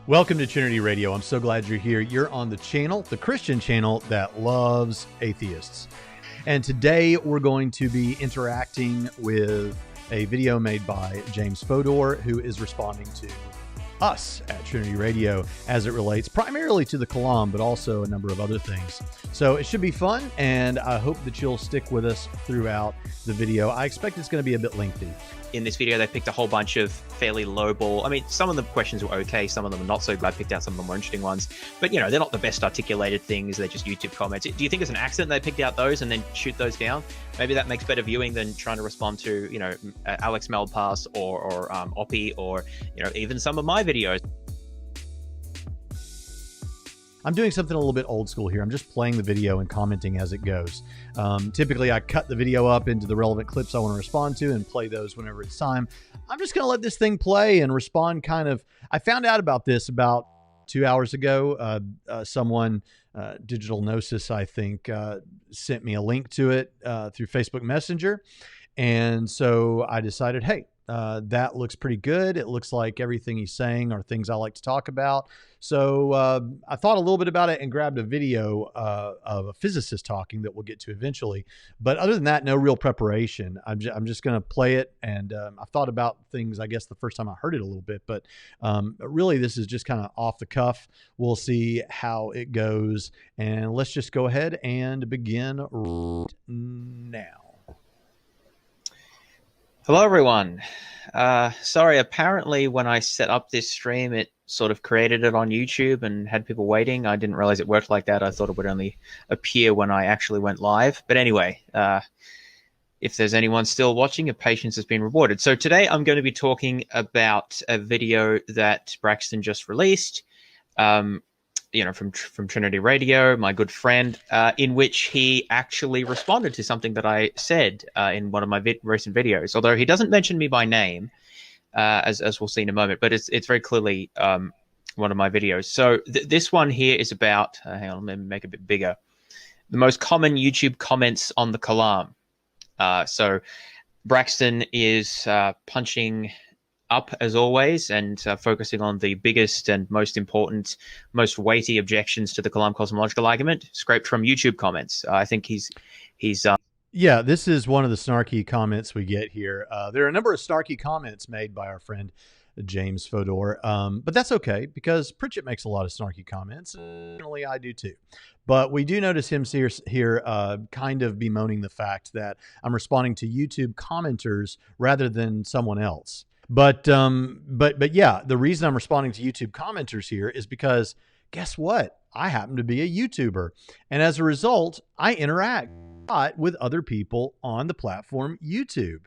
Welcome to Trinity Radio. I'm so glad you're here. You're on the channel, the Christian channel that loves atheists. And today we're going to be interacting with a video made by James Fodor, who is responding to us at Trinity Radio as it relates primarily to the kalam, but also a number of other things. So it should be fun, and I hope that you'll stick with us throughout the video. I expect it's going to be a bit lengthy. In this video, they picked a whole bunch of fairly lowball. I mean, some of the questions were okay, some of them are not so good. I picked out some of the more interesting ones, but you know, they're not the best articulated things. They're just YouTube comments. Do you think it's an accident they picked out those and then shoot those down? Maybe that makes better viewing than trying to respond to, you know, Alex Malpass or Oppie, or, you know, even some of my videos. I'm doing something a little bit old school here. I'm just playing the video and commenting as it goes. Typically, I cut the video up into the relevant clips I want to respond to and play those whenever it's time. I'm just going to let this thing play and respond kind of. I found out about this about 2 hours ago. Someone, Digital Gnosis, I think, sent me a link to it through Facebook Messenger. And so I decided, hey, that looks pretty good. It looks like everything he's saying are things I like to talk about. So I thought a little bit about it and grabbed a video of a physicist talking that we'll get to eventually. But other than that, no real preparation. I'm just going to play it. And I thought about things, I guess, the first time I heard it a little bit. But really, this is just kind of off the cuff. We'll see how it goes. And let's just go ahead and begin right now. Hello, everyone. Sorry, apparently when I set up this stream, it sort of created it on YouTube and had people waiting. I didn't realize it worked like that. I thought it would only appear when I actually went live. But anyway, if there's anyone still watching, your patience has been rewarded. So today I'm going to be talking about a video that Braxton just released, you know, from Trinity Radio, my good friend, in which he actually responded to something that I said in one of my recent videos. Although he doesn't mention me by name, as we'll see in a moment, but it's very clearly one of my videos. So this one here is about, hang on, let me make it a bit bigger. The most common YouTube comments on the kalam. So Braxton is punching up as always and focusing on the biggest and most important, most weighty objections to the kalam cosmological argument, scraped from YouTube comments. I think he's yeah, this is one of the snarky comments we get here. There are a number of snarky comments made by our friend James Fodor, but that's okay because Pritchett makes a lot of snarky comments. Generally, I do too. But we do notice him here kind of bemoaning the fact that I'm responding to YouTube commenters rather than someone else. But yeah, the reason I'm responding to YouTube commenters here is because guess what? I happen to be a YouTuber. And as a result, I interact a lot with other people on the platform YouTube.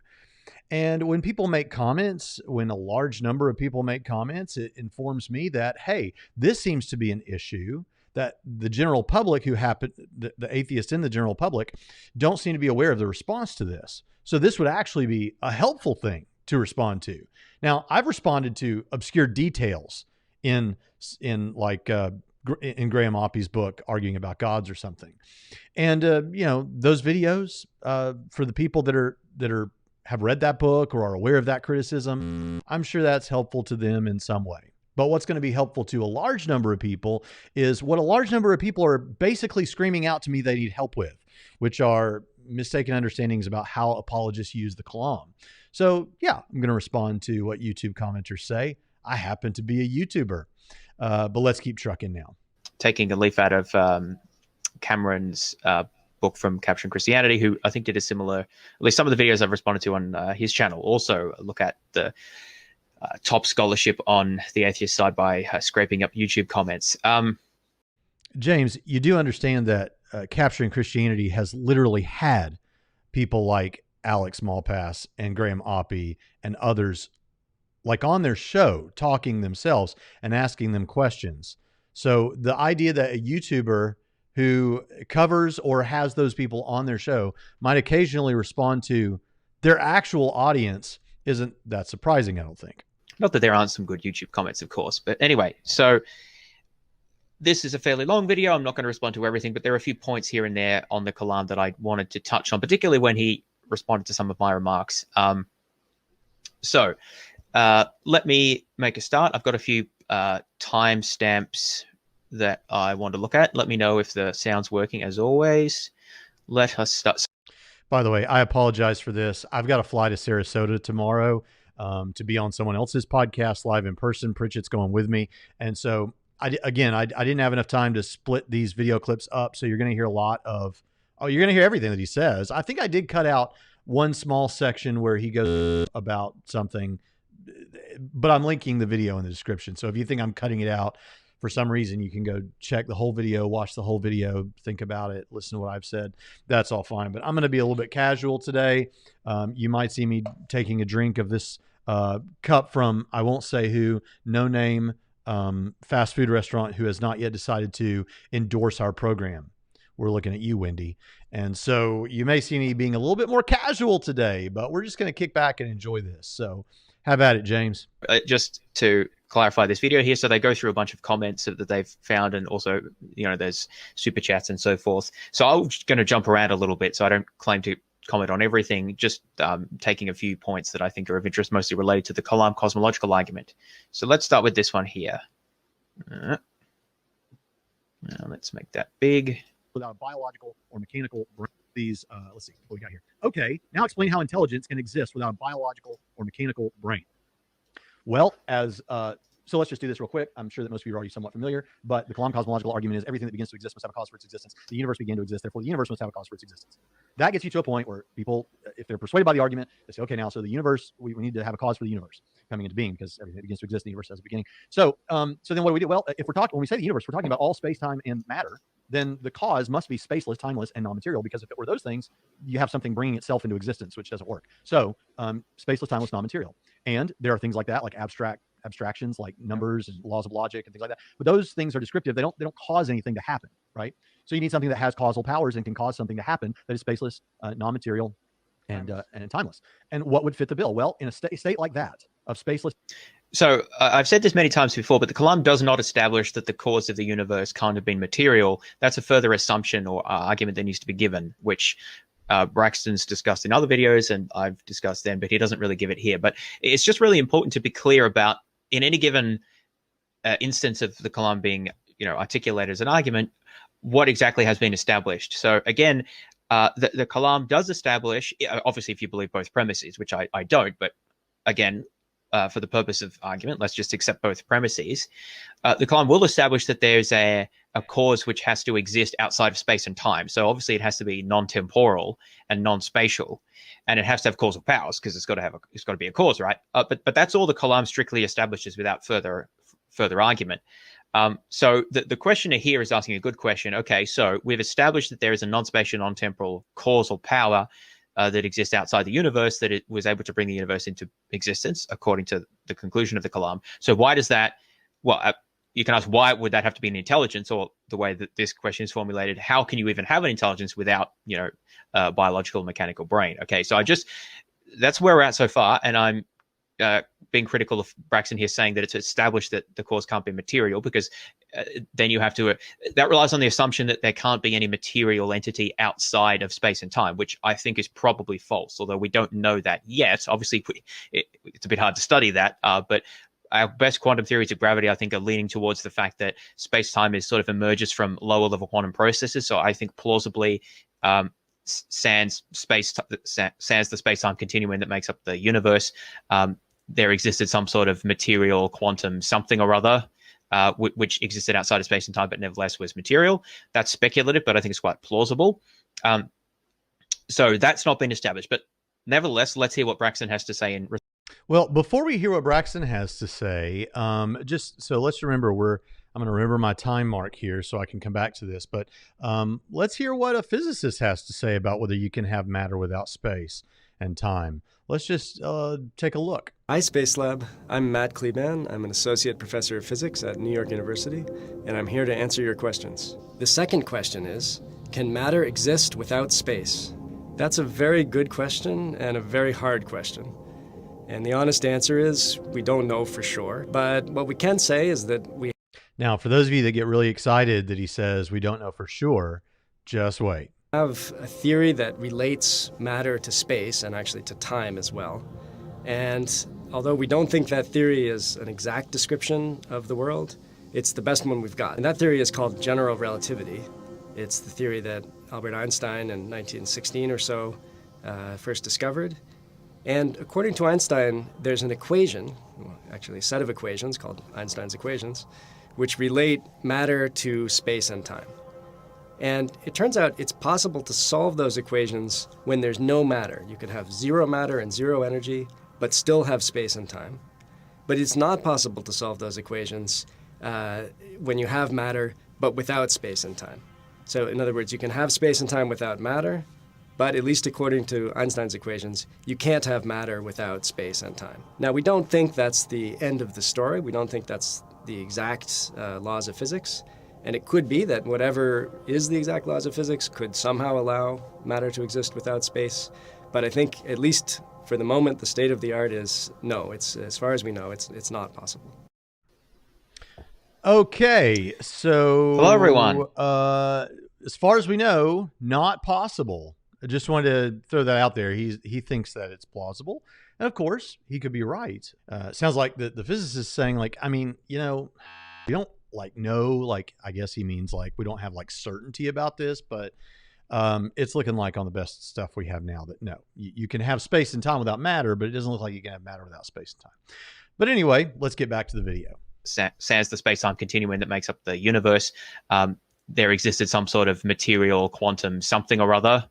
And when people make comments, when a large number of people make comments, it informs me that, hey, this seems to be an issue that the general public the atheists in the general public don't seem to be aware of the response to this. So this would actually be a helpful thing to respond to. Now, I've responded to obscure details in Graham Oppie's book, Arguing About Gods or something. And, you know, those videos for the people that have read that book or are aware of that criticism, I'm sure that's helpful to them in some way. But what's going to be helpful to a large number of people is what a large number of people are basically screaming out to me they need help with, which are mistaken understandings about how apologists use the kalam. So yeah, I'm going to respond to what YouTube commenters say. I happen to be a YouTuber, but let's keep trucking now. Taking a leaf out of Cameron's book from Capturing Christianity, who I think did a similar, at least some of the videos I've responded to on his channel also look at the top scholarship on the atheist side by scraping up YouTube comments. James, you do understand that Capturing Christianity has literally had people like Alex Malpass and Graham Oppie and others like on their show talking themselves and asking them questions. So the idea that a YouTuber who covers or has those people on their show might occasionally respond to their actual audience isn't that surprising, I don't think. Not that there aren't some good YouTube comments, of course. But anyway, so this is a fairly long video. I'm not going to respond to everything, but there are a few points here and there on the kalam that I wanted to touch on, particularly when he responded to some of my remarks. So let me make a start. I've got a few timestamps that I want to look at. Let me know if the sound's working as always. Let us start. By the way, I apologize for this. I've got to fly to Sarasota tomorrow to be on someone else's podcast live in person. Pritchett's going with me. And so, I didn't have enough time to split these video clips up. So you're going to hear a lot of, you're going to hear everything that he says. I think I did cut out one small section where he goes about something, but I'm linking the video in the description. So if you think I'm cutting it out for some reason, you can go check the whole video, watch the whole video, think about it, listen to what I've said. That's all fine. But I'm going to be a little bit casual today. You might see me taking a drink of this cup from, I won't say who, no name fast food restaurant who has not yet decided to endorse our program. We're looking at you, Wendy. And so you may see me being a little bit more casual today, but we're just going to kick back and enjoy this. So have at it, James. Just to clarify this video here, so they go through a bunch of comments that they've found, and also, there's super chats and so forth. So I'm going to jump around a little bit, so I don't claim to comment on everything, just taking a few points that I think are of interest, mostly related to the kalam cosmological argument. So let's start with this one here. Now let's make that big. Without a biological or mechanical brain. Let's see what we got here. Okay, now explain how intelligence can exist without a biological or mechanical brain. Well, so let's just do this real quick. I'm sure that most of you are already somewhat familiar, but the Kalam cosmological argument is everything that begins to exist must have a cause for its existence. The universe began to exist, therefore the universe must have a cause for its existence. That gets you to a point where people, if they're persuaded by the argument, they say, okay, now, so the universe, we need to have a cause for the universe coming into being, because everything that begins to exist, the universe has a beginning. So then what do? Well, if when we say the universe, we're talking about all space, time, and matter. Then the cause must be spaceless, timeless, and non-material, because if it were those things, you have something bringing itself into existence, which doesn't work. So spaceless, timeless, non-material. And there are things like that, like abstractions, like numbers and laws of logic and things like that. But those things are descriptive. They don't cause anything to happen, right? So you need something that has causal powers and can cause something to happen that is spaceless, non-material, and timeless. And what would fit the bill? Well, in a state like that of spaceless. So I've said this many times before, but the Kalam does not establish that the cause of the universe can't have been material. That's a further assumption or argument that needs to be given, which Braxton's discussed in other videos, and I've discussed then, but he doesn't really give it here. But it's just really important to be clear about, in any given instance of the Kalam being, articulated as an argument, what exactly has been established. So again, the Kalam does establish, obviously, if you believe both premises, which I don't, but again, for the purpose of argument, let's just accept both premises. The Kalam will establish that there's a cause which has to exist outside of space and time. So obviously it has to be non-temporal and non-spatial, and it has to have causal powers, because it's got to be a cause, right? But that's all the Kalam strictly establishes without further argument. So the questioner here is asking a good question. Okay, so we've established that there is a non-spatial, non-temporal causal power that exists outside the universe, that it was able to bring the universe into existence, according to the conclusion of the Kalam. So why does that, you can ask, why would that have to be an intelligence? Or the way that this question is formulated, how can you even have an intelligence without, a biological mechanical brain? Okay, so that's where we're at so far. And I'm being critical of Braxton here, saying that it's established that the cause can't be material, because then you have to, that relies on the assumption that there can't be any material entity outside of space and time, which I think is probably false, although we don't know that yet. Obviously, it's a bit hard to study that, but our best quantum theories of gravity, I think, are leaning towards the fact that space-time is sort of emerges from lower level quantum processes. So I think plausibly sans the space-time continuum that makes up the universe, there existed some sort of material quantum something or other, which existed outside of space and time, but nevertheless was material. That's speculative, but I think it's quite plausible. So that's not been established, but nevertheless, let's hear what Braxton has to say. Well, before we hear what Braxton has to say, just so let's remember, I'm going to remember my time mark here so I can come back to this, but let's hear what a physicist has to say about whether you can have matter without space and time. Let's just take a look. Hi, Space Lab. I'm Matt Kleban. I'm an associate professor of physics at New York University, and I'm here to answer your questions. The second question is, can matter exist without space? That's a very good question and a very hard question. And the honest answer is, we don't know for sure. But what we can say is that we... Now, for those of you that get really excited that he says we don't know for sure, just wait. Have a theory that relates matter to space and actually to time as well. And Although we don't think that theory is an exact description of the world, it's the best one we've got. And that theory is called general relativity. It's the theory that Albert Einstein in 1916 or so first discovered. And according to Einstein, there's an equation, well, actually a set of equations called Einstein's equations, which relate matter to space and time. And it turns out it's possible to solve those equations when there's no matter. You could have zero matter and zero energy, but still have space and time. But it's not possible to solve those equations when you have matter, but without space and time. So in other words, you can have space and time without matter, but at least according to Einstein's equations, you can't have matter without space and time. Now, we don't think that's the end of the story. We don't think that's the exact laws of physics. And it could be that whatever is the exact laws of physics could somehow allow matter to exist without space. But I think, at least for the moment, the state of the art is no. It's, as far as we know, it's not possible. Okay, so Hello, everyone. As far as we know, not possible. I just wanted to throw that out there. He thinks that it's plausible, and of course, he could be right. Sounds like the physicist saying, like, I mean, you know, we don't know, like, I guess he means like we don't have like certainty about this, but it's looking like on the best stuff we have now that no, you can have space and time without matter, but it doesn't look like you can have matter without space and time. But anyway, let's get back to the video. Sans the space-time continuum that makes up the universe, there existed some sort of material quantum something or other,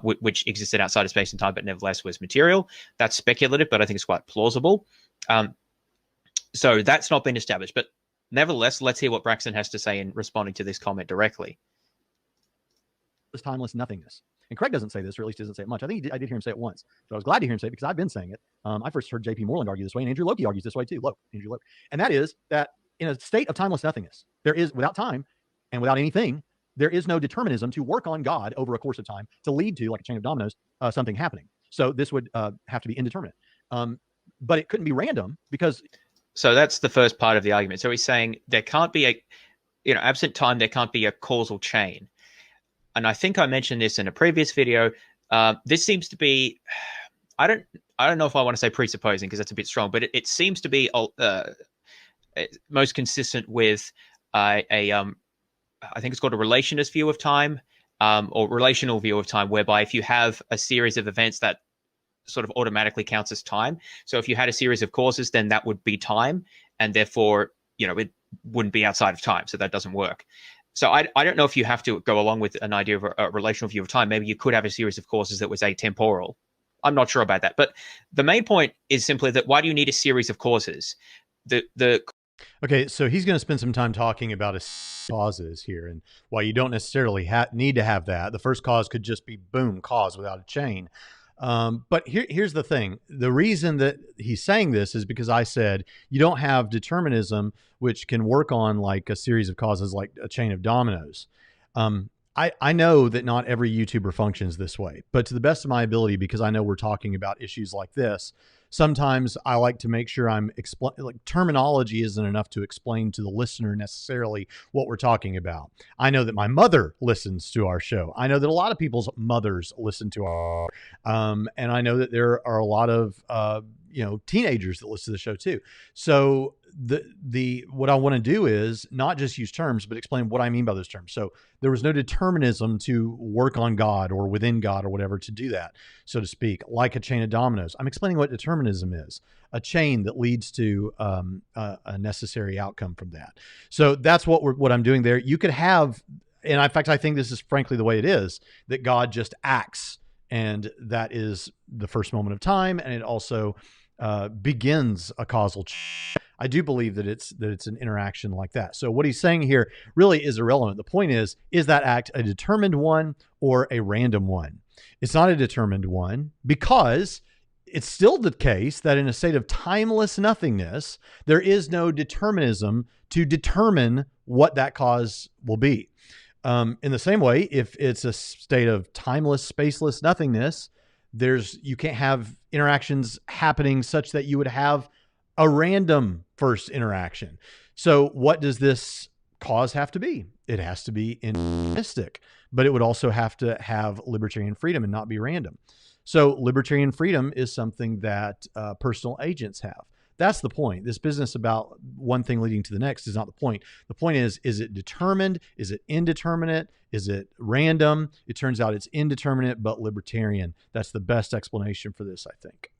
which existed outside of space and time, but nevertheless was material. That's speculative, but I think it's quite plausible. So that's not been established. But nevertheless, let's hear what Braxton has to say in responding to this comment directly. This timeless nothingness. And Craig doesn't say this, or at least doesn't say it much. I think I did hear him say it once. So I was glad to hear him say it because I've been saying it. I first heard J.P. Moreland argue this way, and Andrew Loki argues this way too. Andrew Loki. And that is that in a state of timeless nothingness, there is, without time and without anything, there is no determinism to work on God over a course of time to lead to, like a chain of dominoes, something happening. So this would have to be indeterminate. But it couldn't be random because... So that's the first part of the argument. So he's saying there can't be absent time, there can't be a causal chain. And I think I mentioned this in a previous video. This seems to be, I don't know if I want to say presupposing because that's a bit strong, but it seems to be most consistent with I think it's called a relationist view of time, or relational view of time, whereby if you have a series of events that sort of automatically counts as time. So if you had a series of causes, then that would be time, and therefore, it wouldn't be outside of time. So that doesn't work. So I don't know if you have to go along with an idea of a relational view of time. Maybe you could have a series of causes that was atemporal. I'm not sure about that. But the main point is simply that why do you need a series of causes? Okay, so he's going to spend some time talking about causes here and why you don't necessarily need to have that. The first cause could just be, boom, cause without a chain. But here's the thing. The reason that he's saying this is because I said you don't have determinism, which can work on like a series of causes, like a chain of dominoes. I know that not every YouTuber functions this way, but to the best of my ability, because I know we're talking about issues like this, sometimes I like to make sure I'm terminology isn't enough to explain to the listener necessarily what we're talking about. I know that my mother listens to our show. I know that a lot of people's mothers listen to our, and I know that there are a lot of, teenagers that listen to the show too. So what I want to do is not just use terms, but explain what I mean by those terms. So there was no determinism to work on God or within God or whatever to do that, so to speak, like a chain of dominoes. I'm explaining what determinism is, a chain that leads to a necessary outcome from that. So that's what I'm doing there. You could have, and in fact, I think this is frankly the way it is, that God just acts, and that is the first moment of time, and it also begins a causal chain. I do believe that it's an interaction like that. So what he's saying here really is irrelevant. The point is that act a determined one or a random one? It's not a determined one, because it's still the case that in a state of timeless nothingness, there is no determinism to determine what that cause will be. In the same way, if it's a state of timeless, spaceless nothingness, you can't have interactions happening such that you would have a random first interaction. So what does this cause have to be? It has to be indeterministic, but it would also have to have libertarian freedom and not be random. So libertarian freedom is something that personal agents have. That's the point. This business about one thing leading to the next is not the point. The point is it determined? Is it indeterminate? Is it random? It turns out it's indeterminate, but libertarian. That's the best explanation for this, I think.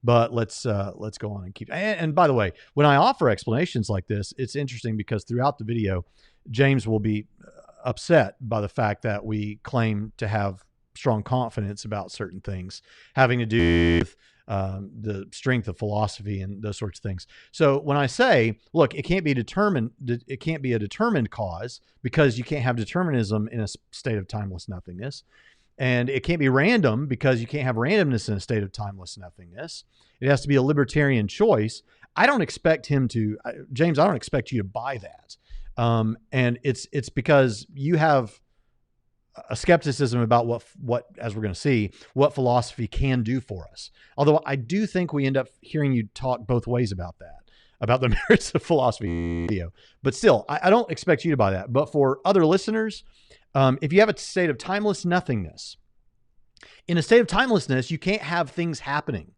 But let's go on and keep. And by the way, when I offer explanations like this, it's interesting because throughout the video, James will be upset by the fact that we claim to have strong confidence about certain things having to do with the strength of philosophy and those sorts of things. So when I say, look, it can't be determined, it can't be a determined cause because you can't have determinism in a state of timeless nothingness. And it can't be random because you can't have randomness in a state of timeless nothingness. It has to be a libertarian choice. I don't expect him to, James, I don't expect you to buy that. And it's because you have a skepticism about what, as we're going to see, what philosophy can do for us. Although I do think we end up hearing you talk both ways about that, about the merits of philosophy video. But still, I don't expect you to buy that. But for other listeners, if you have a state of timeless nothingness, in a state of timelessness, you can't have things happening.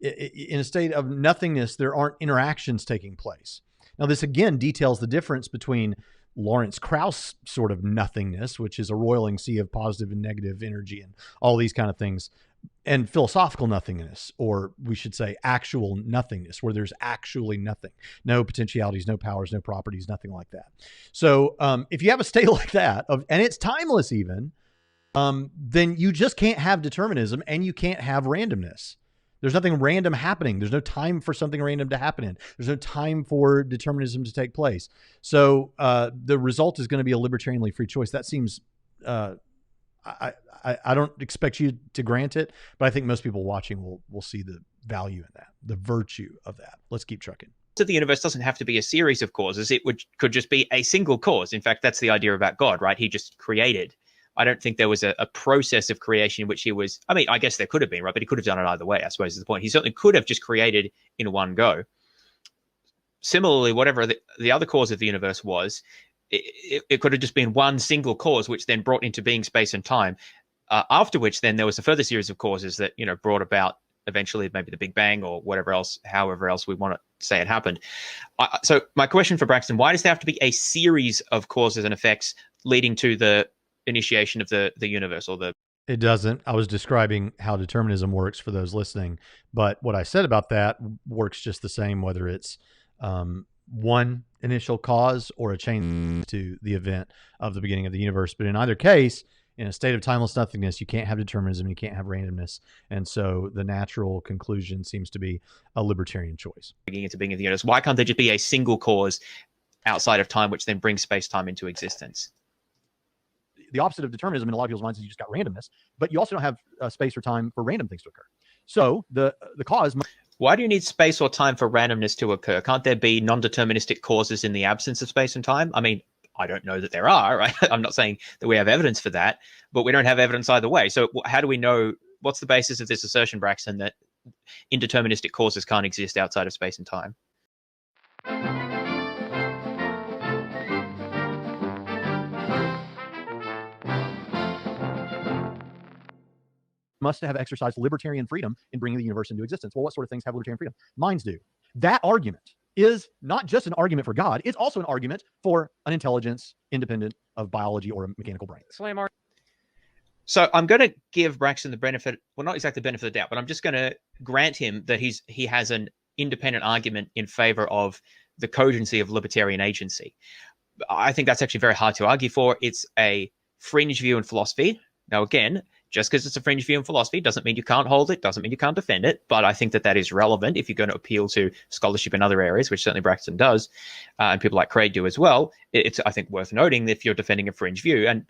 In a state of nothingness, there aren't interactions taking place. Now, this again details the difference between Lawrence Krauss sort of nothingness, which is a roiling sea of positive and negative energy and all these kind of things, and philosophical nothingness, or we should say actual nothingness, where there's actually nothing, no potentialities, no powers, no properties, nothing like that. So if you have a state like that, and it's timeless even, then you just can't have determinism and you can't have randomness. There's nothing random happening. There's no time for something random to happen in. There's no time for determinism to take place. So the result is going to be a libertarianly free choice. That seems, I don't expect you to grant it, but I think most people watching will see the value in that, the virtue of that. Let's keep trucking. So the universe doesn't have to be a series of causes. It could just be a single cause. In fact, that's the idea about God, right? He just created. I don't think there was a process of creation in which he was, I mean, I guess there could have been, right? But he could have done it either way, I suppose is the point. He certainly could have just created in one go. Similarly, whatever the other cause of the universe was, it could have just been one single cause, which then brought into being space and time. After which, then there was a further series of causes that, brought about eventually maybe the Big Bang or whatever else, however else we want to say it happened. So my question for Braxton, why does there have to be a series of causes and effects leading to the initiation of the universe or the... It doesn't. I was describing how determinism works for those listening, but what I said about that works just the same, whether it's one initial cause or a chain to the event of the beginning of the universe. But in either case, in a state of timeless nothingness, you can't have determinism, you can't have randomness. And so the natural conclusion seems to be a libertarian choice. Beginning into being of the universe, why can't there just be a single cause outside of time, which then brings space-time into existence? The opposite of determinism in a lot of people's minds is you just got randomness, but you also don't have space or time for random things to occur. So the cause... Why do you need space or time for randomness to occur? Can't there be non-deterministic causes in the absence of space and time? I mean, I don't know that there are, right? I'm not saying that we have evidence for that, but we don't have evidence either way. So how do we know, what's the basis of this assertion, Braxton, that indeterministic causes can't exist outside of space and time? Must have exercised libertarian freedom in bringing the universe into existence. Well, what sort of things have libertarian freedom? Minds do. That argument is not just an argument for God, it's also an argument for an intelligence independent of biology or a mechanical brain. So I'm going to give Braxton the benefit, well, not exactly the benefit of the doubt, but I'm just going to grant him that he has an independent argument in favor of the cogency of libertarian agency. I think that's actually very hard to argue for. It's a fringe view in philosophy. Now, again, just because it's a fringe view in philosophy doesn't mean you can't hold it, doesn't mean you can't defend it. But I think that is relevant if you're going to appeal to scholarship in other areas, which certainly Braxton does, and people like Craig do as well. It's, I think, worth noting if you're defending a fringe view. And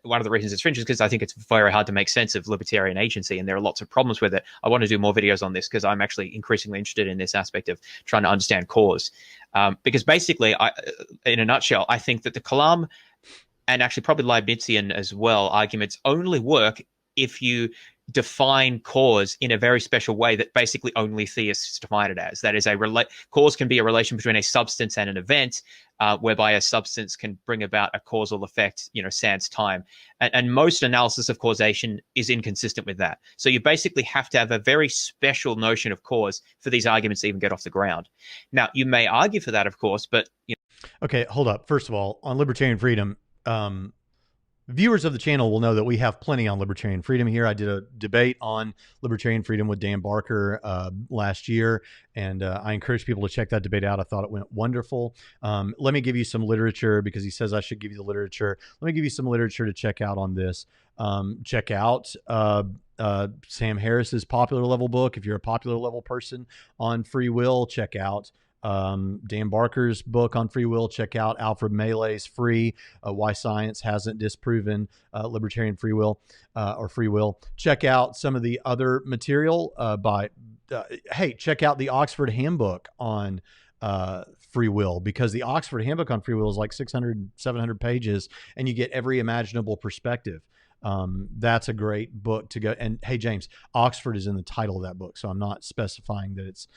one of the reasons it's fringe is because I think it's very hard to make sense of libertarian agency, and there are lots of problems with it. I want to do more videos on this because I'm actually increasingly interested in this aspect of trying to understand cause. Because basically, in a nutshell, I think that the kalam, and actually probably Leibnizian as well, arguments only work if you define cause in a very special way that basically only theists define it as. That is, cause can be a relation between a substance and an event, whereby a substance can bring about a causal effect, sans time. And most analysis of causation is inconsistent with that. So you basically have to have a very special notion of cause for these arguments to even get off the ground. Now, you may argue for that, of course, but Okay, hold up. First of all, on libertarian freedom, viewers of the channel will know that we have plenty on libertarian freedom here. I did a debate on libertarian freedom with Dan Barker last year, and I encourage people to check that debate out. I thought it went wonderful. Let me give you some literature, because he says I should give you the literature. Let me give you some literature to check out on this. Check out Sam Harris's popular level book. If you're a popular level person on free will, check out Dan Barker's book on free will. Check out Alfred Mele's Free, Why Science Hasn't Disproven Libertarian Free Will or Free Will. Check out some of the other material hey, check out the Oxford Handbook on free will, because the Oxford Handbook on free will is like 600, 700 pages, and you get every imaginable perspective. That's a great book to go. And hey, James, Oxford is in the title of that book, so I'm not specifying that it's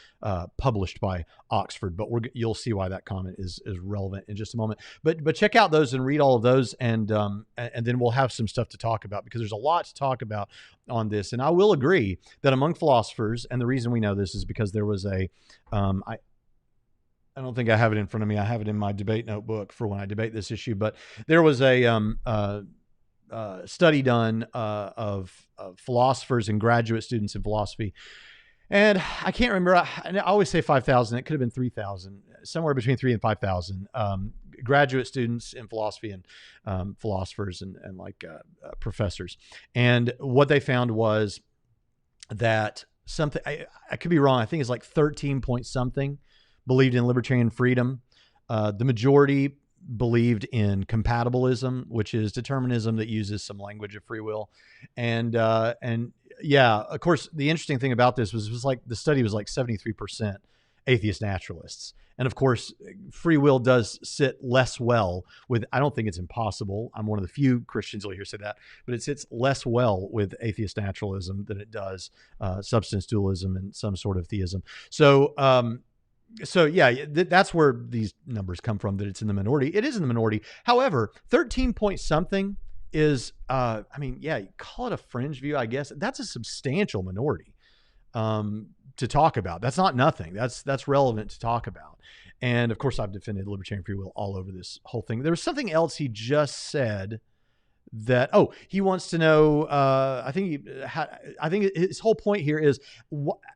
published by Oxford, but you'll see why that comment is relevant in just a moment. But check out those and read all of those, and then we'll have some stuff to talk about, because there's a lot to talk about on this. And I will agree that among philosophers, and the reason we know this is because there was I don't think I have it in front of me. I have it in my debate notebook for when I debate this issue, but there was a study done of philosophers and graduate students in philosophy. And I can't remember. I always say 5,000. It could have been 3,000, somewhere between 3,000 and 5,000 graduate students in philosophy, and philosophers and professors. And what they found was that something, I could be wrong, I think it's like 13 point something believed in libertarian freedom. The majority believed in compatibilism, which is determinism that uses some language of free will. And yeah, of course, the interesting thing about this was like the study was like 73% atheist naturalists. And of course, free will does sit less well with, I don't think it's impossible. I'm one of the few Christians you'll hear say that, but it sits less well with atheist naturalism than it does substance dualism and some sort of theism. So yeah, that's where these numbers come from, that it's in the minority. It is in the minority. However, 13 point something is, I mean, yeah, you call it a fringe view, I guess. That's a substantial minority to talk about. That's not nothing. That's relevant to talk about. And of course, I've defended libertarian free will all over this whole thing. There was something else he just said that, he wants to know, I think his whole point here is,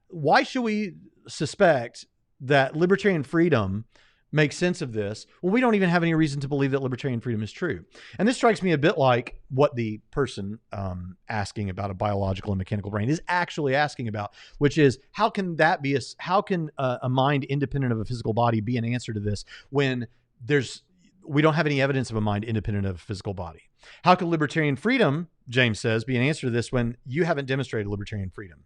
why should we suspect that libertarian freedom makes sense of this? Well, we don't even have any reason to believe that libertarian freedom is true. And this strikes me a bit like what the person asking about a biological and mechanical brain is actually asking about, which is, how can a mind independent of a physical body be an answer to this when we don't have any evidence of a mind independent of a physical body? How can libertarian freedom, James says, be an answer to this when you haven't demonstrated libertarian freedom?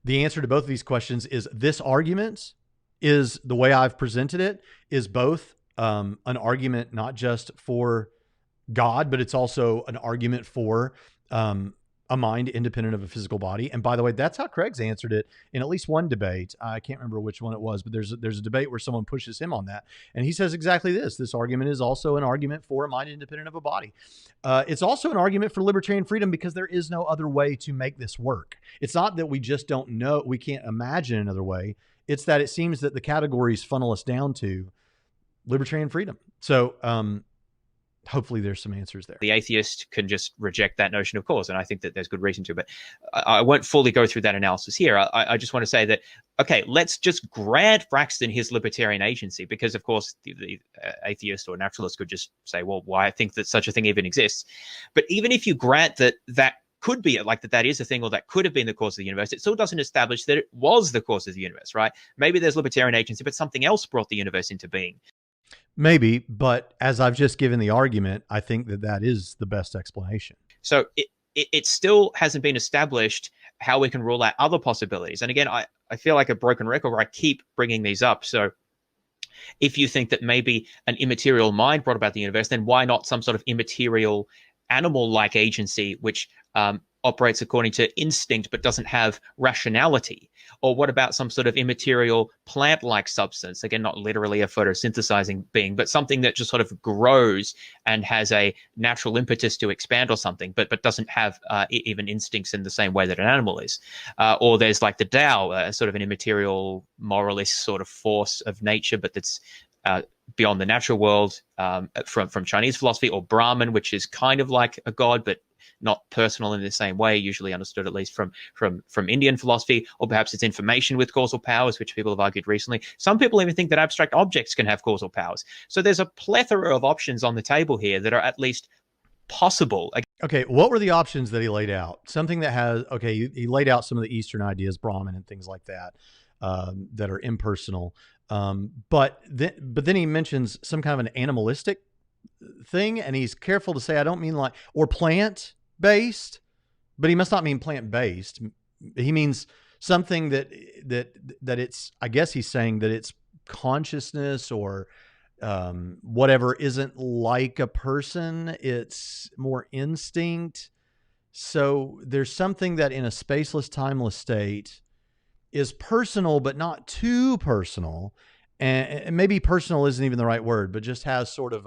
The answer to both of these questions is, this argument is, the way I've presented it, is both an argument not just for God, but it's also an argument for a mind independent of a physical body. And by the way, that's how Craig's answered it in at least one debate. I can't remember which one it was, but there's a debate where someone pushes him on that. And he says exactly this. This argument is also an argument for a mind independent of a body. It's also an argument for libertarian freedom, because there is no other way to make this work. It's not that we just don't know, we can't imagine another way. It's that it seems that the categories funnel us down to libertarian freedom. So, hopefully there's some answers there. The atheist can just reject that notion of cause, and I think that there's good reason to, but I won't fully go through that analysis here. I just want to say that, okay, let's just grant Braxton his libertarian agency, because of course the atheist or naturalist could just say, well, why I think that such a thing even exists. But even if you grant that could be like that is a thing, or that could have been the cause of the universe, it still doesn't establish that it was the cause of the universe, right? Maybe there's libertarian agency, but something else brought the universe into being. Maybe, but as I've just given the argument, I think that is the best explanation. So it still hasn't been established how we can rule out other possibilities. And again, I feel like a broken record where I keep bringing these up. So if you think that maybe an immaterial mind brought about the universe, then why not some sort of immaterial animal-like agency, which operates according to instinct but doesn't have rationality? Or what about some sort of immaterial plant-like substance? Again, not literally a photosynthesizing being, but something that just sort of grows and has a natural impetus to expand or something, but doesn't have even instincts in the same way that an animal is. Or there's like the Tao, sort of an immaterial moralist sort of force of nature, but that's beyond the natural world, from Chinese philosophy, or Brahman, which is kind of like a god, but not personal in the same way, usually understood at least from Indian philosophy, or perhaps it's information with causal powers, which people have argued recently. Some people even think that abstract objects can have causal powers. So there's a plethora of options on the table here that are at least possible. Okay, what were the options that he laid out? Something that has, okay, he laid out some of the Eastern ideas, Brahman and things like that, that are impersonal. But then he mentions some kind of an animalistic thing, and he's careful to say, I don't mean like, or plant-based, but he must not mean plant-based. He means something that it's, I guess he's saying that it's consciousness or whatever isn't like a person, it's more instinct. So there's something that in a spaceless, timeless state is personal, but not too personal. And maybe personal isn't even the right word, but just has sort of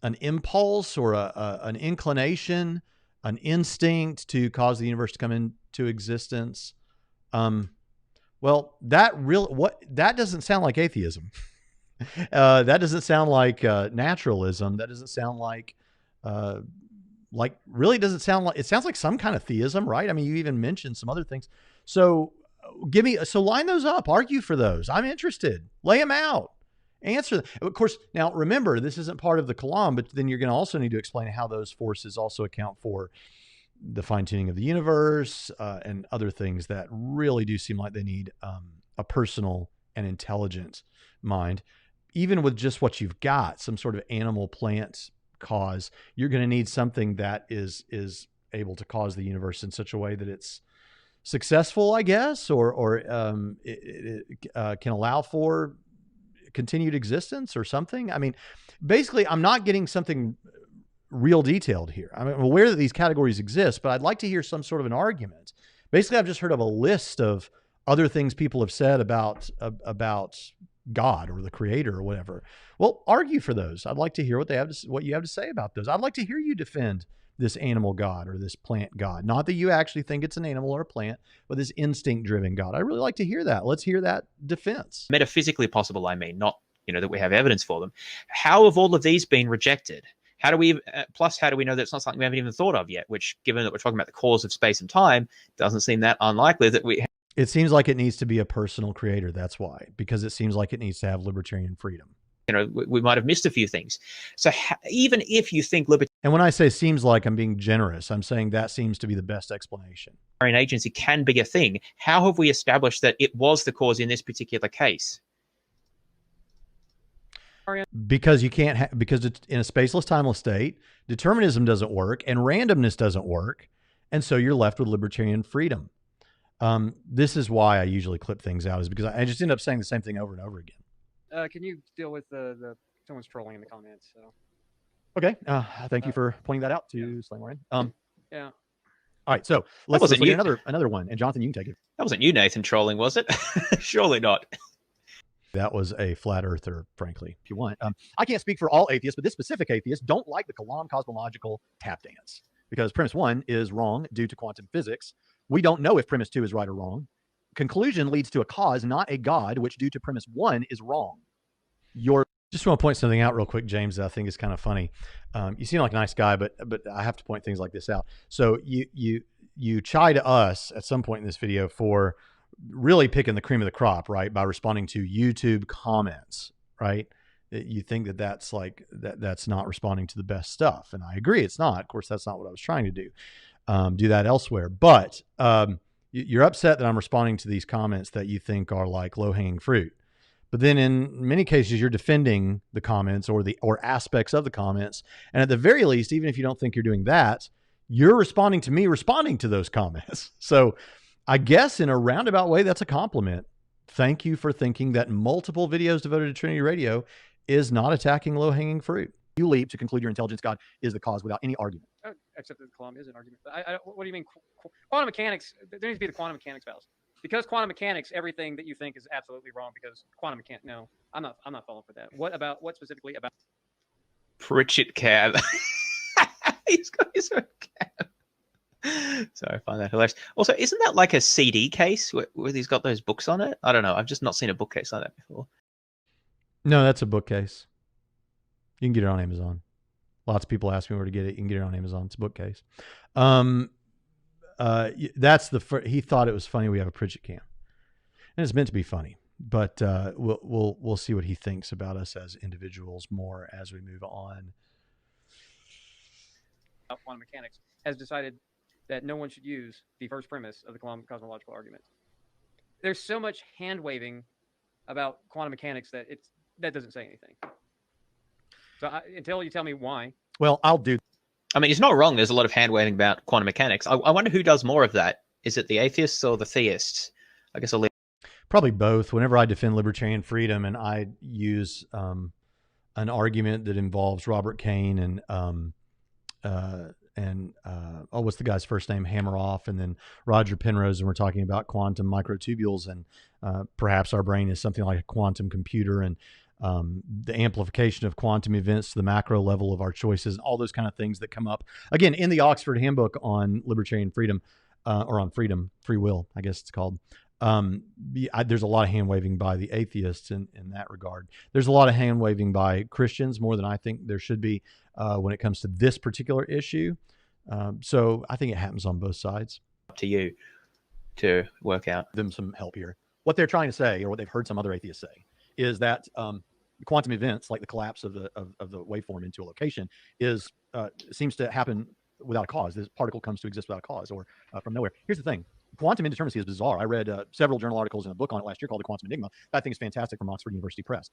an impulse or an inclination, an instinct to cause the universe to come into existence. Well, that doesn't sound like atheism. That doesn't sound like naturalism. That doesn't sound like really doesn't sound like, it sounds like some kind of theism, right? I mean, you even mentioned some other things. So line those up, argue for those. I'm interested. Lay them out. Answer them. Of course, now remember, this isn't part of the kalam, but then you're going to also need to explain how those forces also account for the fine-tuning of the universe and other things that really do seem like they need a personal and intelligent mind. Even with just what you've got, some sort of animal plant cause, you're going to need something that is able to cause the universe in such a way that it's successful, I guess, or it can allow for continued existence or something. I mean, basically, I'm not getting something real detailed here. I'm aware that these categories exist, but I'd like to hear some sort of an argument. Basically, I've just heard of a list of other things people have said about God or the creator or whatever. Well, argue for those. I'd like to hear what you have to say about those. I'd like to hear you defend this animal God or this plant God. Not that you actually think it's an animal or a plant, but this instinct-driven God. I'd really like to hear that. Let's hear that defense. Metaphysically possible, I mean, not, that we have evidence for them. How have all of these been rejected? How do we know that it's not something we haven't even thought of yet, which, given that we're talking about the cause of space and time, doesn't seem that unlikely that we... It seems like it needs to be a personal creator. That's why, because it seems like it needs to have libertarian freedom. We might have missed a few things. So even if you think libertarian... And when I say seems like, I'm being generous. I'm saying that seems to be the best explanation. Agency can be a thing. How have we established that it was the cause in this particular case? Because you can't because it's in a spaceless, timeless state, determinism doesn't work and randomness doesn't work. And so you're left with libertarian freedom. This is why I usually clip things out, is because I just end up saying the same thing over and over again. Can you deal with the someone's trolling in the comments? So. Okay. Thank you for pointing that out to Slay Warren. Yeah. All right. So let's look at another one. And Jonathan, you can take it. That wasn't you, Nathan, trolling, was it? Surely not. That was a flat earther, frankly, if you want. I can't speak for all atheists, but this specific atheist don't like the kalam cosmological tap dance because premise 1 is wrong due to quantum physics. We don't know if premise 2 is right or wrong. Conclusion leads to a cause, not a God, which due to premise 1 is wrong. Just want to point something out real quick, James, that I think is kind of funny. You seem like a nice guy, but I have to point things like this out. So you chide us at some point in this video for really picking the cream of the crop, right? By responding to YouTube comments, right? You think that that's not responding to the best stuff. And I agree, it's not. Of course, that's not what I was trying to do. Do that elsewhere. But you're upset that I'm responding to these comments that you think are like low-hanging fruit. But then in many cases, you're defending the comments or aspects of the comments. And at the very least, even if you don't think you're doing that, you're responding to me responding to those comments. So I guess in a roundabout way, that's a compliment. Thank you for thinking that multiple videos devoted to Trinity Radio is not attacking low-hanging fruit. You leap to conclude your intelligence God is the cause without any argument. Except that the kalam is an argument. What do you mean? Quantum mechanics, there needs to be the quantum mechanics fallacy. Because quantum mechanics, everything that you think is absolutely wrong because quantum mechanics. No, I'm not falling for that. What specifically about Pritchett cab. He's got his own cab. So I find that hilarious. Also, isn't that like a CD case where he's got those books on it? I don't know. I've just not seen a bookcase like that before. No, that's a bookcase. You can get it on Amazon. Lots of people ask me where to get it. You can get it on Amazon. It's a bookcase. That's he thought it was funny we have a Pritchett cam, and it's meant to be funny. But we'll see what he thinks about us as individuals more as we move on. quantum mechanics has decided that no one should use the first premise of the cosmological argument. There's so much hand waving about quantum mechanics that that doesn't say anything. So until you tell me why. Well, I'll do. I mean, it's not wrong. There's a lot of hand waving about quantum mechanics. I wonder who does more of that. Is it the atheists or the theists? I guess I'll leave. Probably both. Whenever I defend libertarian freedom and I use an argument that involves Robert Kane and what's the guy's first name? Hammeroff, and then Roger Penrose, and we're talking about quantum microtubules, and perhaps our brain is something like a quantum computer, and the amplification of quantum events to the macro level of our choices, and all those kind of things that come up again in the Oxford Handbook on Libertarian Freedom, or on freedom, free will, I guess it's called. There's a lot of hand waving by the atheists in that regard. There's a lot of hand waving by Christians, more than I think there should be when it comes to this particular issue. So I think it happens on both sides. Up to you to work out. Them some help here. What they're trying to say, or what they've heard some other atheists say, is that quantum events, like the collapse of the waveform into a location, seems to happen without a cause. This particle comes to exist without a cause, or from nowhere. Here's the thing. Quantum indeterminacy is bizarre. I read several journal articles and a book on it last year called The Quantum Enigma. That thing is fantastic, from Oxford University Press.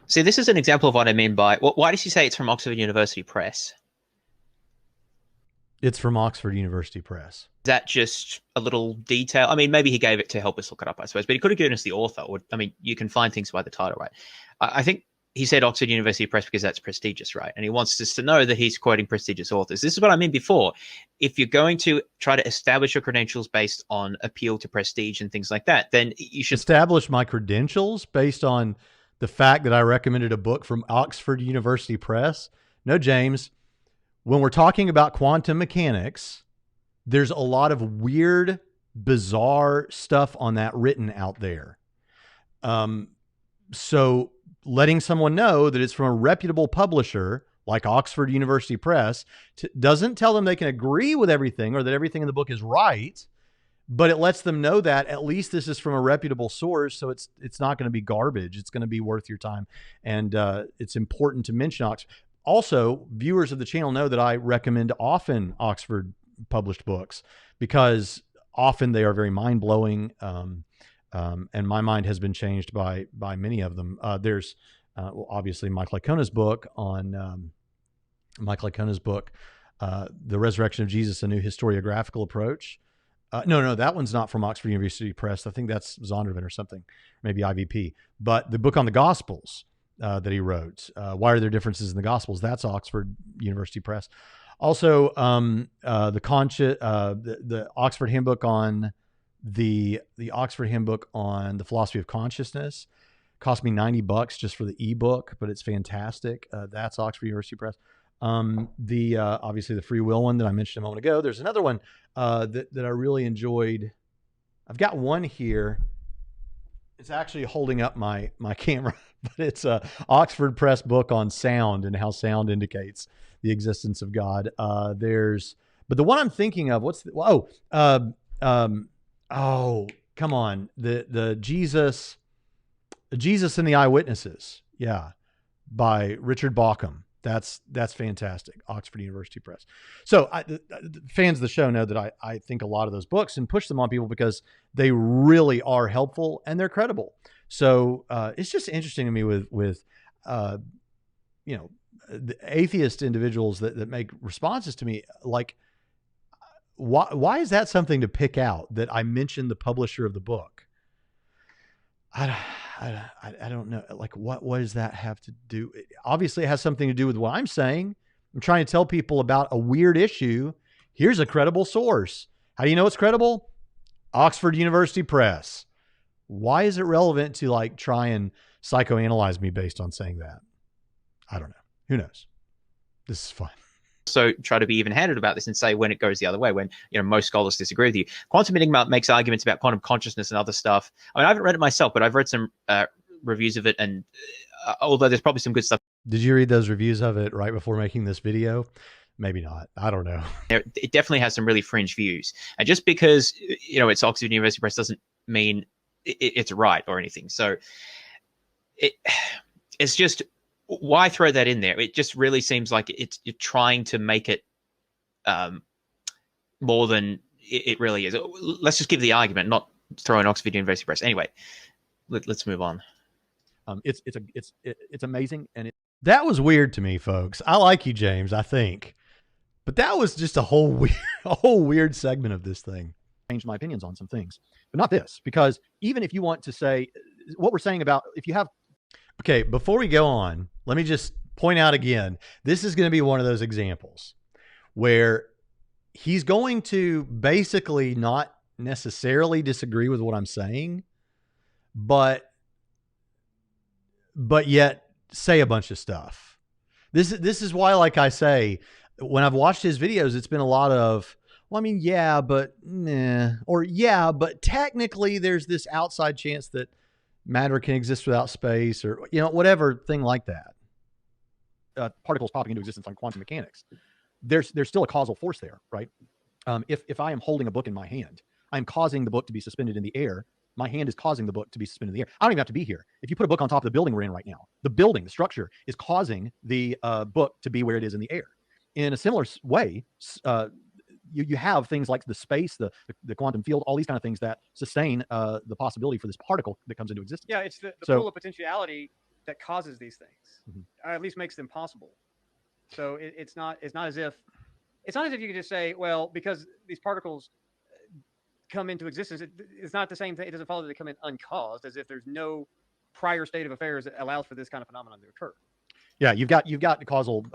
See, this is an example of what I mean by... why does he say it's from Oxford University Press? It's from Oxford University Press. Is that just a little detail? I mean, maybe he gave it to help us look it up, I suppose, but he could have given us the author. I mean, you can find things by the title, right? I think he said Oxford University Press because that's prestigious, right? And he wants us to know that he's quoting prestigious authors. This is what I mean before. If you're going to try to establish your credentials based on appeal to prestige and things like that, then you should... Establish my credentials based on the fact that I recommended a book from Oxford University Press? No, James. When we're talking about quantum mechanics, there's a lot of weird, bizarre stuff on that written out there. So letting someone know that it's from a reputable publisher like Oxford University Press doesn't tell them they can agree with everything or that everything in the book is right, but it lets them know that at least this is from a reputable source. So it's not going to be garbage. It's going to be worth your time. And it's important to mention Oxford. Also, viewers of the channel know that I recommend often Oxford published books because often they are very mind-blowing. And my mind has been changed by many of them. There's obviously Mike Licona's book on The Resurrection of Jesus, A New Historiographical Approach. No, that one's not from Oxford University Press. I think that's Zondervan or something, maybe IVP. But the book on the Gospels that he wrote, Why Are There Differences in the Gospels? That's Oxford University Press. Also, the Oxford Handbook on the Oxford Handbook on the Philosophy of Consciousness cost me $90 just for the ebook, but it's fantastic. That's Oxford University Press. Obviously the free will one that I mentioned a moment ago. There's another one that I really enjoyed. I've got one here. It's actually holding up my camera, but it's a Oxford Press book on sound and how sound indicates the existence of God. But the one I'm thinking of, come on. The Jesus and the Eyewitnesses. Yeah. By Richard Bauckham. That's fantastic. Oxford University Press. So fans of the show know that I think a lot of those books and push them on people because they really are helpful and they're credible. So it's just interesting to me with the atheist individuals that make responses to me, like, why is that something to pick out that I mentioned the publisher of the book? I don't know. Like, what does that have to do? Obviously, it has something to do with what I'm saying. I'm trying to tell people about a weird issue. Here's a credible source. How do you know it's credible? Oxford University Press. Why is it relevant to like try and psychoanalyze me based on saying that? I don't know. Who knows? This is fun. So try to be even-handed about this and say when it goes the other way, when most scholars disagree with you. Quantum Enigma makes arguments about quantum consciousness and other stuff. I mean, I haven't read it myself, but I've read some reviews of it, and although there's probably some good stuff. Did you read those reviews of it right before making this video? Maybe not. I don't know. It definitely has some really fringe views, and just because it's Oxford University Press doesn't mean it's right or anything. So it's just, why throw that in there? It just really seems like you're trying to make it more than it really is. Let's just give the argument, not throw in Oxford University Press. Anyway, let's move on. It's amazing, and that was weird to me, folks. I like you, James, I think, but that was just a whole weird segment of this thing. Changed my opinions on some things, but not this, because even if you want to say what we're saying about, if you have, okay, before we go on, let me just point out again, this is going to be one of those examples where he's going to basically not necessarily disagree with what I'm saying, but yet say a bunch of stuff. This is why, like I say, when I've watched his videos, it's been a lot of, well, I mean, yeah, but nah, or yeah, but technically there's this outside chance that matter can exist without space, or, whatever thing like that. Particles popping into existence on quantum mechanics. There's still a causal force there, right? If I am holding a book in my hand, I'm causing the book to be suspended in the air. My hand is causing the book to be suspended in the air. I don't even have to be here. If you put a book on top of the building we're in right now, the structure is causing the book to be where it is in the air. In a similar way, you have things like the space, the quantum field, all these kind of things that sustain the possibility for this particle that comes into existence. Yeah, it's the pool of potentiality that causes these things, or at least makes them possible. So it's not as if you could just say, well, because these particles come into existence, it's not the same thing. It doesn't follow that they come in uncaused, as if there's no prior state of affairs that allows for this kind of phenomenon to occur. Yeah, you've got causal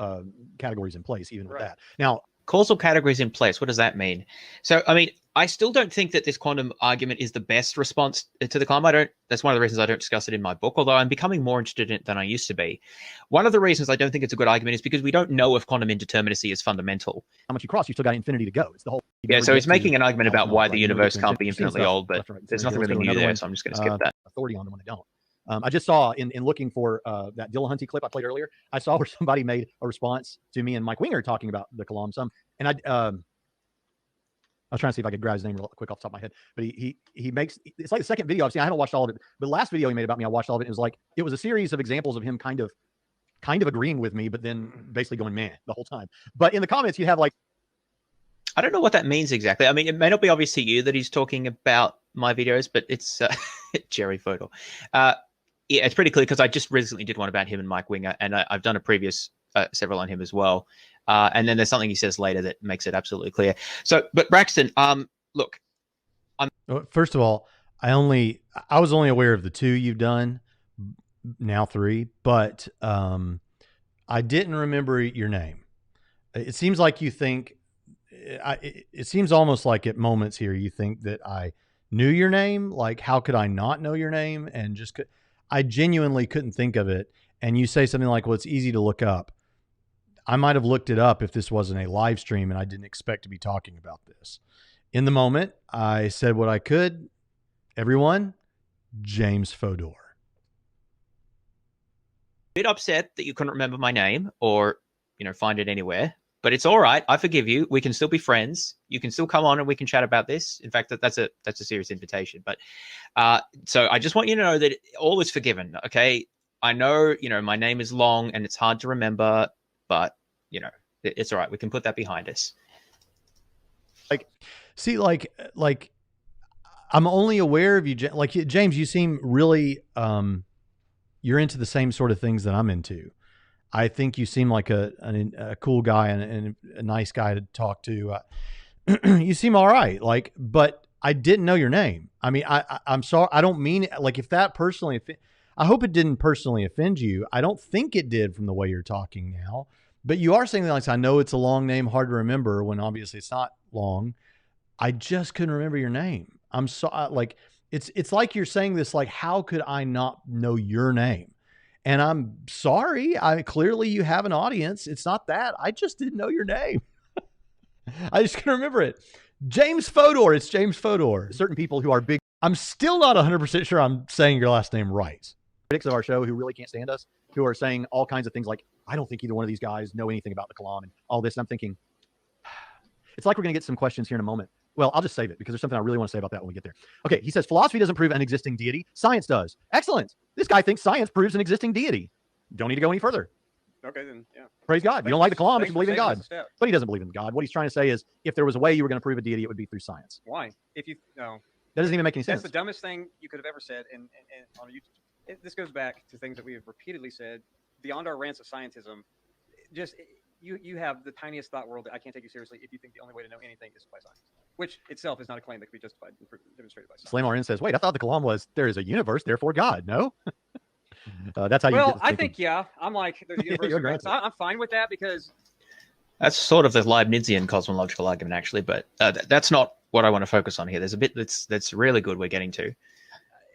categories in place even with that. Now, causal categories in place, what does that mean? So, I mean, I still don't think that this quantum argument is the best response to the climate. That's one of the reasons I don't discuss it in my book, although I'm becoming more interested in it than I used to be. One of the reasons I don't think it's a good argument is because we don't know if quantum indeterminacy is fundamental. How much you cross, you still got infinity to go. It's the whole. Yeah, so it's making an argument about why the universe can't be infinitely old, but there's nothing really new there, so I'm just going to skip that. Authority on the one that don't. I just saw in looking for that Dillahunty clip I played earlier, I saw where somebody made a response to me and Mike Winger talking about the kalam sum, and I was trying to see if I could grab his name real quick off the top of my head, but he makes, it's like the second video I've seen. I haven't watched all of it, but the last video he made about me, I watched all of it. It was like, it was a series of examples of him kind of agreeing with me, but then basically going, man, the whole time. But in the comments, you have like, I don't know what that means exactly. I mean, it may not be obvious to you that he's talking about my videos, but it's Jerry Fodor. Yeah, it's pretty clear because I just recently did one about him and Mike Winger, and I've done a previous several on him as well. And then there's something he says later that makes it absolutely clear. So, but Braxton, look, first of all, I was only aware of the 2 you've done, now 3, but I didn't remember your name. It seems like you think, it seems almost like at moments here you think that I knew your name. Like, how could I not know your name? And I genuinely couldn't think of it. And you say something like, well, it's easy to look up. I might have looked it up if this wasn't a live stream and I didn't expect to be talking about this. In the moment, I said what I could. Everyone, James Fodor. Bit upset that you couldn't remember my name or, find it anywhere, but it's all right. I forgive you. We can still be friends. You can still come on and we can chat about this. In fact, that's a serious invitation. But so I just want you to know that all is forgiven. Okay. I know, my name is long and it's hard to remember, but it's all right. We can put that behind us. Like I'm only aware of you. Like, James, you seem really, you're into the same sort of things that I'm into. I think you seem like a cool guy and a nice guy to talk to. You seem all right. But I didn't know your name. I mean, I'm sorry. I don't mean it. Like, if that personally, I hope it didn't personally offend you. I don't think it did from the way you're talking now. But you are saying, like, I know it's a long name, hard to remember, when obviously it's not long. I just couldn't remember your name. I'm so like, it's like you're saying this, like, how could I not know your name? And I'm sorry. Clearly you have an audience. It's not that. I just didn't know your name. I just couldn't remember it. James Fodor. It's James Fodor. Certain people who are big. I'm still not 100% sure I'm saying your last name right. Critics of our show who really can't stand us, who are saying all kinds of things like, I don't think either one of these guys know anything about the kalam and all this. And I'm thinking, it's like we're going to get some questions here in a moment. Well, I'll just save it because there's something I really want to say about that when we get there. Okay, he says, philosophy doesn't prove an existing deity. Science does. Excellent. This guy thinks science proves an existing deity. Don't need to go any further. Okay, then, yeah. Praise God. You don't like the kalam, but you believe in God. Step. But he doesn't believe in God. What he's trying to say is, if there was a way you were going to prove a deity, it would be through science. Why? If you no, That doesn't even make any sense. that's the dumbest thing you could have ever said. And on YouTube, this goes back to things that we have repeatedly said beyond our rants of scientism. Just you have the tiniest thought world that I can't take you seriously if you think the only way to know anything is by science, which itself is not a claim that can be justified and demonstrated by science. Slam RN says, wait, I thought the kalam was there is a universe, therefore God. No? That's how you Well, get I think, yeah, I'm like, there's a universe. I'm fine with that because That's sort of the Leibnizian cosmological argument, actually, but that's not what I want to focus on here. There's a bit that's really good we're getting to.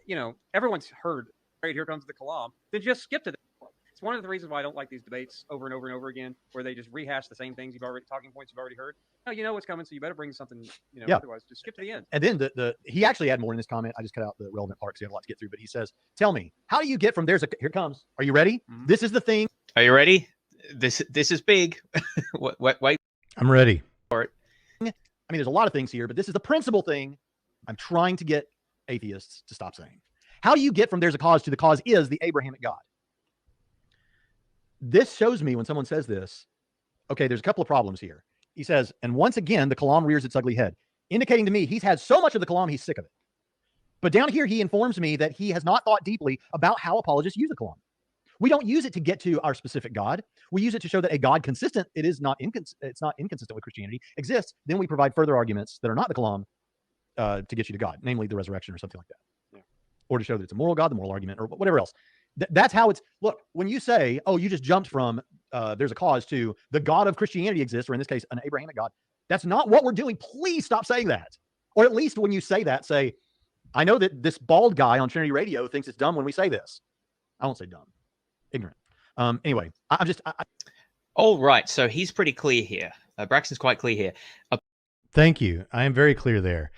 you know, everyone's heard, right, here comes the kalam, then just skip to that. It's one of the reasons why I don't like these debates over and over and over again, where they just rehash the same things talking points you've already heard. No, you know what's coming, so you better bring something, otherwise just skip to the end. And then he actually had more in this comment. I just cut out the relevant part because he had a lot to get through, but he saes, tell me, how do you get from here it comes. Are you ready? Mm-hmm. This is the thing. Are you ready? This is big. Wait. I'm ready. For it. I mean, there's a lot of things here, but this is the principal thing I'm trying to get atheists to stop saying. How do you get from there's a cause to the cause is the Abrahamic God? This shows me when someone says this, okay, there's a couple of problems here. He says, and once again, the kalam rears its ugly head, indicating to me he's had so much of the kalam, he's sick of it. But down here, he informs me that he has not thought deeply about how apologists use the kalam. We don't use it to get to our specific God. We use it to show that a God consistent, it's not inconsistent with Christianity, exists. Then we provide further arguments that are not the kalam to get you to God, namely the resurrection or something like that. Yeah. Or to show that it's a moral God, the moral argument, or whatever else. That's how it's, look, when you say, oh, you just jumped from there's a cause to the God of Christianity exists, or in this case, an Abrahamic God. That's not what we're doing. Please stop saying that. Or at least when you say that, say, I know that this bald guy on Trinity Radio thinks it's dumb when we say this. I won't say dumb. Ignorant. Anyway, All right, so he's pretty clear here. Braxton's quite clear here. Thank you. I am very clear there.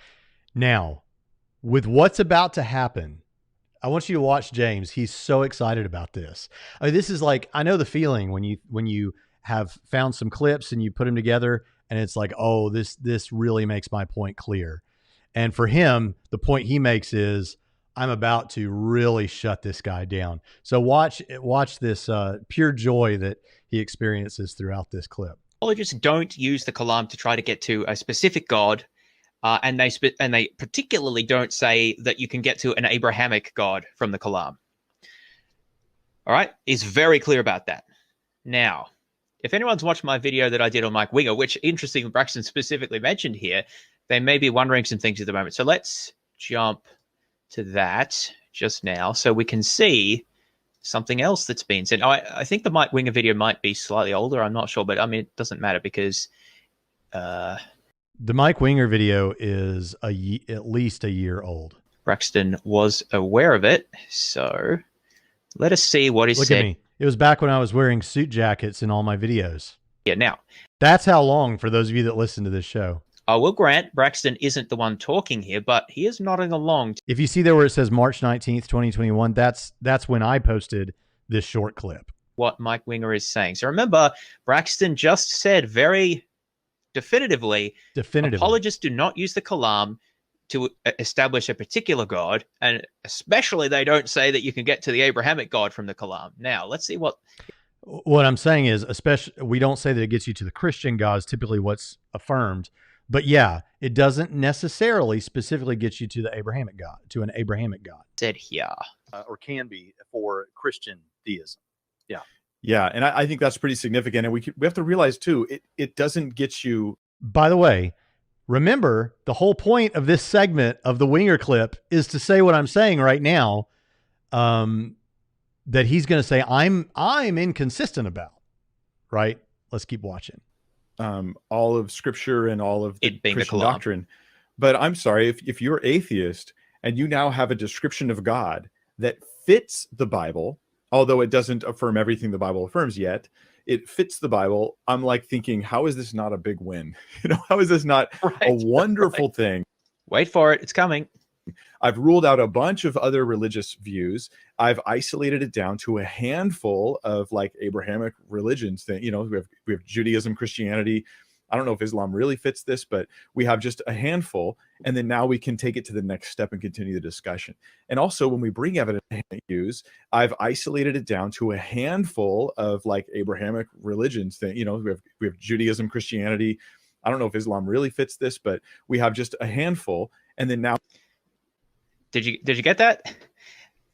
Now, with what's about to happen, I want you to watch James. He's so excited about this. I mean, this is like, I know the feeling when you have found some clips and you put them together and it's like, oh, this really makes my point clear. And for him, the point he makes is, I'm about to really shut this guy down. So watch this pure joy that he experiences throughout this clip. Apologists don't use the kalam to try to get to a specific God, and they particularly don't say that you can get to an Abrahamic God from the kalam. All right, he's very clear about that. Now, if anyone's watched my video that I did on Mike Winger, which interesting Braxton specifically mentioned here, they may be wondering some things at the moment. So let's jump to that just now so we can see something else that's been said. I think the Mike Winger video might be slightly older. I'm not sure, but I mean, it doesn't matter because the Mike Winger video is at least a year old. Braxton was aware of it. So let us see what he said. Look at me. It was back when I was wearing suit jackets in all my videos. Yeah, now. That's how long for those of you that listen to this show. I will grant Braxton isn't the one talking here, but he is nodding along. If you see there where it says March 19th, 2021, that's when I posted this short clip. What Mike Winger is saying. So remember, Braxton just said very definitively, apologists do not use the kalam to establish a particular God, and especially they don't say that you can get to the Abrahamic God from the kalam. Now, let's see what I'm saying is, especially, we don't say that it gets you to the Christian gods, typically what's affirmed. But yeah, it doesn't necessarily specifically get you to the Abrahamic God, to an Abrahamic God. Said here. Or can be for Christian theism. Yeah. Yeah, and I think that's pretty significant. And we have to realize, too, it doesn't get you... By the way, remember, the whole point of this segment of the Winger clip is to say what I'm saying right now, that he's going to say I'm inconsistent about, right? Let's keep watching. All of Scripture and all of the It being the Christian kalam. doctrine. But I'm sorry, if you're atheist and you now have a description of God that fits the Bible, although it doesn't affirm everything the Bible affirms yet, it fits the Bible. I'm like thinking, how is this not a big win? How is this not a wonderful thing? Wait for it. It's coming. I've ruled out a bunch of other religious views. I've isolated it down to a handful of like Abrahamic religions. We have Judaism, Christianity. I don't know if Islam really fits this, but we have just a handful. And then now we can take it to the next step and continue the discussion. And also when we bring evidence to use, I've isolated it down to a handful of like Abrahamic religions. We have Judaism, Christianity. I don't know if Islam really fits this, but we have just a handful. And then now. Did you get that?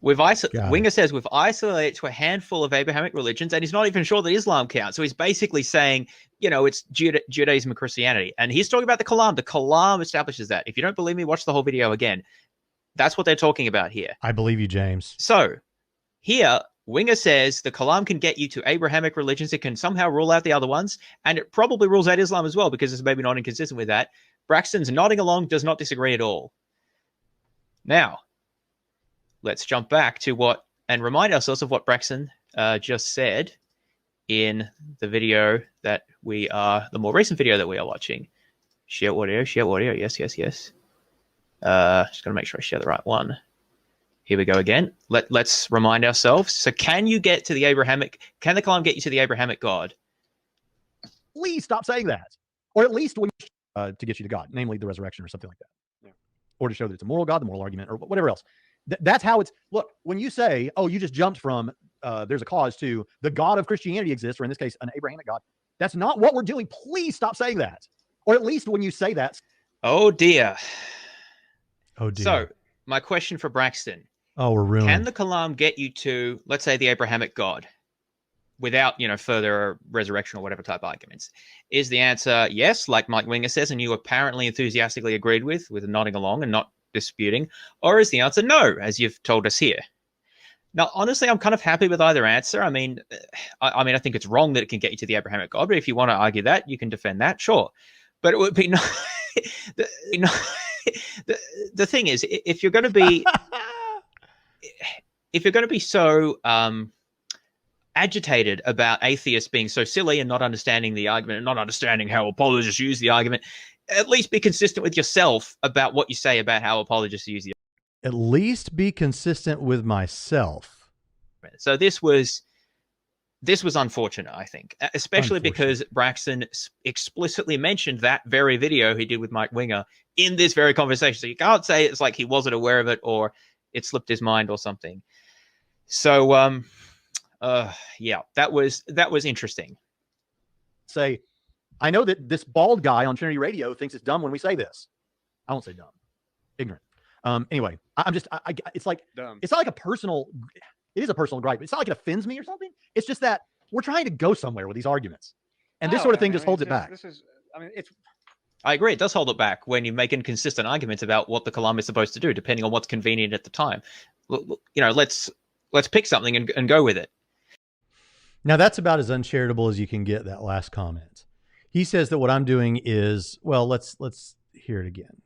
Winger says we've isolated it to a handful of Abrahamic religions, and he's not even sure that Islam counts. So he's basically saying, it's Judaism and Christianity. And he's talking about the kalam. The kalam establishes that. If you don't believe me, watch the whole video again. That's what they're talking about here. I believe you, James. So here, Winger says the kalam can get you to Abrahamic religions. It can somehow rule out the other ones, and it probably rules out Islam as well, because it's maybe not inconsistent with that. Braxton's nodding along, does not disagree at all. Now, let's jump back to and remind ourselves of what Braxton just said in the video the more recent video that we are watching. Share audio, yes. Just got to make sure I share the right one. Here we go again. Let's remind ourselves. So can the kalam get you to the Abrahamic God? Please stop saying that. Or at least to get you to God, namely the resurrection or something like that. Or to show that it's a moral God, the moral argument, or whatever else. That's how it's. Look, when you say, oh, you just jumped from there's a cause to the God of Christianity exists, or in this case, an Abrahamic God. That's not what we're doing. Please stop saying that. Or at least when you say that. Oh, dear. Oh, dear. So my question for Braxton. Oh, we're ruined. Can the kalam get you to, let's say, the Abrahamic God without, further resurrection or whatever type arguments? Is the answer yes, like Mike Winger says, and you apparently enthusiastically agreed with nodding along and not disputing? Or is the answer no, as you've told us here? Now, honestly, I'm kind of happy with either answer. I mean, I think it's wrong that it can get you to the Abrahamic God, but if you want to argue that, you can defend that, sure. But it would be no. The thing is, if you're going to be so agitated about atheists being so silly and not understanding the argument and not understanding how apologists use the argument, at least be consistent with yourself about what you say about how apologists use the argument. At least be consistent with myself. So this was unfortunate, I think, especially because Braxton explicitly mentioned that very video he did with Mike Winger in this very conversation. So you can't say it's like he wasn't aware of it or it slipped his mind or something. So, yeah, that was interesting. Say, I know that this bald guy on Trinity Radio thinks it's dumb when we say this. I won't say dumb, ignorant. Anyway, it's like dumb. It's not like a personal. It is a personal gripe. It's not like it offends me or something. It's just that we're trying to go somewhere with these arguments, and this sort of thing just holds it back. I agree. It does hold it back when you make inconsistent arguments about what the kalam is supposed to do, depending on what's convenient at the time. Let's pick something and go with it. Now that's about as uncharitable as you can get. That last comment. He says that what I'm doing is, well, let's hear it again.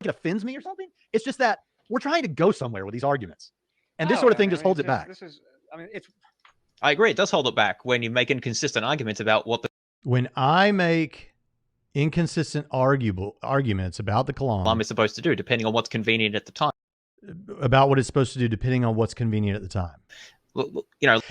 It offends me or something. It's just that we're trying to go somewhere with these arguments, and this sort of thing just holds it back. I agree. It does hold it back when you make inconsistent arguments about what when I make inconsistent arguments about the kalam is supposed to do, depending on what's convenient at the time. About what it's supposed to do, depending on what's convenient at the time.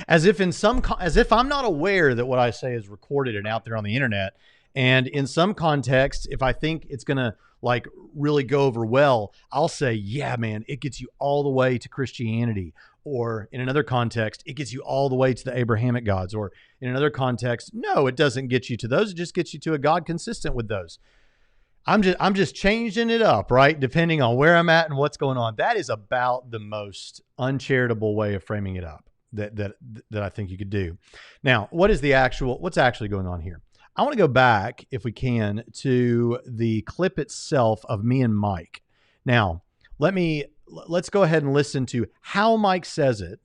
As if I'm not aware that what I say is recorded and out there on the internet. And in some contexts, if I think it's going to like really go over well, I'll say, yeah, man, it gets you all the way to Christianity. Or in another context, it gets you all the way to the Abrahamic gods. Or in another context, no, it doesn't get you to those. It just gets you to a God consistent with those. I'm just changing it up, right? Depending on where I'm at and what's going on. That is about the most uncharitable way of framing it up that I think you could do. Now, what's actually going on here? I want to go back, if we can, to the clip itself of me and Mike. Now, let's go ahead and listen to how Mike says it.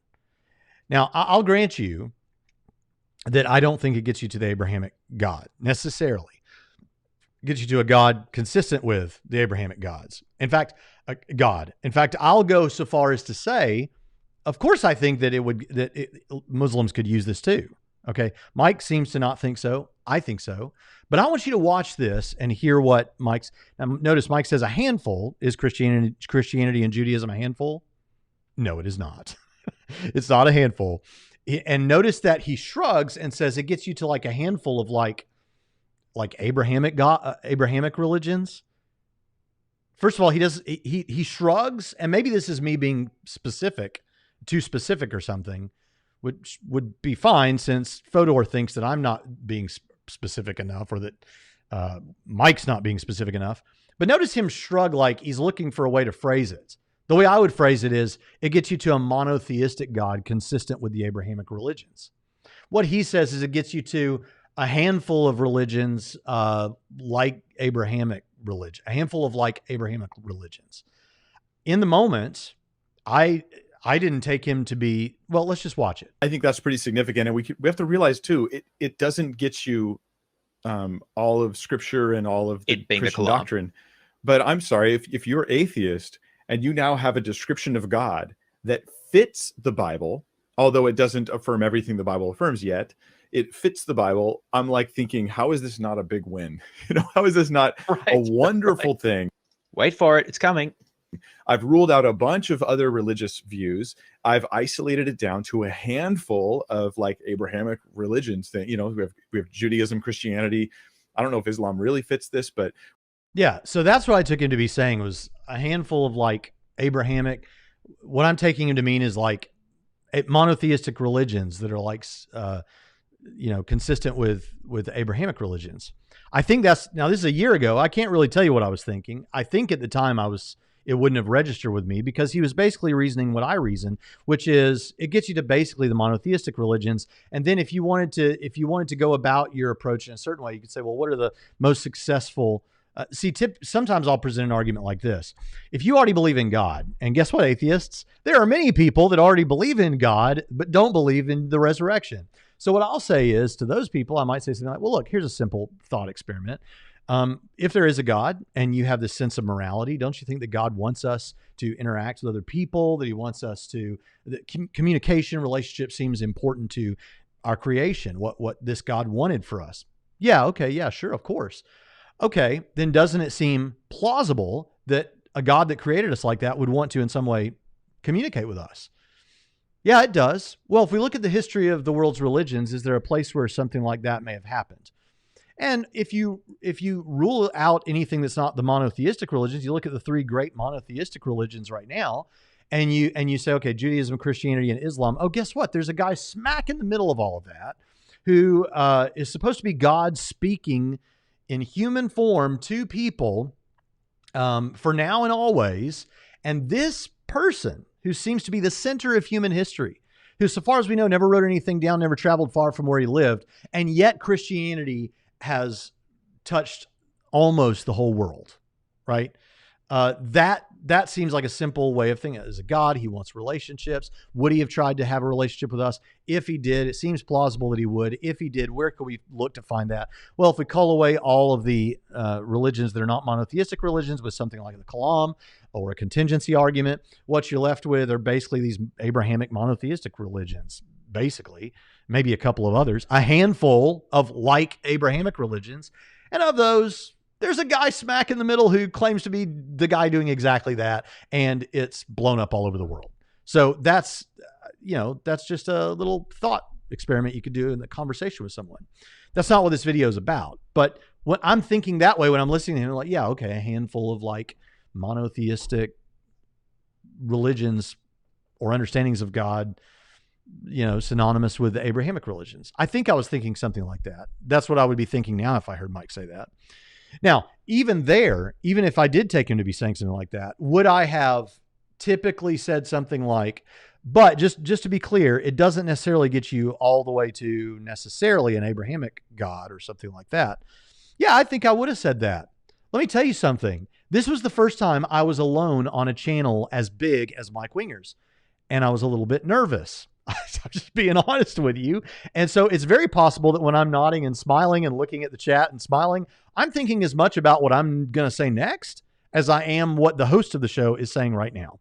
Now, I'll grant you that I don't think it gets you to the Abrahamic God necessarily. It gets you to a God consistent with the Abrahamic gods. In fact, a God. In fact, I'll go so far as to say, of course, I think that Muslims could use this too. Okay. Mike seems to not think so. I think so. But I want you to watch this and hear what now notice Mike says a handful. Is Christianity and Judaism a handful? No, it is not. It's not a handful. And notice that he shrugs and says it gets you to like a handful of like Abrahamic religions. First of all, he shrugs, and maybe this is me being too specific or something, which would be fine since Fodor thinks that I'm not being specific enough, or that Mike's not being specific enough. But notice him shrug like he's looking for a way to phrase it. The way I would phrase it is, it gets you to a monotheistic God consistent with the Abrahamic religions. What he says is it gets you to a handful of religions like Abrahamic religion, a handful of like Abrahamic religions. In the moment, I didn't take him to be, well, let's just watch it. I think that's pretty significant. And we have to realize too, it doesn't get you all of scripture and all of the Christian doctrine. But I'm sorry, if you're atheist and you now have a description of God that fits the Bible, although it doesn't affirm everything the Bible affirms yet, it fits the Bible. I'm like thinking, how is this not a big win? How is this not a wonderful thing? Wait for it. It's coming. I've ruled out a bunch of other religious views. I've isolated it down to a handful of like Abrahamic religions. That we have Judaism, Christianity. I don't know if Islam really fits this, but yeah. So that's what I took him to be saying, was a handful of like Abrahamic. What I'm taking him to mean is like monotheistic religions that are like consistent with Abrahamic religions. I think now this is a year ago. I can't really tell you what I was thinking. I think at the time it wouldn't have registered with me, because he was basically reasoning what I reason, which is it gets you to basically the monotheistic religions. And then if you wanted to go about your approach in a certain way, you could say, well, what are the most successful? Sometimes I'll present an argument like this. If you already believe in God, and guess what, atheists? There are many people that already believe in God, but don't believe in the resurrection. So what I'll say is, to those people, I might say something like, well, look, here's a simple thought experiment. If there is a God and you have this sense of morality, don't you think that God wants us to interact with other people, that he wants us to, that communication, relationship seems important to our creation, what this God wanted for us? Yeah. Okay. Yeah, sure. Of course. Okay. Then doesn't it seem plausible that a God that created us like that would want to in some way communicate with us? Yeah, it does. Well, if we look at the history of the world's religions, is there a place where something like that may have happened? And if you rule out anything that's not the monotheistic religions, you look at the three great monotheistic religions right now, and you say, okay, Judaism, Christianity, and Islam. Oh, guess what? There's a guy smack in the middle of all of that who is supposed to be God speaking in human form to people for now and always. And this person, who seems to be the center of human history, who, so far as we know, never wrote anything down, never traveled far from where he lived, and yet Christianity has touched almost the whole world, right? That seems like a simple way of thinking. As a God, he wants relationships. Would he have tried to have a relationship with us? If he did, it seems plausible that he would. If he did, where could we look to find that? Well, if we cull away all of the religions that are not monotheistic religions with something like the kalam or a contingency argument, what you're left with are basically these Abrahamic monotheistic religions, basically, maybe a couple of others, a handful of like Abrahamic religions. And of those, there's a guy smack in the middle who claims to be the guy doing exactly that, and it's blown up all over the world. So that's just a little thought experiment you could do in the conversation with someone. That's not what this video is about. But when I'm thinking that way, when I'm listening to him, I'm like, yeah, okay, a handful of like monotheistic religions or understandings of God, synonymous with the Abrahamic religions. I think I was thinking something like that. That's what I would be thinking now if I heard Mike say that. Now, even if I did take him to be saying something like that, would I have typically said something like, but just to be clear, it doesn't necessarily get you all the way to necessarily an Abrahamic God or something like that? Yeah, I think I would have said that. Let me tell you something. This was the first time I was alone on a channel as big as Mike Winger's, and I was a little bit nervous. I'm just being honest with you. And so it's very possible that when I'm nodding and smiling and looking at the chat and smiling, I'm thinking as much about what I'm going to say next as I am what the host of the show is saying right now.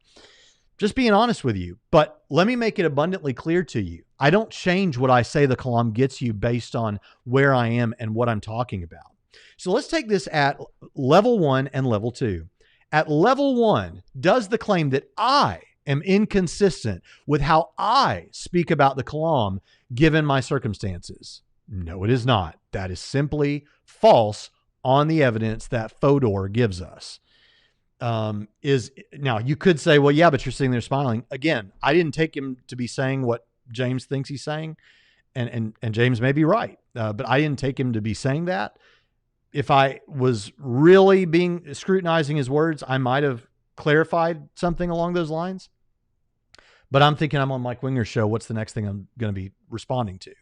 Just being honest with you. But let me make it abundantly clear to you. I don't change what I say the kalam gets you based on where I am and what I'm talking about. So let's take this at level 1 and level 2. At level 1, does the claim that I am inconsistent with how I speak about the kalam given my circumstances? No, it is not. That is simply false on the evidence that Fodor gives us. Now you could say, well, yeah, but you're sitting there smiling. Again, I didn't take him to be saying what James thinks he's saying, and James may be right, but I didn't take him to be saying that. If I was really scrutinizing his words, I might have clarified something along those lines. But I'm thinking I'm on Mike Winger's show. What's the next thing I'm going to be responding to?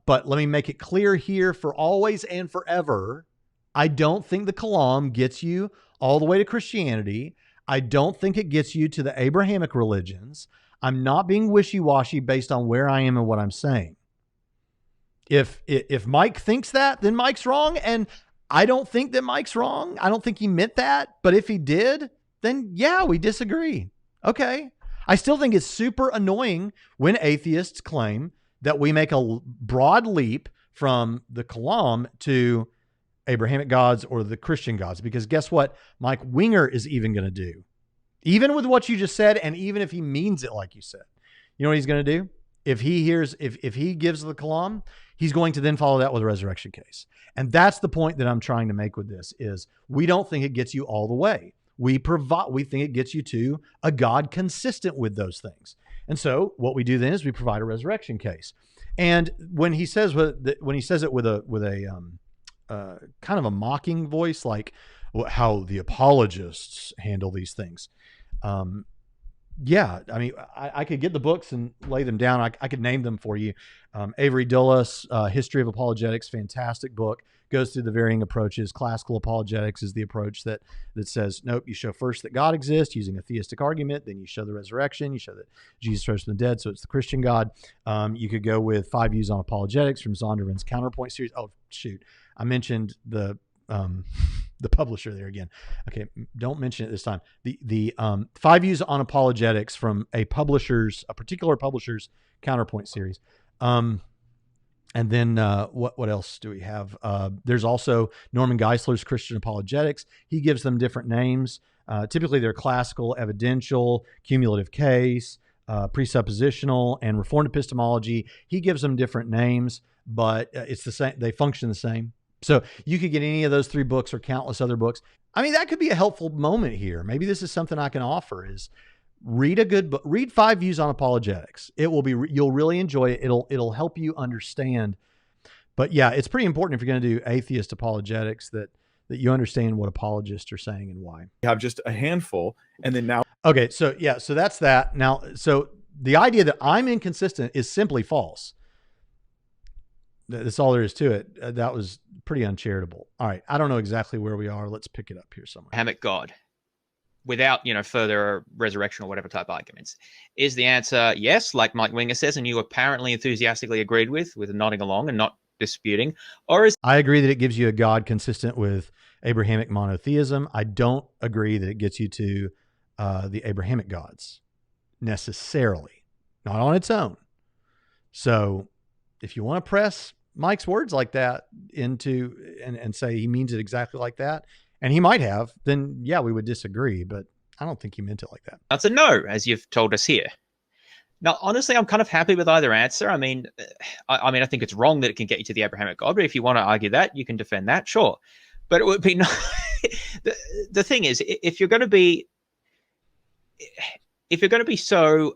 But let me make it clear here for always and forever. I don't think the kalam gets you all the way to Christianity. I don't think it gets you to the Abrahamic religions. I'm not being wishy-washy based on where I am and what I'm saying. If Mike thinks that, then Mike's wrong. And I don't think that Mike's wrong. I don't think he meant that. But if he did, then yeah, we disagree. Okay. I still think it's super annoying when atheists claim that we make a broad leap from the kalam to Abrahamic gods or the Christian gods, because guess what Mike Winger is even going to do? Even with what you just said, and even if he means it like you said, you know what he's going to do? If he hears, if he gives the kalam, he's going to then follow that with a resurrection case. And that's the point that I'm trying to make with this is we don't think it gets you all the way. We think it gets you to a God consistent with those things. And so what we do then is we provide a resurrection case. And when he says it with a kind of a mocking voice, like how the apologists handle these things. Yeah, I mean, I could get the books and lay them down. I could name them for you. Avery Dulles, History of Apologetics, fantastic book. Goes through the varying approaches. Classical apologetics is the approach that says, nope, you show first that God exists using a theistic argument, then you show the resurrection, you show that Jesus rose from the dead, so it's the Christian God. You could go with 5 Views on Apologetics from Zondervan's Counterpoint series. Oh, shoot. I mentioned the publisher there again. Okay, don't mention it this time. The 5 Views on Apologetics from a particular publisher's Counterpoint series. And then what else do we have? There's also Norman Geisler's Christian Apologetics. He gives them different names. Typically, they're classical, evidential, cumulative case, presuppositional, and reformed epistemology. He gives them different names, but it's the same. They function the same. So you could get any of those 3 books or countless other books. I mean, that could be a helpful moment here. Maybe this is something I can offer is read a good book, read 5 Views on Apologetics. It will be, you'll really enjoy it. It'll help you understand. But yeah, it's pretty important if you're going to do atheist apologetics that you understand what apologists are saying and why. You have just a handful. And then now, okay. So yeah, so that's that. Now, so the idea that I'm inconsistent is simply false. That's all there is to it. That was pretty uncharitable. All right. I don't know exactly where we are. Let's pick it up here somewhere. Abrahamic God, without, further resurrection or whatever type arguments. Is the answer yes, like Mike Winger says, and you apparently enthusiastically agreed with nodding along and not disputing? Or is... I agree that it gives you a God consistent with Abrahamic monotheism. I don't agree that it gets you to the Abrahamic gods necessarily, not on its own. So if you want to press Mike's words like that into and say he means it exactly like that, and he might have, then yeah, we would disagree, but I don't think he meant it like that. That's a no, as you've told us here. Now, honestly, I'm kind of happy with either answer. I mean, I think it's wrong that it can get you to the Abrahamic God, but if you want to argue that, you can defend that, sure. But it would be no. The thing is, if you're going to be so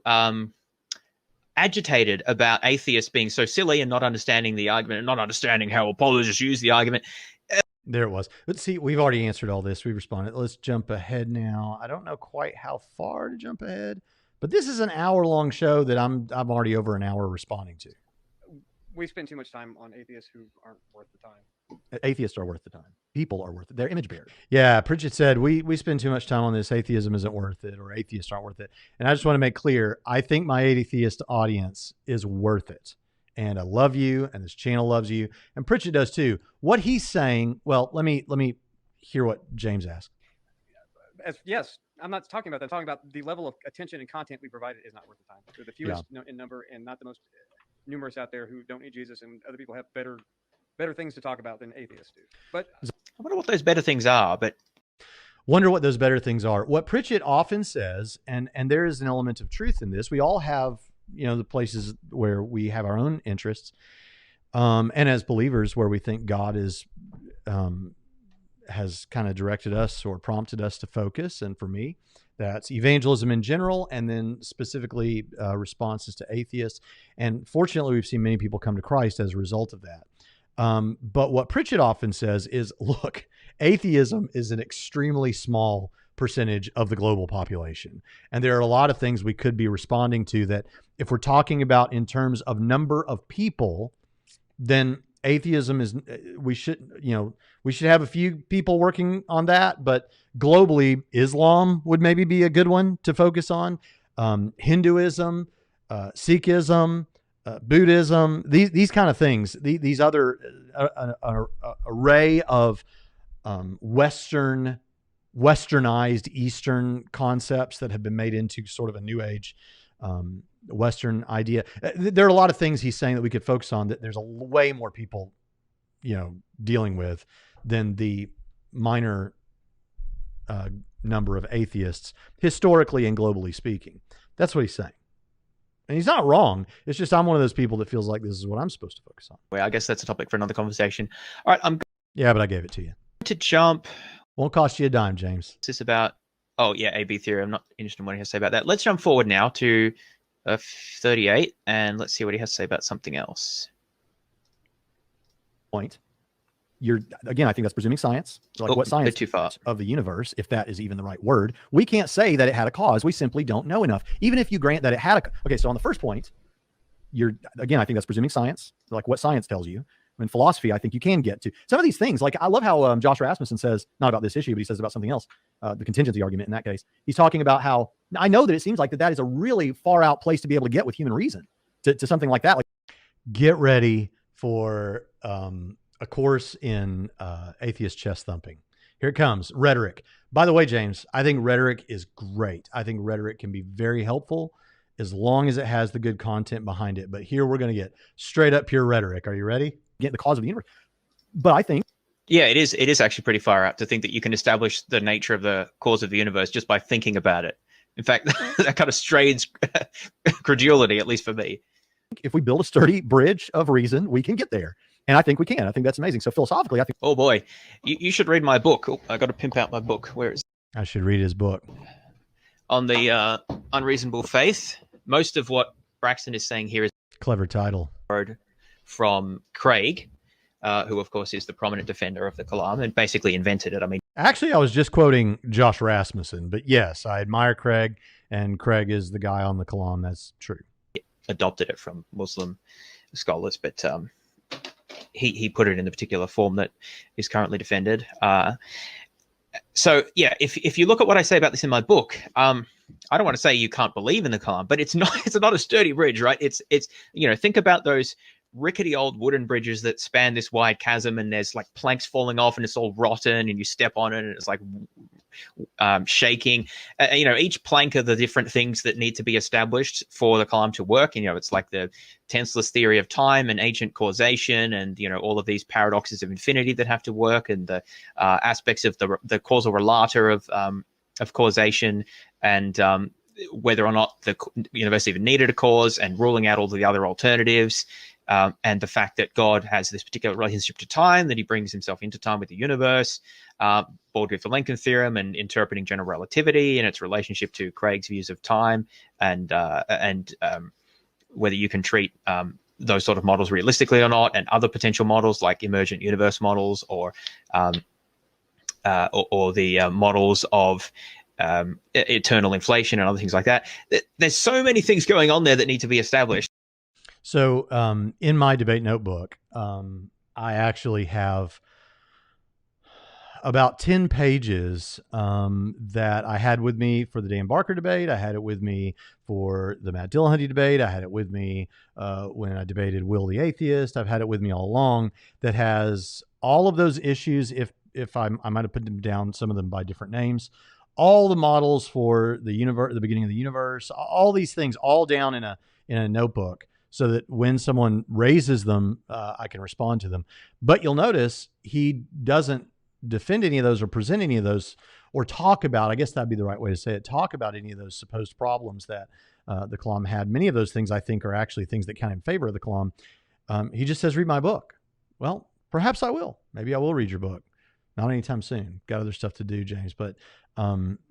agitated about atheists being so silly and not understanding the argument and not understanding how apologists use the argument. There it was. Let's see. We've already answered all this. We responded. Let's jump ahead now. I don't know quite how far to jump ahead, but this is an hour-long show that I'm already over an hour responding to. We spend too much time on atheists who aren't worth the time. Atheists are worth the time. People are worth it. They're image bearers. Yeah, Pritchett said, we spend too much time on this. Atheism isn't worth it, or atheists aren't worth it. And I just want to make clear, I think my atheist audience is worth it. And I love you, and this channel loves you. And Pritchett does too. What he's saying, well, let me hear what James asked. Yes, I'm not talking about that. I'm talking about the level of attention and content we provided is not worth the time. They're the fewest in number and not the most numerous out there who don't need Jesus, and other people have better things to talk about than atheists do. But I wonder what those better things are, but wonder what those better things are. What Pritchett often says, and there is an element of truth in this. We all have, the places where we have our own interests. And as believers where we think God is, has kind of directed us or prompted us to focus. And for me, that's evangelism in general, and then specifically responses to atheists. And fortunately, we've seen many people come to Christ as a result of that. But what Pritchett often says is, look, atheism is an extremely small percentage of the global population. And there are a lot of things we could be responding to that if we're talking about in terms of number of people, then atheism is, we should have a few people working on that, but globally, Islam would maybe be a good one to focus on. Hinduism, Sikhism, Buddhism, these kind of things, these other array of westernized Eastern concepts that have been made into sort of a new age Western idea. There are a lot of things he's saying that we could focus on that there's a way more people, dealing with than the minor number of atheists, historically and globally speaking. That's what he's saying. And he's not wrong. It's just I'm one of those people that feels like this is what I'm supposed to focus on. Well, I guess that's a topic for another conversation. All right, yeah, but I gave it to you. To jump. Won't cost you a dime, James. Is this about, AB theory. I'm not interested in what he has to say about that. Let's jump forward now to 38, and let's see what he has to say about something else. Point. Again, I think that's presuming science. Like what science too far. Of the universe, if that is even the right word. We can't say that it had a cause. We simply don't know enough. Even if you grant that it had okay, so on the first point, again, I think that's presuming science, like what science tells you. In philosophy, I think you can get to some of these things. Like I love how Josh Rasmussen says, not about this issue, but he says about something else, the contingency argument in that case. He's talking about how, I know that it seems like that is a really far out place to be able to get with human reason to something like that. Like, get ready for a course in atheist chest thumping. Here it comes, rhetoric. By the way, James, I think rhetoric is great. I think rhetoric can be very helpful as long as it has the good content behind it. But here we're going to get straight up pure rhetoric. Are you ready? Get the cause of the universe. But I think, yeah, it is actually pretty far out to think that you can establish the nature of the cause of the universe just by thinking about it. In fact, that kind of strains credulity, at least for me. If we build a sturdy bridge of reason, we can get there. And I think we can. I think that's amazing. So philosophically, I think... Oh, boy. You should read my book. Oh, I got to pimp out my book. Where is it? I should read his book. On the unreasonable faith. Most of what Braxton is saying here is... Clever title. From Craig, who, of course, is the prominent defender of the kalam and basically invented it. I mean... Actually, I was just quoting Josh Rasmussen. But yes, I admire Craig. And Craig is the guy on the kalam. That's true. Adopted it from Muslim scholars, but... He put it in the particular form that is currently defended. So yeah, if you look at what I say about this in my book, I don't want to say you can't believe in the kalam, but it's not a sturdy bridge, right? It's think about those rickety old wooden bridges that span this wide chasm, and there's like planks falling off, and it's all rotten, and you step on it, and it's like shaking. Each plank of the different things that need to be established for the kalam to work. It's like the tenseless theory of time and ancient causation, and all of these paradoxes of infinity that have to work, and the aspects of the causal relator of causation, and whether or not the universe even needed a cause, and ruling out all the other alternatives. And the fact that God has this particular relationship to time, that he brings himself into time with the universe, bored with the Lincoln theorem and interpreting general relativity and its relationship to Craig's views of time, and whether you can treat those sort of models realistically or not, and other potential models like emergent universe models or the models of eternal inflation and other things like that. There's so many things going on there that need to be established. So in my debate notebook, I actually have about 10 pages that I had with me for the Dan Barker debate. I had it with me for the Matt Dillahunty debate. I had it with me when I debated Will the Atheist. I've had it with me all along, that has all of those issues. If I might have put them down, some of them by different names, all the models for the universe, the beginning of the universe, all these things, all down in a notebook, so that when someone raises them, I can respond to them. But you'll notice he doesn't defend any of those or present any of those or talk about, I guess that'd be the right way to say it, talk about any of those supposed problems that the Kalam had. Many of those things I think are actually things that count in favor of the Kalam. He just says, read my book. Well, perhaps I will. Maybe I will read your book. Not anytime soon. Got other stuff to do, James. But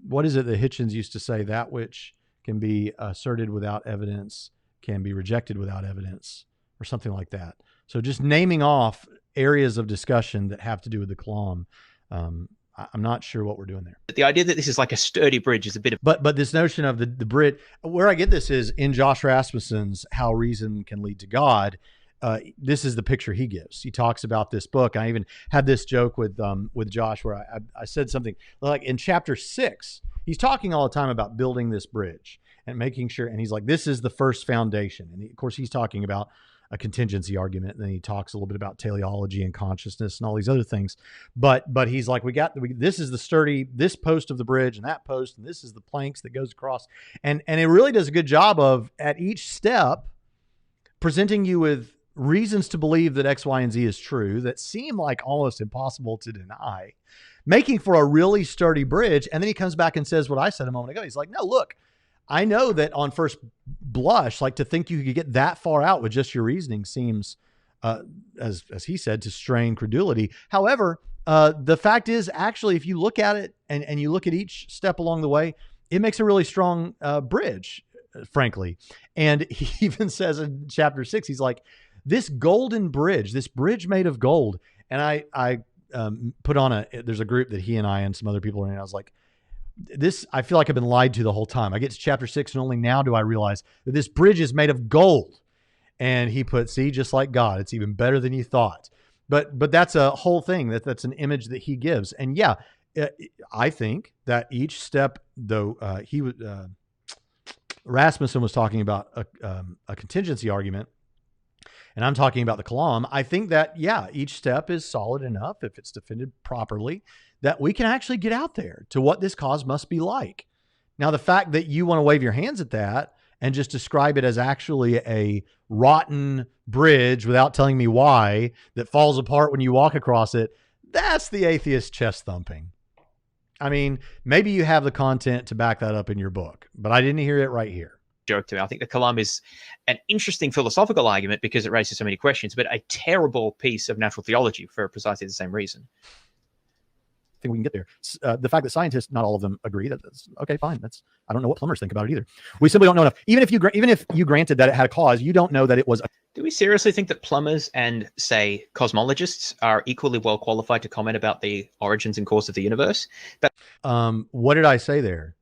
what is it that Hitchens used to say? That which can be asserted without evidence can be rejected without evidence, or something like that. So just naming off areas of discussion that have to do with the Kalam. I'm not sure what we're doing there. The idea that this is like a sturdy bridge is a bit of... But this notion of the bridge, where I get this is in Josh Rasmussen's How Reason Can Lead to God. This is the picture he gives. He talks about this book. I even had this joke with Josh where I said something like in chapter 6, he's talking all the time about building this bridge and making sure, and he's like, this is the first foundation. And of course he's talking about a contingency argument. And then he talks a little bit about teleology and consciousness and all these other things. But he's like, this is the sturdy, this post of the bridge and that post, and this is the planks that goes across. And it really does a good job of, at each step, presenting you with reasons to believe that X, Y, and Z is true that seem like almost impossible to deny, making for a really sturdy bridge. And then he comes back and says what I said a moment ago. He's like, no, look, I know that on first blush, like to think you could get that far out with just your reasoning seems, as he said, to strain credulity. However, the fact is, actually, if you look at it and you look at each step along the way, it makes a really strong bridge, frankly. And he even says in chapter 6, he's like, this golden bridge, this bridge made of gold. And I put on there's a group that he and I and some other people are in. I was like, I feel like I've been lied to the whole time. I get to chapter 6 and only now do I realize that this bridge is made of gold. And he put, see, just like God, it's even better than you thought. But that's a whole thing. That's an image that he gives. And yeah, I think that each step, though, Rasmussen was talking about a contingency argument, and I'm talking about the Kalam. I think that, yeah, each step is solid enough, if it's defended properly, that we can actually get out there to what this cause must be like. Now, the fact that you want to wave your hands at that and just describe it as actually a rotten bridge without telling me why, that falls apart when you walk across it, that's the atheist chest thumping. I mean, maybe you have the content to back that up in your book, but I didn't hear it right here. Joke to me. I think the Kalam is an interesting philosophical argument because it raises so many questions, but a terrible piece of natural theology for precisely the same reason. I think we can get there. The fact that scientists, not all of them agree, that's okay, fine. I don't know what plumbers think about it either. We simply don't know enough. Even if you granted that it had a cause, you don't know that it was. Do we seriously think that plumbers and, say, cosmologists are equally well qualified to comment about the origins and course of the universe? What did I say there?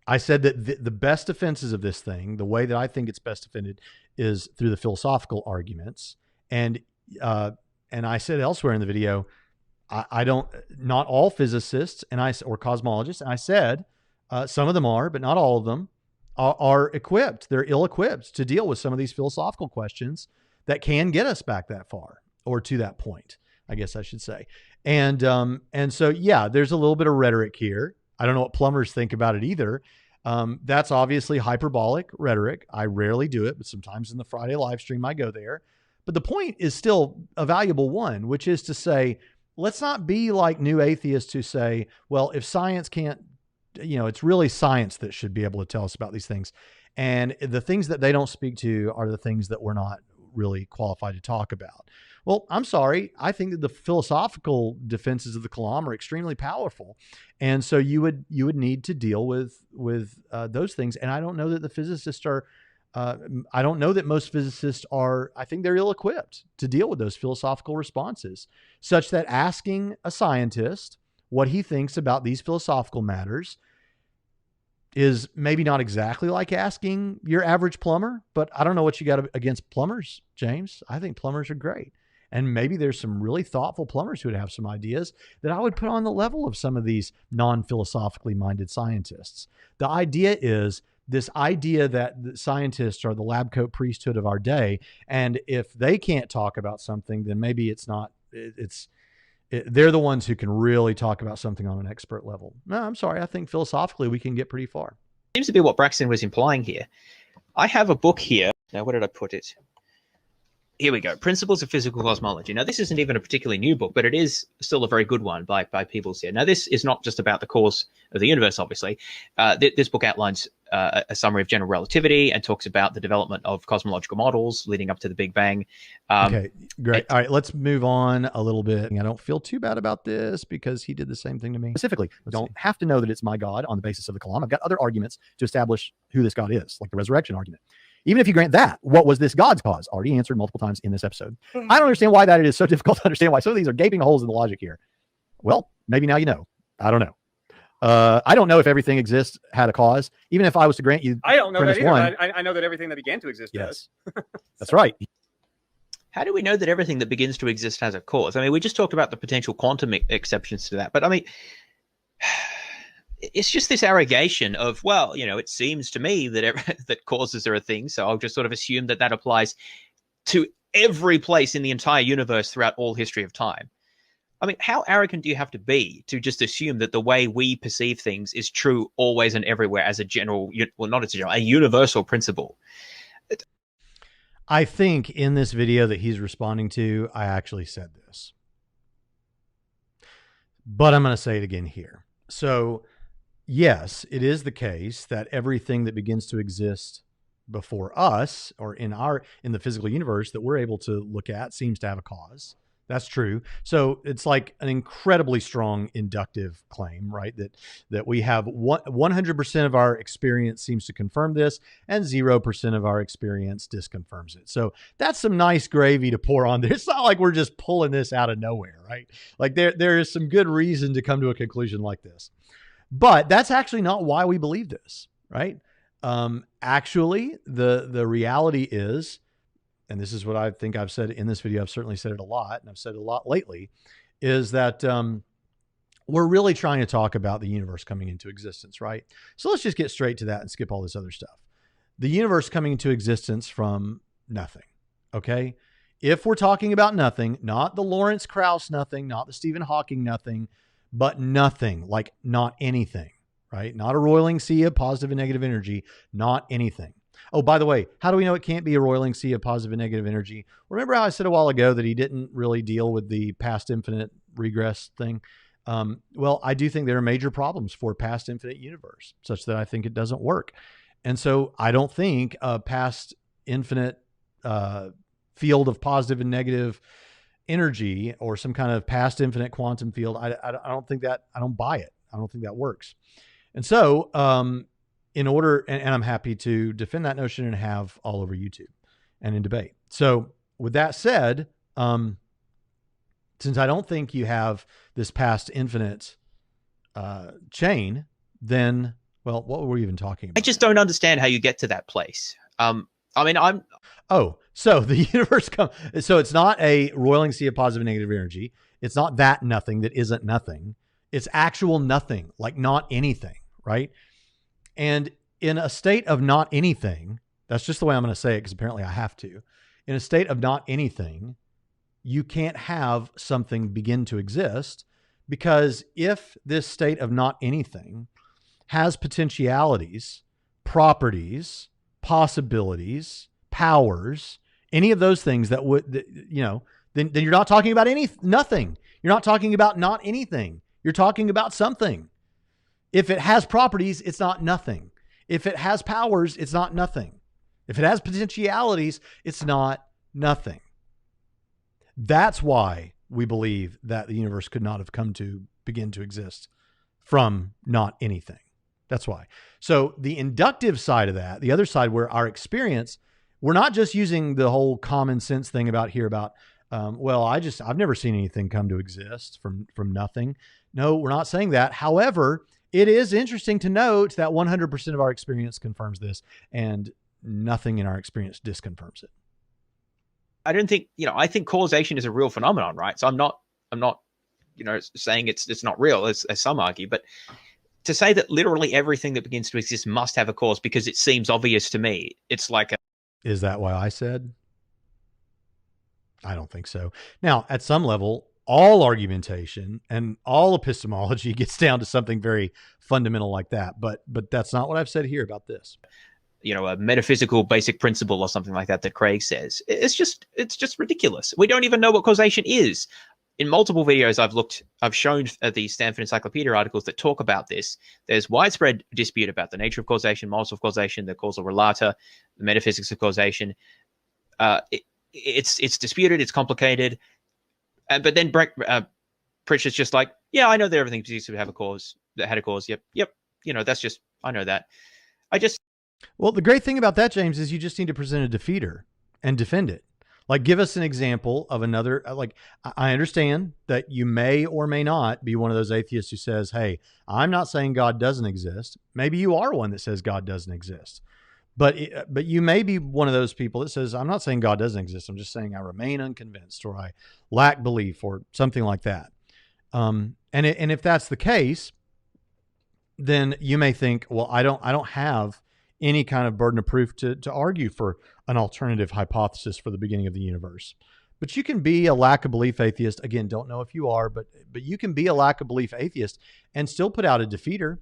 I said that the best defenses of this thing, the way that I think it's best defended, is through the philosophical arguments. And I said elsewhere in the video, not all physicists or cosmologists, and I said some of them are, but not all of them are equipped. They're ill-equipped to deal with some of these philosophical questions that can get us back that far, or to that point, I guess I should say. And so, yeah, there's a little bit of rhetoric here. I don't know what plumbers think about it either. That's obviously hyperbolic rhetoric. I rarely do it, but sometimes in the Friday live stream, I go there. But the point is still a valuable one, which is to say, let's not be like new atheists who say, well, if science can't, it's really science that should be able to tell us about these things. And the things that they don't speak to are the things that we're not really qualified to talk about. Well, I'm sorry. I think that the philosophical defenses of the Kalam are extremely powerful. And so you would need to deal with those things. And I don't know that the physicists are, I don't know that most physicists are, I think they're ill-equipped to deal with those philosophical responses, such that asking a scientist what he thinks about these philosophical matters is maybe not exactly like asking your average plumber, but I don't know what you got against plumbers, James. I think plumbers are great. And maybe there's some really thoughtful plumbers who would have some ideas that I would put on the level of some of these non-philosophically minded scientists. The idea is this idea that the scientists are the lab coat priesthood of our day. And if they can't talk about something, then maybe they're the ones who can really talk about something on an expert level. No, I'm sorry. I think philosophically we can get pretty far. Seems to be what Braxton was implying here. I have a book here. Now, where did I put it? Here we go. Principles of Physical Cosmology. Now, this isn't even a particularly new book, but it is still a very good one by Peoples here. Now, this is not just about the cause of the universe, obviously. This book outlines a summary of general relativity and talks about the development of cosmological models leading up to the Big Bang. Okay, great. All right, let's move on a little bit. I don't feel too bad about this because he did the same thing to me. Specifically, don't have to know that it's my God on the basis of the kalam. I've got other arguments to establish who this God is, like the resurrection argument. Even if you grant that, what was this God's cause? Already answered multiple times in this episode. I don't understand why that is so difficult to understand, why some of these are gaping holes in the logic here. Well, maybe now you know. I don't know. I don't know if everything exists had a cause. Even if I was to grant you, I don't know that either. One, I know that everything that began to exist yes, does. That's right. How do we know that everything that begins to exist has a cause? I mean, we just talked about the potential quantum exceptions to that, but I mean, it's just this arrogation of, well, it seems to me that that causes are a thing, so I'll just sort of assume that applies to every place in the entire universe throughout all history of time. I mean, how arrogant do you have to be to just assume that the way we perceive things is true always and everywhere as a general, well, not as a general, a universal principle? I think in this video that he's responding to, I actually said this, but I'm going to say it again here. So yes, it is the case that everything that begins to exist before us or in the physical universe that we're able to look at seems to have a cause. That's true. So it's like an incredibly strong inductive claim, right? That we have 100% of our experience seems to confirm this, and 0% of our experience disconfirms it. So that's some nice gravy to pour on there. It's not like we're just pulling this out of nowhere, right? Like there is some good reason to come to a conclusion like this. But that's actually not why we believe this, right? Actually, the reality is, and this is what I think I've said in this video, I've certainly said it a lot, and I've said it a lot lately, is that we're really trying to talk about the universe coming into existence, right? So let's just get straight to that and skip all this other stuff. The universe coming into existence from nothing, okay? If we're talking about nothing, not the Lawrence Krauss nothing, not the Stephen Hawking nothing, but nothing, like not anything, right? Not a roiling sea of positive and negative energy, not anything. Oh, by the way, how do we know it can't be a roiling sea of positive and negative energy? Remember how I said a while ago that he didn't really deal with the past infinite regress thing? Well, I do think there are major problems for past infinite universe, such that I think it doesn't work. And so I don't think a past infinite field of positive and negative energy or some kind of past infinite quantum field, I don't think that, I don't buy it. I don't think that works. And so, in order, and I'm happy to defend that notion and have all over YouTube and in debate. So with that said, since I don't think you have this past infinite chain, then, well, what were we even talking about? I just don't understand how you get to that place. I mean, so the universe so it's not a roiling sea of positive and negative energy. It's not that nothing that isn't nothing. It's actual nothing, like not anything, right? And in a state of not anything, that's just the way I'm going to say it because apparently I have to. In a state of not anything, you can't have something begin to exist, because if this state of not anything has potentialities, properties, possibilities, powers, any of those things that would, then you're not talking about nothing. You're not talking about not anything. You're talking about something. If it has properties, it's not nothing. If it has powers, it's not nothing. If it has potentialities, it's not nothing. That's why we believe that the universe could not have come to begin to exist from not anything. That's why. So the inductive side of that, the other side where our experience, we're not just using the whole common sense thing about, I've never seen anything come to exist from nothing. No, we're not saying that. However, it is interesting to note that 100% of our experience confirms this and nothing in our experience disconfirms it. I don't think, I think causation is a real phenomenon, right? So I'm not, saying it's not real, as some argue, but to say that literally everything that begins to exist must have a cause because it seems obvious to me, it's like Is that why I said? I don't think so. Now, at some level, all argumentation and all epistemology gets down to something very fundamental like that. But that's not what I've said here about this. A metaphysical basic principle or something like that Craig says. It's just ridiculous. We don't even know what causation is. In multiple videos I've shown the Stanford Encyclopedia articles that talk about this. There's widespread dispute about the nature of causation, models of causation, the causal relator, the metaphysics of causation. It's disputed, it's complicated. But then Pritchard's just like, yeah, I know that everything seems to have a cause, that had a cause. Yep. That's just, I know that. Well, the great thing about that, James, is you just need to present a defeater and defend it. Like, give us an example of another, like, I understand that you may or may not be one of those atheists who says, hey, I'm not saying God doesn't exist. Maybe you are one that says God doesn't exist. But you may be one of those people that says, I'm not saying God doesn't exist. I'm just saying I remain unconvinced, or I lack belief, or something like that. And if that's the case, then you may think, well, I don't have any kind of burden of proof to argue for an alternative hypothesis for the beginning of the universe. But you can be a lack of belief atheist. Again, don't know if you are, but you can be a lack of belief atheist and still put out a defeater,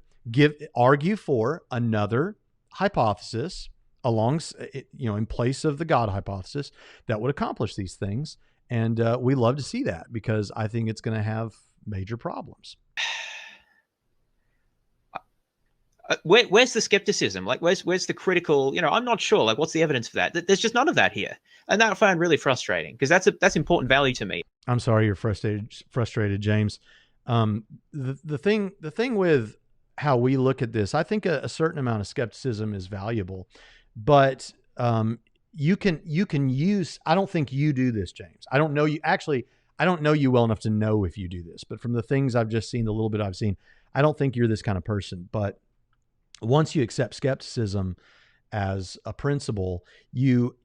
argue for another hypothesis in place of the God hypothesis that would accomplish these things. And we love to see that, because I think it's going to have major problems. Where's the skepticism? Like, where's the critical, I'm not sure, like, what's the evidence for that? There's just none of that here. And that I find really frustrating, because that's important value to me. I'm sorry you're frustrated, James. The thing with how we look at this, I think a certain amount of skepticism is valuable, but you can use, I don't think you do this, James. I don't know you. Actually, I don't know you well enough to know if you do this, but from the things I've just seen, the little bit I've seen, I don't think you're this kind of person. But once you accept skepticism as a principle, you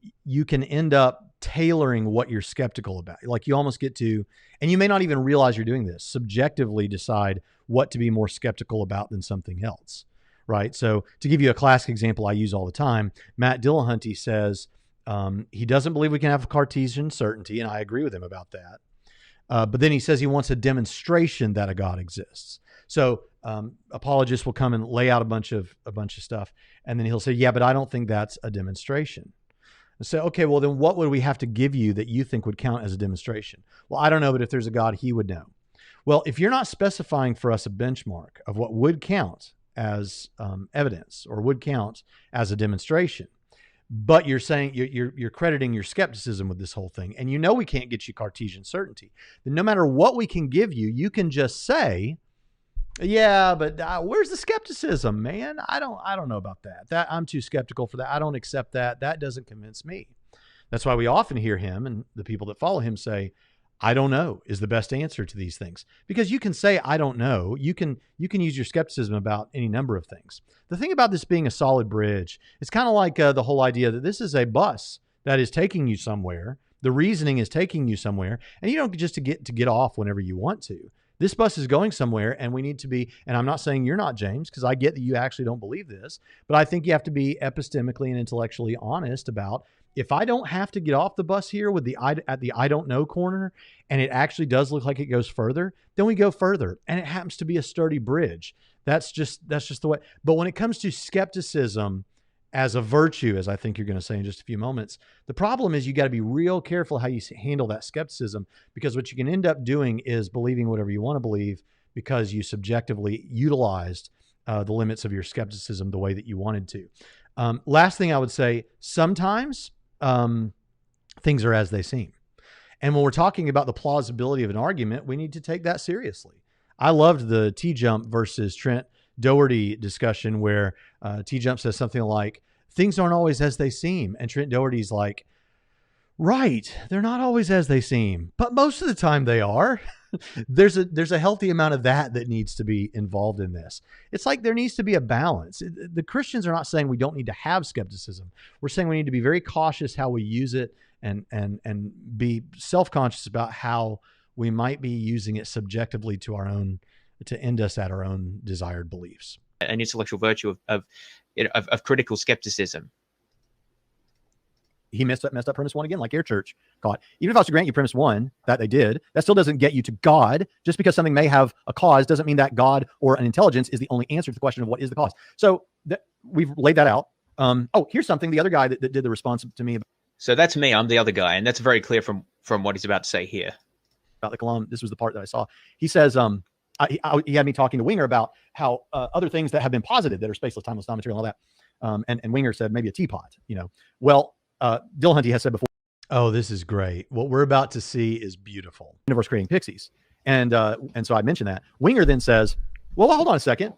can end up tailoring what you're skeptical about. Like, you almost get to, and you may not even realize you're doing this, subjectively decide what to be more skeptical about than something else, right? So to give you a classic example I use all the time, Matt Dillahunty says he doesn't believe we can have Cartesian certainty, and I agree with him about that. But then he says he wants a demonstration that a God exists. So apologists will come and lay out a bunch of stuff, and then he'll say, yeah, but I don't think that's a demonstration. So, okay, well, then what would we have to give you that you think would count as a demonstration? Well, I don't know, but if there's a God, he would know. Well, if you're not specifying for us a benchmark of what would count as evidence or would count as a demonstration, but you're saying you're crediting your skepticism with this whole thing, and we can't get you Cartesian certainty, then no matter what we can give you, you can just say, yeah, but where's the skepticism, man? I don't know about that. That I'm too skeptical for that. I don't accept that. That doesn't convince me. That's why we often hear him and the people that follow him say, I don't know is the best answer to these things. Because you can say, I don't know. You can use your skepticism about any number of things. The thing about this being a solid bridge, it's kind of like the whole idea that this is a bus that is taking you somewhere. The reasoning is taking you somewhere, and you don't just to get off whenever you want to. This bus is going somewhere, and we need to be, and I'm not saying you're not, James, because I get that you actually don't believe this, but I think you have to be epistemically and intellectually honest about, if I don't have to get off the bus here with at the I don't know corner, and it actually does look like it goes further, then we go further, and it happens to be a sturdy bridge. That's just the way. But when it comes to skepticism as a virtue, as I think you're going to say in just a few moments, the problem is you got to be real careful how you handle that skepticism, because what you can end up doing is believing whatever you want to believe because you subjectively utilized the limits of your skepticism the way that you wanted to. Last thing I would say, sometimes things are as they seem. And when we're talking about the plausibility of an argument, we need to take that seriously. I loved the T-Jump versus Trent Doherty discussion where T-Jump says something like, things aren't always as they seem. And Trent Doherty's like, right, they're not always as they seem, but most of the time they are. there's a healthy amount of that needs to be involved in this. It's like there needs to be a balance. The Christians are not saying we don't need to have skepticism. We're saying we need to be very cautious how we use it, and be self-conscious about how we might be using it subjectively to end us at our own desired beliefs. An intellectual virtue of critical skepticism. He messed up premise one again, like your church caught. Even if I was to grant you premise one, that they did, that still doesn't get you to God. Just because something may have a cause doesn't mean that God or an intelligence is the only answer to the question of what is the cause. So we've laid that out. Here's something the other guy that did the response to me. So that's me. I'm the other guy. And that's very clear from what he's about to say here. About the kalam. This was the part that I saw. He says, he had me talking to Winger about how other things that have been posited that are spaceless, timeless, non-material, and all that. And Winger said maybe a teapot, Well, Dillahunty has said before. Oh, this is great. What we're about to see is beautiful. Universe creating pixies. And so I mentioned that. Winger then says, well, hold on a second.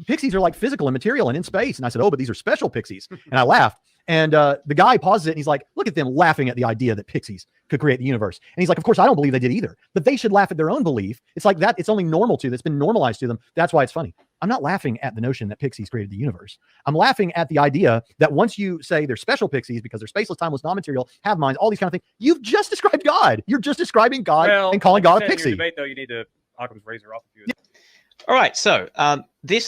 Pixies are like physical and material and in space. And I said, oh, but these are special pixies. And I laughed. And the guy pauses it and he's like, look at them laughing at the idea that pixies could create the universe. And he's like, of course, I don't believe they did either, but they should laugh at their own belief. It's like that. It's only normal to them. It's been normalized to them. That's why it's funny. I'm not laughing at the notion that pixies created the universe. I'm laughing at the idea that once you say they're special pixies because they're spaceless, timeless, non-material, have minds, all these kind of things, you've just described God. You're just describing God and calling God a pixie. In your debate, though, you need to Occam's razor off of you. All right. So this,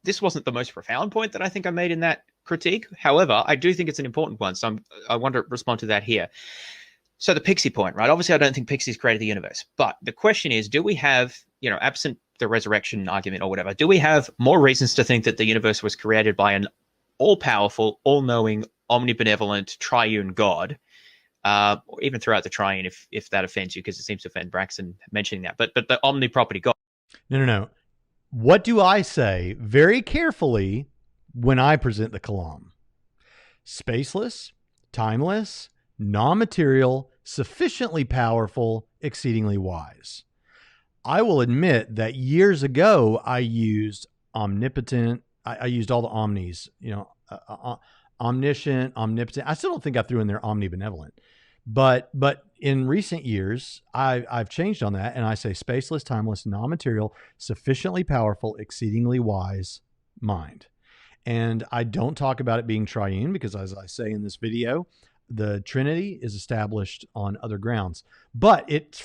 this wasn't the most profound point that I think I made in that critique. However, I do think it's an important one. So I want to respond to that here. So the pixie point, right? Obviously, I don't think pixies created the universe. But the question is, do we have, absent the resurrection argument or whatever, do we have more reasons to think that the universe was created by an all-powerful, all-knowing, omnibenevolent, triune God? Or even throughout the triune, if that offends you, because it seems to offend Braxton mentioning that. But the omniproperty God. No. What do I say very carefully when I present the kalam? Spaceless, timeless, non-material, sufficiently powerful, exceedingly wise. I will admit that years ago I used omnipotent. I used all the omnis, omniscient, omnipotent. I still don't think I threw in there omnibenevolent, but in recent years I've changed on that and I say spaceless, timeless, non-material, sufficiently powerful, exceedingly wise mind. And I don't talk about it being triune because, as I say in this video, the Trinity is established on other grounds. But it's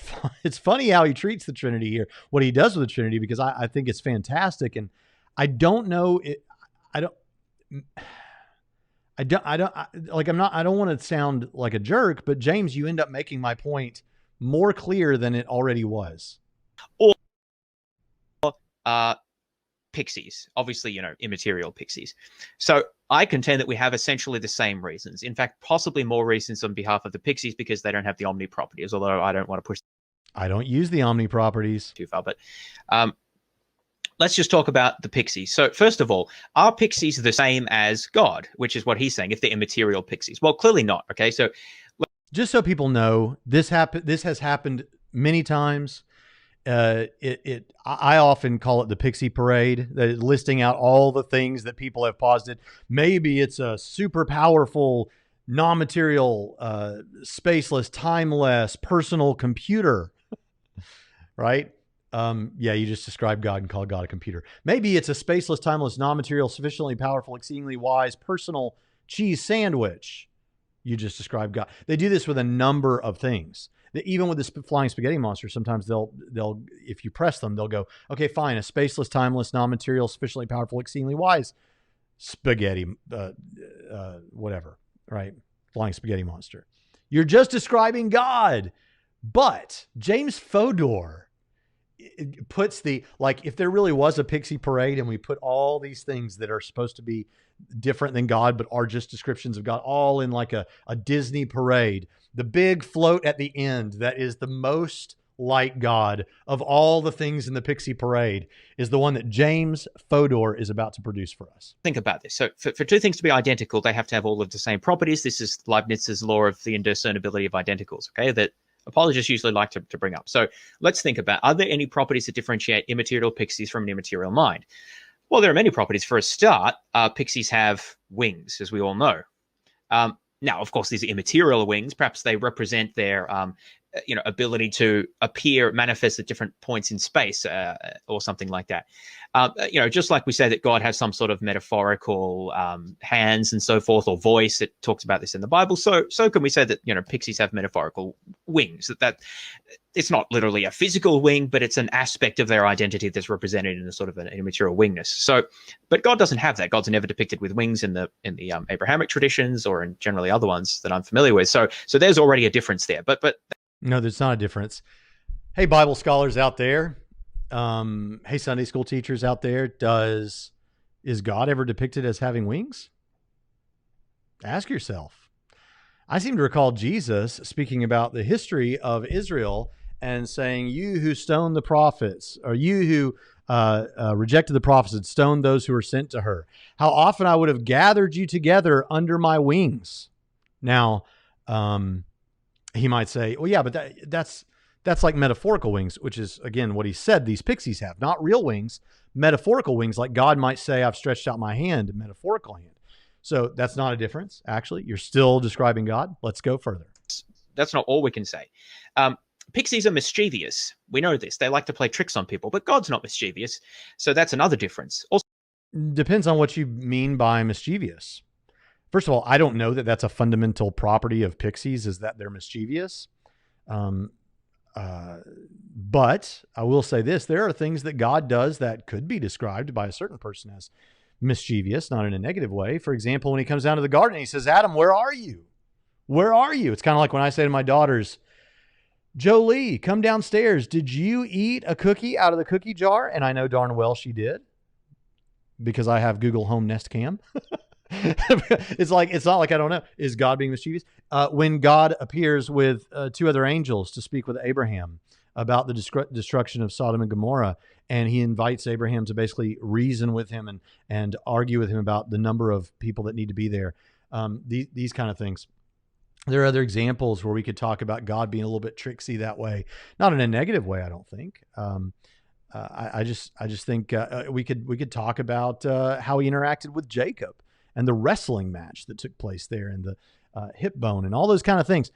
funny how he treats the Trinity here, what he does with the Trinity, because I think it's fantastic. And I don't know it. I don't want to sound like a jerk, but James, you end up making my point more clear than it already was. Or pixies, obviously, immaterial pixies. So I contend that we have essentially the same reasons. In fact, possibly more reasons on behalf of the pixies because they don't have the omni properties, although I don't want to push. I don't use the omni properties too far, but let's just talk about the pixies. So first of all, are pixies the same as God, which is what he's saying, if they're immaterial pixies? Well, clearly not. Okay, so just so people know, this has happened many times. I often call it the Pixie Parade, that is listing out all the things that people have posited. Maybe it's a super powerful, non-material, spaceless, timeless, personal computer, right? Yeah, you just describe God and call God a computer. Maybe it's a spaceless, timeless, non-material, sufficiently powerful, exceedingly wise, personal cheese sandwich. You just describe God. They do this with a number of things. Even with the flying spaghetti monster, sometimes they'll if you press them, they'll go, okay, fine, a spaceless, timeless, non-material, sufficiently powerful, exceedingly wise spaghetti, whatever, right? Flying spaghetti monster. You're just describing God. But James Fodor puts if there really was a Pixie Parade and we put all these things that are supposed to be different than God, but are just descriptions of God, all in like a Disney parade, the big float at the end that is the most like God of all the things in the Pixie Parade is the one that James Fodor is about to produce for us. Think about this. So for two things to be identical, they have to have all of the same properties. This is Leibniz's law of the indiscernibility of identicals, okay, that apologists usually like to bring up. So let's think about, are there any properties that differentiate immaterial pixies from an immaterial mind? Well, there are many properties. For a start, pixies have wings, as we all know. Now, of course, these are immaterial wings. Perhaps they represent their ability to appear, manifest at different points in space, or something like that. Just like we say that God has some sort of metaphorical hands and so forth, or voice. It talks about this in the Bible. So can we say that pixies have metaphorical wings? That it's not literally a physical wing, but it's an aspect of their identity that's represented in a sort of an immaterial wingness. So, but God doesn't have that. God's never depicted with wings in the Abrahamic traditions, or in generally other ones that I'm familiar with. So there's already a difference there. But no, there's not a difference. Hey, Bible scholars out there. Hey, Sunday school teachers out there. Is God ever depicted as having wings? Ask yourself. I seem to recall Jesus speaking about the history of Israel and saying, you who stoned the prophets, or you who rejected the prophets and stoned those who were sent to her, how often I would have gathered you together under my wings. Now, he might say, well, yeah, but that's like metaphorical wings, which is, again, what he said these pixies have. Not real wings, metaphorical wings, like God might say, I've stretched out my hand, metaphorical hand. So that's not a difference, actually. You're still describing God. Let's go further. That's not all we can say. Pixies are mischievous. We know this. They like to play tricks on people, but God's not mischievous. So that's another difference. Also, depends on what you mean by mischievous. First of all, I don't know that that's a fundamental property of pixies, is that they're mischievous. But I will say this, there are things that God does that could be described by a certain person as mischievous, not in a negative way. For example, when he comes down to the garden, he says, Adam, where are you? Where are you? It's kind of like when I say to my daughters, Jolie, come downstairs. Did you eat a cookie out of the cookie jar? And I know darn well she did, because I have Google Home Nest Cam. It's not like I don't know. Is God being mischievous? When God appears with two other angels to speak with Abraham about the destruction of Sodom and Gomorrah, and he invites Abraham to basically reason with him and argue with him about the number of people that need to be there. These kind of things. There are other examples where we could talk about God being a little bit tricksy that way, not in a negative way, I don't think. I just think we could talk about how he interacted with Jacob and the wrestling match that took place there, and the hip bone and all those kind of things.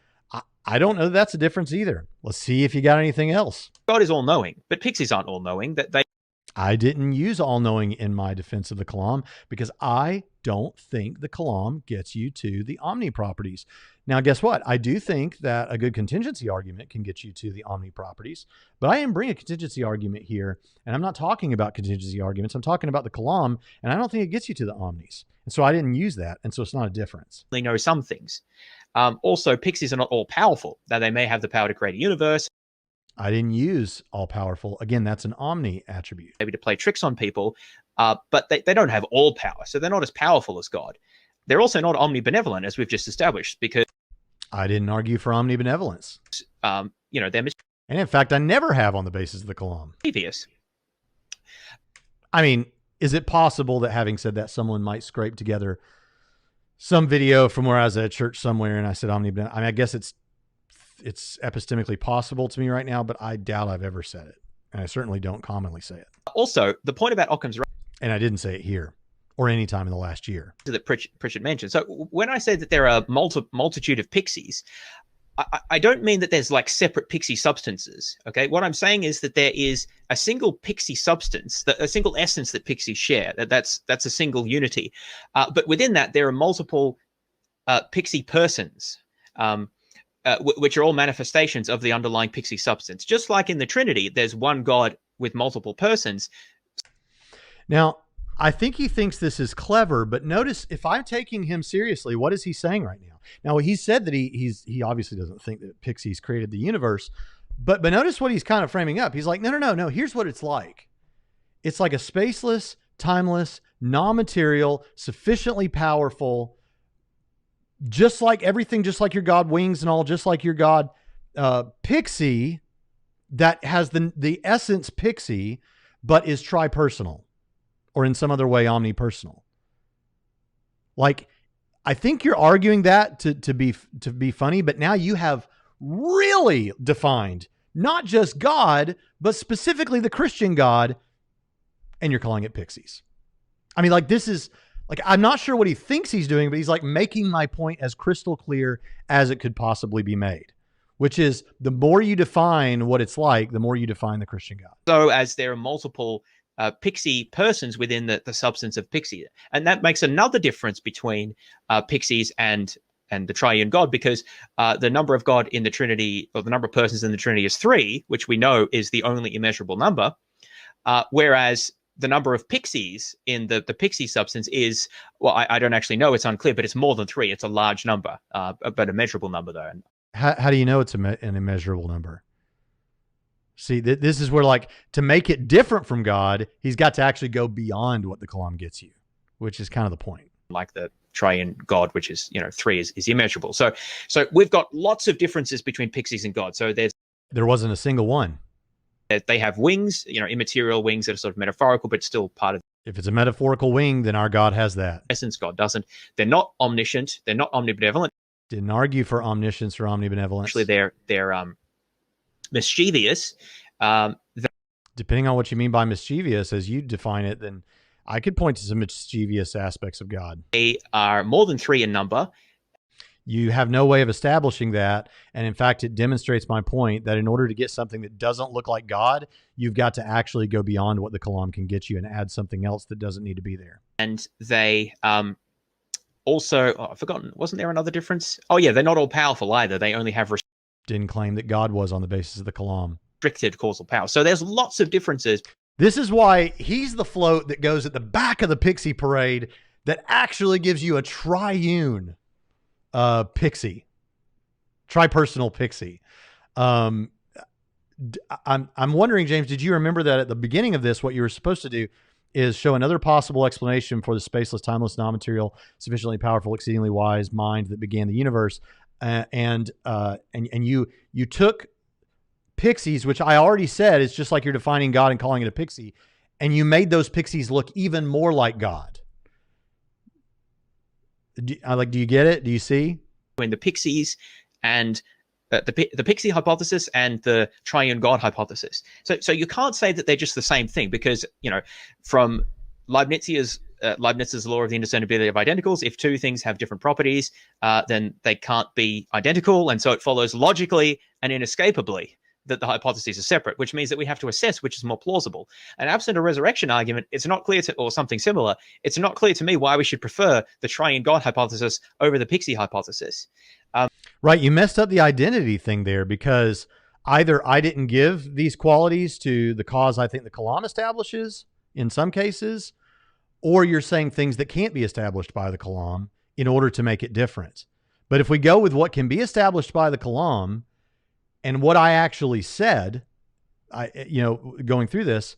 I don't know that that's a difference either. Let's see if you got anything else. God is all-knowing, but pixies aren't all-knowing. I didn't use all-knowing in my defense of the kalam, because I don't think the kalam gets you to the omni properties. Now, guess what? I do think that a good contingency argument can get you to the omni properties, but I didn't bring a contingency argument here, and I'm not talking about contingency arguments. I'm talking about the kalam, and I don't think it gets you to the omnis. And so I didn't use that, and so it's not a difference. They know some things. Also, pixies are not all powerful. Now, they may have the power to create a universe. I didn't use all powerful. Again, that's an omni attribute. Maybe to play tricks on people, but they don't have all power. So they're not as powerful as God. They're also not omnibenevolent, as we've just established, because I didn't argue for omnibenevolence. They're and in fact, I never have on the basis of the kalam. mischievous. I mean, is it possible that, having said that, someone might scrape together some video from where I was at a church somewhere and I said omnibenevolent? I mean, I guess it's epistemically possible to me right now, but I doubt I've ever said it. And I certainly don't commonly say it. Also, the point about Occam's razor, and I didn't say it here or any time in the last year, that Pritchett mentioned. So when I say that there are multitude of pixies, I don't mean that there's like separate pixie substances. Okay, what I'm saying is that there is a single pixie substance, a single essence that pixies share. That's a single unity. But within that, there are multiple pixie persons, which are all manifestations of the underlying pixie substance. Just like in the Trinity, there's one God with multiple persons. Now, I think he thinks this is clever, but notice, if I'm taking him seriously, what is he saying right now? Now, he said that he obviously doesn't think that pixies created the universe, but notice what he's kind of framing up. He's like, no. Here's what it's like. It's like a spaceless, timeless, non-material, sufficiently powerful, just like everything, just like your God wings and all, just like your God pixie that has the essence pixie, but is tripersonal, or in some other way omnipersonal. Like, I think you're arguing that to be funny, but now you have really defined not just God, but specifically the Christian God, and you're calling it pixies. I mean, like, this is like, I'm not sure what he thinks he's doing, but he's like making my point as crystal clear as it could possibly be made, which is the more you define what it's like, the more you define the Christian God. So as there are multiple Pixie persons within the substance of Pixie. And that makes another difference between Pixies and the triune God, because the number of God in the Trinity, or the number of persons in the Trinity, is 3, which we know is the only immeasurable number, whereas the number of Pixies in the Pixie substance is, well, I don't actually know, it's unclear, but it's more than 3. It's a large number, but a measurable number though. How do you know it's an immeasurable number? See, this is where, like, to make it different from God, he's got to actually go beyond what the kalam gets you, which is kind of the point. Like the triune God, which is, 3 is immeasurable. So we've got lots of differences between Pixies and God. So there wasn't a single one. They have wings, immaterial wings that are sort of metaphorical, but still part of. If it's a metaphorical wing, then our God has that. Essence, God doesn't. They're not omniscient. They're not omnibenevolent. Didn't argue for omniscience or omnibenevolence. Actually, they're mischievous. Depending on what you mean by mischievous, as you define it, then I could point to some mischievous aspects of God. They are more than 3 in number. You have no way of establishing that. And in fact, it demonstrates my point that in order to get something that doesn't look like God, you've got to actually go beyond what the kalam can get you and add something else that doesn't need to be there. And they also, I've forgotten, wasn't there another difference? Oh yeah, they're not all powerful either. They only have Didn't claim that God was on the basis of the kalam. Restricted causal power. So there's lots of differences. This is why he's the float that goes at the back of the Pixie parade that actually gives you a triune Pixie, tripersonal Pixie. I'm wondering, James, did you remember that at the beginning of this, what you were supposed to do is show another possible explanation for the spaceless, timeless, non-material, sufficiently powerful, exceedingly wise mind that began the universe, and you took Pixies, which I already said is just like you're defining God and calling it a Pixie, and you made those Pixies look even more like God. Do you get it? Do you see? Between the Pixies and the Pixie hypothesis and the triune God hypothesis. So you can't say that they're just the same thing, because, from Leibniz's law of the indiscernibility of identicals, if two things have different properties, then they can't be identical. And so it follows logically and inescapably that the hypotheses are separate, which means that we have to assess which is more plausible. And absent a resurrection argument, it's not clear to, or something similar, it's not clear to me why we should prefer the triune God hypothesis over the Pixie hypothesis. Right. You messed up the identity thing there, because either I didn't give these qualities to the cause I think the kalam establishes in some cases, or you're saying things that can't be established by the kalam in order to make it different. But if we go with what can be established by the kalam, and what I actually said, going through this,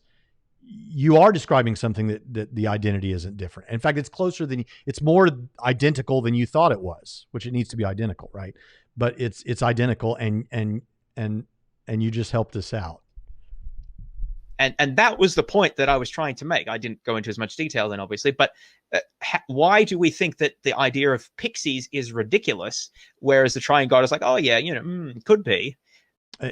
you are describing something that the identity isn't different. In fact, it's more identical than you thought it was, which it needs to be identical, right? But it's identical, and you just helped us out. And that was the point that I was trying to make. I didn't go into as much detail then, obviously, but why do we think that the idea of Pixies is ridiculous, whereas the triune God is like, oh yeah, could be.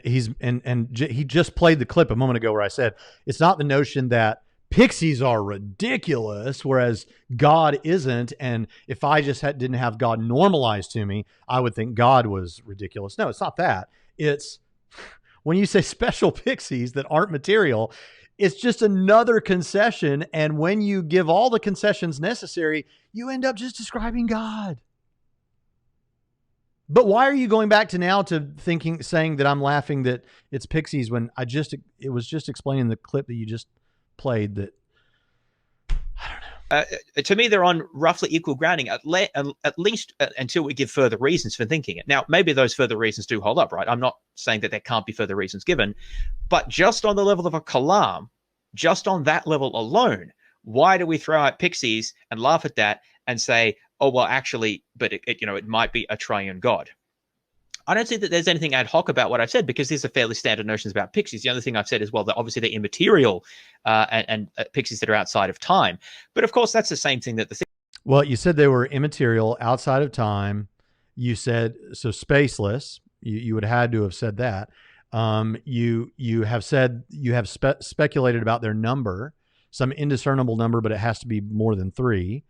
He just played the clip a moment ago where I said it's not the notion that Pixies are ridiculous, whereas God isn't. And if I just didn't have God normalized to me, I would think God was ridiculous. No, it's not that. It's when you say special Pixies that aren't material, it's just another concession. And when you give all the concessions necessary, you end up just describing God. But why are you going back to now to saying that I'm laughing that it's Pixies when it was just explaining the clip that you just played that, I don't know. To me, they're on roughly equal grounding, at least until we give further reasons for thinking it. Now, maybe those further reasons do hold up, right? I'm not saying that there can't be further reasons given, but just on the level of a kalam, just on that level alone, why do we throw out Pixies and laugh at that and say, oh, well, actually, but it might be a triune God? I don't see that there's anything ad hoc about what I've said, because these are fairly standard notions about Pixies. The other thing I've said is, well, that obviously they're immaterial and Pixies that are outside of time. But of course, that's the same thing that Well, you said they were immaterial, outside of time. You said, so spaceless. You would have had to have said that. You have said, you have speculated about their number, some indiscernible number, but it has to be more than 3.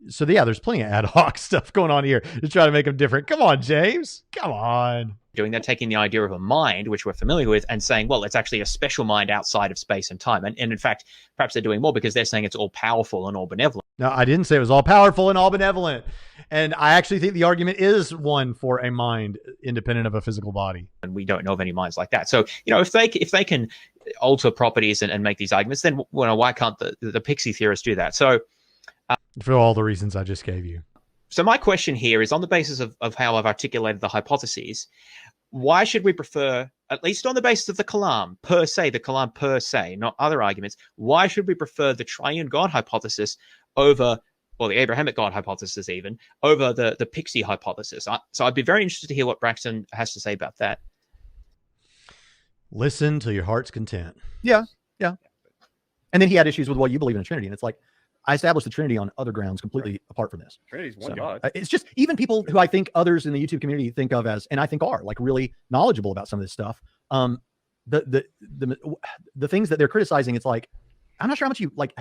So yeah, there's plenty of ad hoc stuff going on here to try to make them different. Come on, James. Come on. Doing that, taking the idea of a mind, which we're familiar with, and saying, well, it's actually a special mind outside of space and time. And in fact, perhaps they're doing more because they're saying it's all powerful and all benevolent. No, I didn't say it was all powerful and all benevolent. And I actually think the argument is one for a mind independent of a physical body. And we don't know of any minds like that. So, if they can alter properties and make these arguments, then why can't the Pixie theorists do that? So, for all the reasons I just gave you. So my question here is, on the basis of how I've articulated the hypotheses, why should we prefer, at least on the basis of the kalam per se, not other arguments, why should we prefer the triune God hypothesis over, or the Abrahamic God hypothesis even, over the Pixie hypothesis? So I'd be very interested to hear what Braxton has to say about that. Listen to your heart's content. Yeah. And then he had issues with, well, you believe in a Trinity. And it's like, I established the Trinity on other grounds completely apart from this. Trinity's one God. It's just even people who I think others in the YouTube community think of as, and I think are like really knowledgeable about some of this stuff. The things that they're criticizing, it's like, I'm not sure how much you like.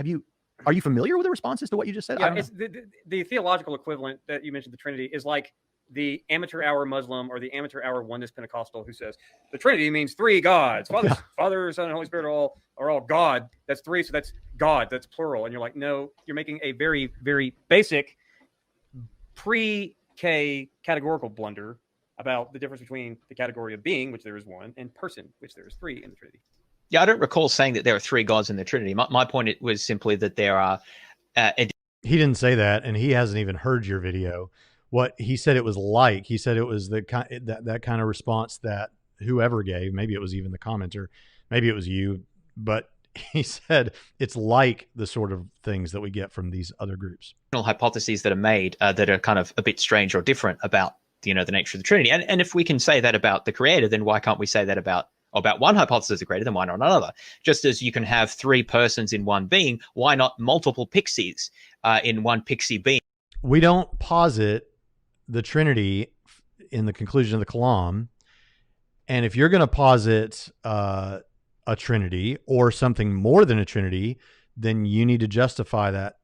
Are you familiar with the responses to what you just said? Yeah, it's the theological equivalent that you mentioned. The Trinity is like the amateur hour Muslim or the amateur hour oneness Pentecostal who says the Trinity means three gods, Father, Son, and Holy Spirit are all God. That's three, so that's God. That's plural. And you're like, no, you're making a very, very basic pre-K categorical blunder about the difference between the category of being, which there is one, and person, which there is three in the Trinity. Yeah, I don't recall saying that there are three gods in the Trinity. My point was simply that there are. He didn't say that, and he hasn't even heard your video. What he said it was like, he said it was that kind of response that whoever gave, maybe it was even the commenter, maybe it was you, but he said it's like the sort of things that we get from these other groups. Hypotheses that are made that are kind of a bit strange or different about the nature of the Trinity. And if we can say that about the Creator, then why can't we say that about one hypothesis of the Creator, then why not another? Just as you can have three persons in one being, why not multiple pixies in one pixie being? We don't posit the Trinity in the conclusion of the Kalam. And if you're going to posit a Trinity or something more than a Trinity, then you need to justify that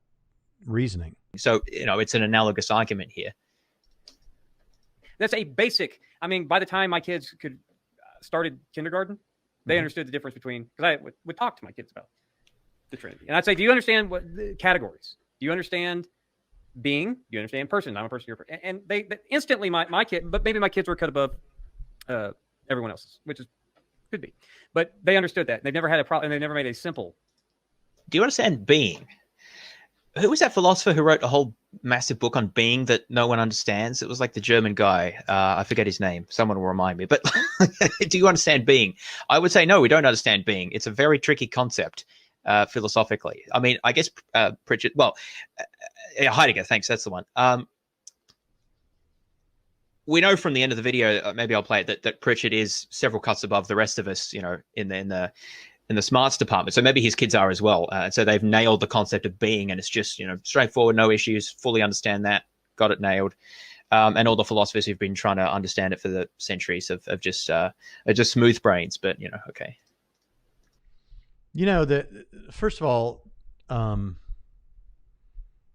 reasoning. So, it's an analogous argument here. That's a basic. I mean, by the time my kids started kindergarten, they understood the difference between, because I would talk to my kids about the Trinity. And I'd say, do you understand what the categories? Do you understand being? Do you understand person? I'm a person, you're a person. And they instantly, my kid, but maybe my kids were cut above everyone else's, which could be. But they understood that. They've never had a problem, and they've never made a simple. Do you understand being? Who was that philosopher who wrote a whole massive book on being that no one understands? It was like the German guy. I forget his name. Someone will remind me. But do you understand being? I would say, no, we don't understand being. It's a very tricky concept philosophically. I mean, I guess Pritchett, Heidegger, thanks. That's the one. We know from the end of the video, maybe I'll play it, that Pritchett is several cuts above the rest of us, in the smarts department. So maybe his kids are as well. So they've nailed the concept of being, and it's just, straightforward, no issues, fully understand that, got it nailed. And all the philosophers who've been trying to understand it for the centuries are just smooth brains, but, okay. First of all,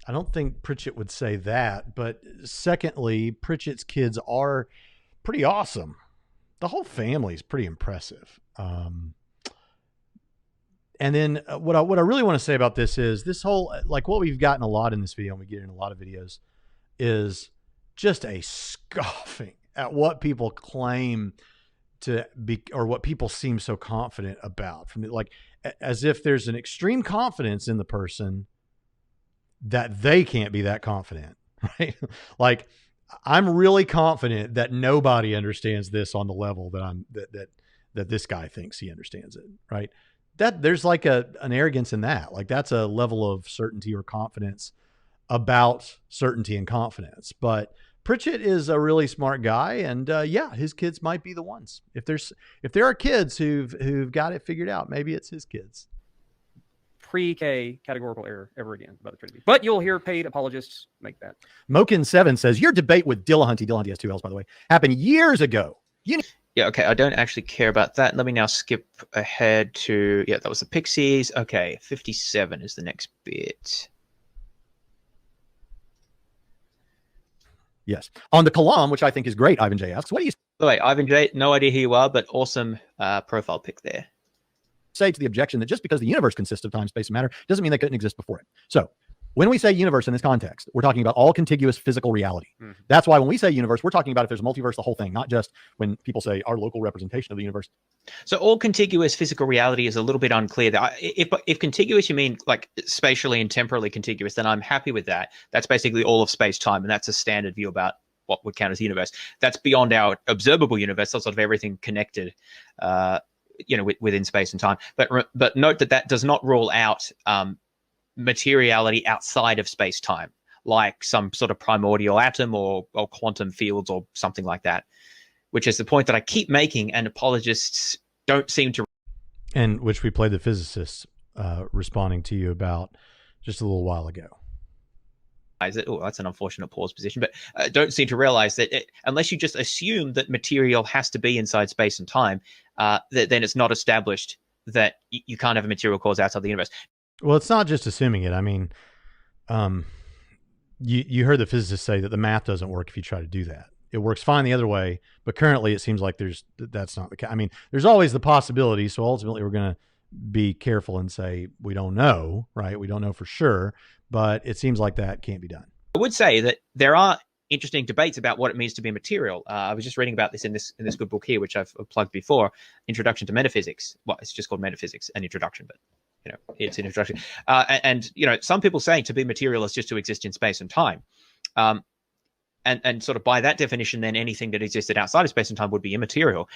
I don't think Pritchett would say that, but secondly, Pritchett's kids are pretty awesome. The whole family is pretty impressive. And then what I really want to say about this is this whole, like what we've gotten a lot in this video, and we get in a lot of videos, is just a scoffing at what people claim to be, or what people seem so confident about, from like as if there's an extreme confidence in the person that they can't be that confident, right? Like I'm really confident that nobody understands this on the level that this guy thinks he understands it, right? That there's like an arrogance in that. Like that's a level of certainty or confidence about certainty and confidence. But Pritchett is a really smart guy, and his kids might be the ones. If there are kids who've got it figured out, maybe it's his kids. Pre-K categorical error ever again about the Trinity. But you'll hear paid apologists make that. Mokin7 says, your debate with Dillahunty has two L's, by the way, happened years ago. Yeah, okay, I don't actually care about that. Let me now skip ahead to, that was the Pixies. Okay, 57 is the next bit. Yes. On the kalam, which I think is great, Ivan J asks, what do you By the way, Ivan J, no idea who you are, but awesome profile pic there. say to the objection that just because the universe consists of time, space, and matter doesn't mean they couldn't exist before it? So when we say universe in this context, we're talking about all contiguous physical reality. That's why when we say universe, we're talking about if there's a multiverse, the whole thing, not just when people say our local representation of the universe. So all contiguous physical reality is a little bit unclear. If contiguous you mean like spatially and temporally contiguous, then I'm happy with that. That's basically all of space-time, and that's a standard view about what would count as the universe. That's beyond our observable universe. That's sort of everything connected, within space and time. But note that does not rule out materiality outside of space-time, like some sort of primordial atom or quantum fields or something like that, which is the point that I keep making, and apologists don't seem to. And which we played the physicists responding to you about just a little while ago. Oh, that's an unfortunate pause position, but don't seem to realize that unless you just assume that material has to be inside space and time, then it's not established that you can't have a material cause outside the universe. Well, it's not just assuming it. I mean, you heard the physicists say that the math doesn't work if you try to do that. It works fine the other way, but currently it seems like that's not the case. I mean, there's always the possibility. So ultimately, we're going to be careful and say we don't know, right? We don't know for sure, but it seems like that can't be done. I would say that there are interesting debates about what it means to be material. I was just reading about this in this good book here, which I've plugged before, Introduction to Metaphysics. Well, it's just called Metaphysics, an introduction, but it's an introduction. And some people say to be material is just to exist in space and time. And sort of by that definition, then anything that existed outside of space and time would be immaterial.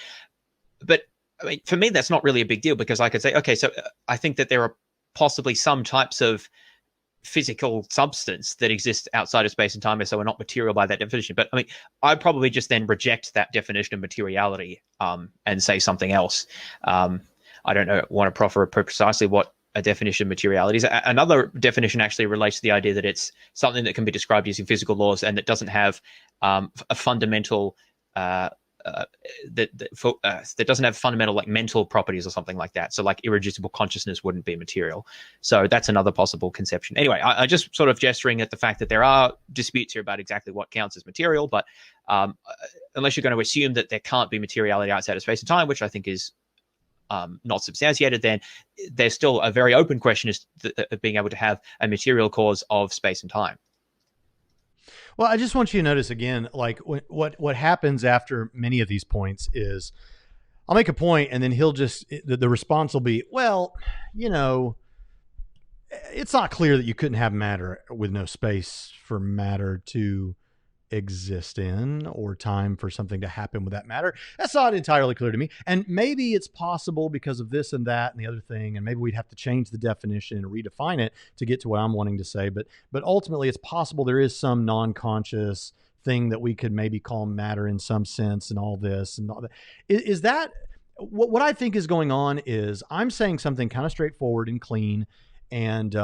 But I mean, for me, that's not really a big deal, because I could say, okay, so I think that there are possibly some types of physical substance that exist outside of space and time, and so are not material by that definition. But I mean, I'd probably just then reject that definition of materiality and say something else. I don't want to proffer precisely what a definition of materiality is. Another definition actually relates to the idea that it's something that can be described using physical laws and that doesn't have a fundamental that doesn't have fundamental like mental properties or something like that. So like irreducible consciousness wouldn't be material. So that's another possible conception. Anyway, I just sort of gesturing at the fact that there are disputes here about exactly what counts as material, but unless you're going to assume that there can't be materiality outside of space and time, which I think is not substantiated, then there's still a very open question as to being able to have a material cause of space and time. Well, I just want you to notice again, like what happens after many of these points is I'll make a point and then he'll just, the response will be, well, it's not clear that you couldn't have matter with no space for matter to exist in, or time for something to happen with that matter. That's not entirely clear to me. And maybe it's possible because of this and that and the other thing, and maybe we'd have to change the definition and redefine it to get to what I'm wanting to say. But ultimately, it's possible there is some non-conscious thing that we could maybe call matter in some sense, and all this and all that. Is that what I think is going on? Is I'm saying something kind of straightforward and clean, and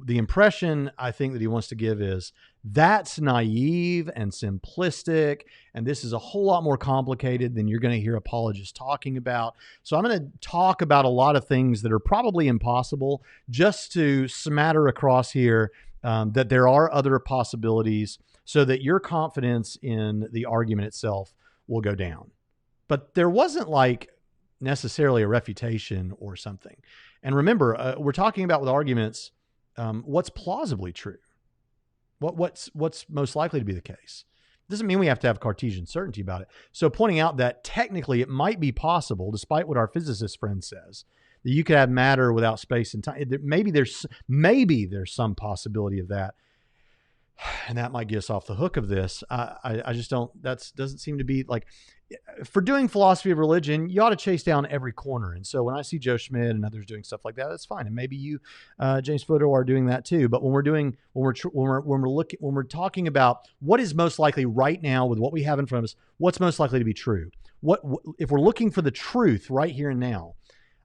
the impression I think that he wants to give is that's naive and simplistic, and this is a whole lot more complicated than you're going to hear apologists talking about. So I'm going to talk about a lot of things that are probably impossible, just to smatter across here that there are other possibilities, so that your confidence in the argument itself will go down. But there wasn't like necessarily a refutation or something. And remember, we're talking about with arguments, what's plausibly true, what's most likely to be the case. Doesn't mean we have to have Cartesian certainty about it. So pointing out that technically it might be possible, despite what our physicist friend says, that you could have matter without space and time. Maybe there's some possibility of that. And that might get us off the hook of this. I just don't, doesn't seem to be like, for doing philosophy of religion, you ought to chase down every corner. And so when I see Joe Schmidt and others doing stuff like that, that's fine. And maybe you, James Fodor, are doing that too. But when we're talking about what is most likely right now with what we have in front of us, what's most likely to be true? If we're looking for the truth right here and now,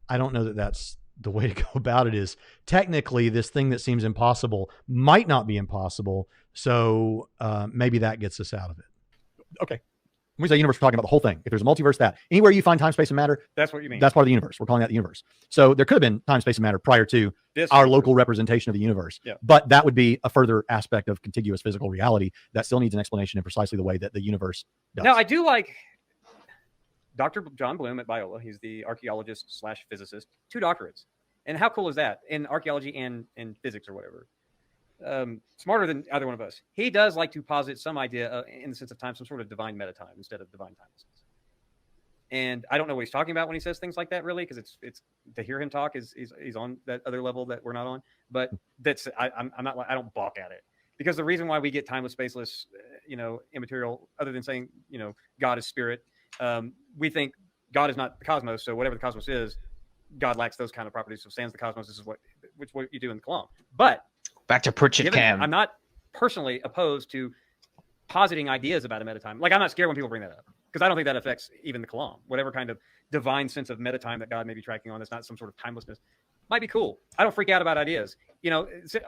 I don't know that that's the way to go about it. Is technically this thing that seems impossible might not be impossible. So maybe that gets us out of it. Okay. When we say universe, we're talking about the whole thing. If there's a multiverse, that anywhere you find time, space, and matter, That's what you mean. that's part of the universe. We're calling that the universe. So there could have been time, space, and matter prior to our local representation of the universe. Yeah. But that would be a further aspect of contiguous physical reality that still needs an explanation in precisely the way that the universe does. Now, I do like Dr. John Bloom at Biola. He's the archaeologist / physicist, 2 doctorates. And how cool is that in archaeology and in physics or whatever? Smarter than either one of us. He does like to posit some idea in the sense of time, some sort of divine meta time instead of divine timelessness. And I don't know what he's talking about when he says things like that, really, because it's to hear him talk is he's on that other level that we're not on. But that's I'm not like, I don't balk at it, because the reason why we get timeless, spaceless, immaterial, other than saying God is spirit, we think God is not the cosmos. So whatever the cosmos is, God lacks those kind of properties. So sans the cosmos, this is what you do in the Kalam. But Back to Pritchett Cam. I'm not personally opposed to positing ideas about a metatime. Like, I'm not scared when people bring that up, because I don't think that affects even the Kalam. Whatever kind of divine sense of metatime that God may be tracking on, that's not some sort of timelessness, might be cool. I don't freak out about ideas.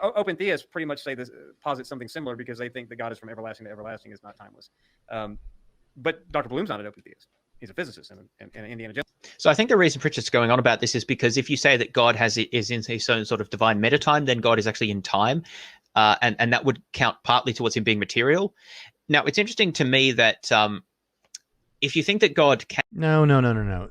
Open theists pretty much say this, posit something similar, because they think that God is from everlasting to everlasting, is not timeless. But Dr. Bloom's not an open theist. He's a physicist and Indiana Jones. So I think the reason Pritchett's going on about this is because if you say that God is in his own sort of divine metatime, then God is actually in time, and that would count partly towards him being material. Now, it's interesting to me that if you think that God can... No.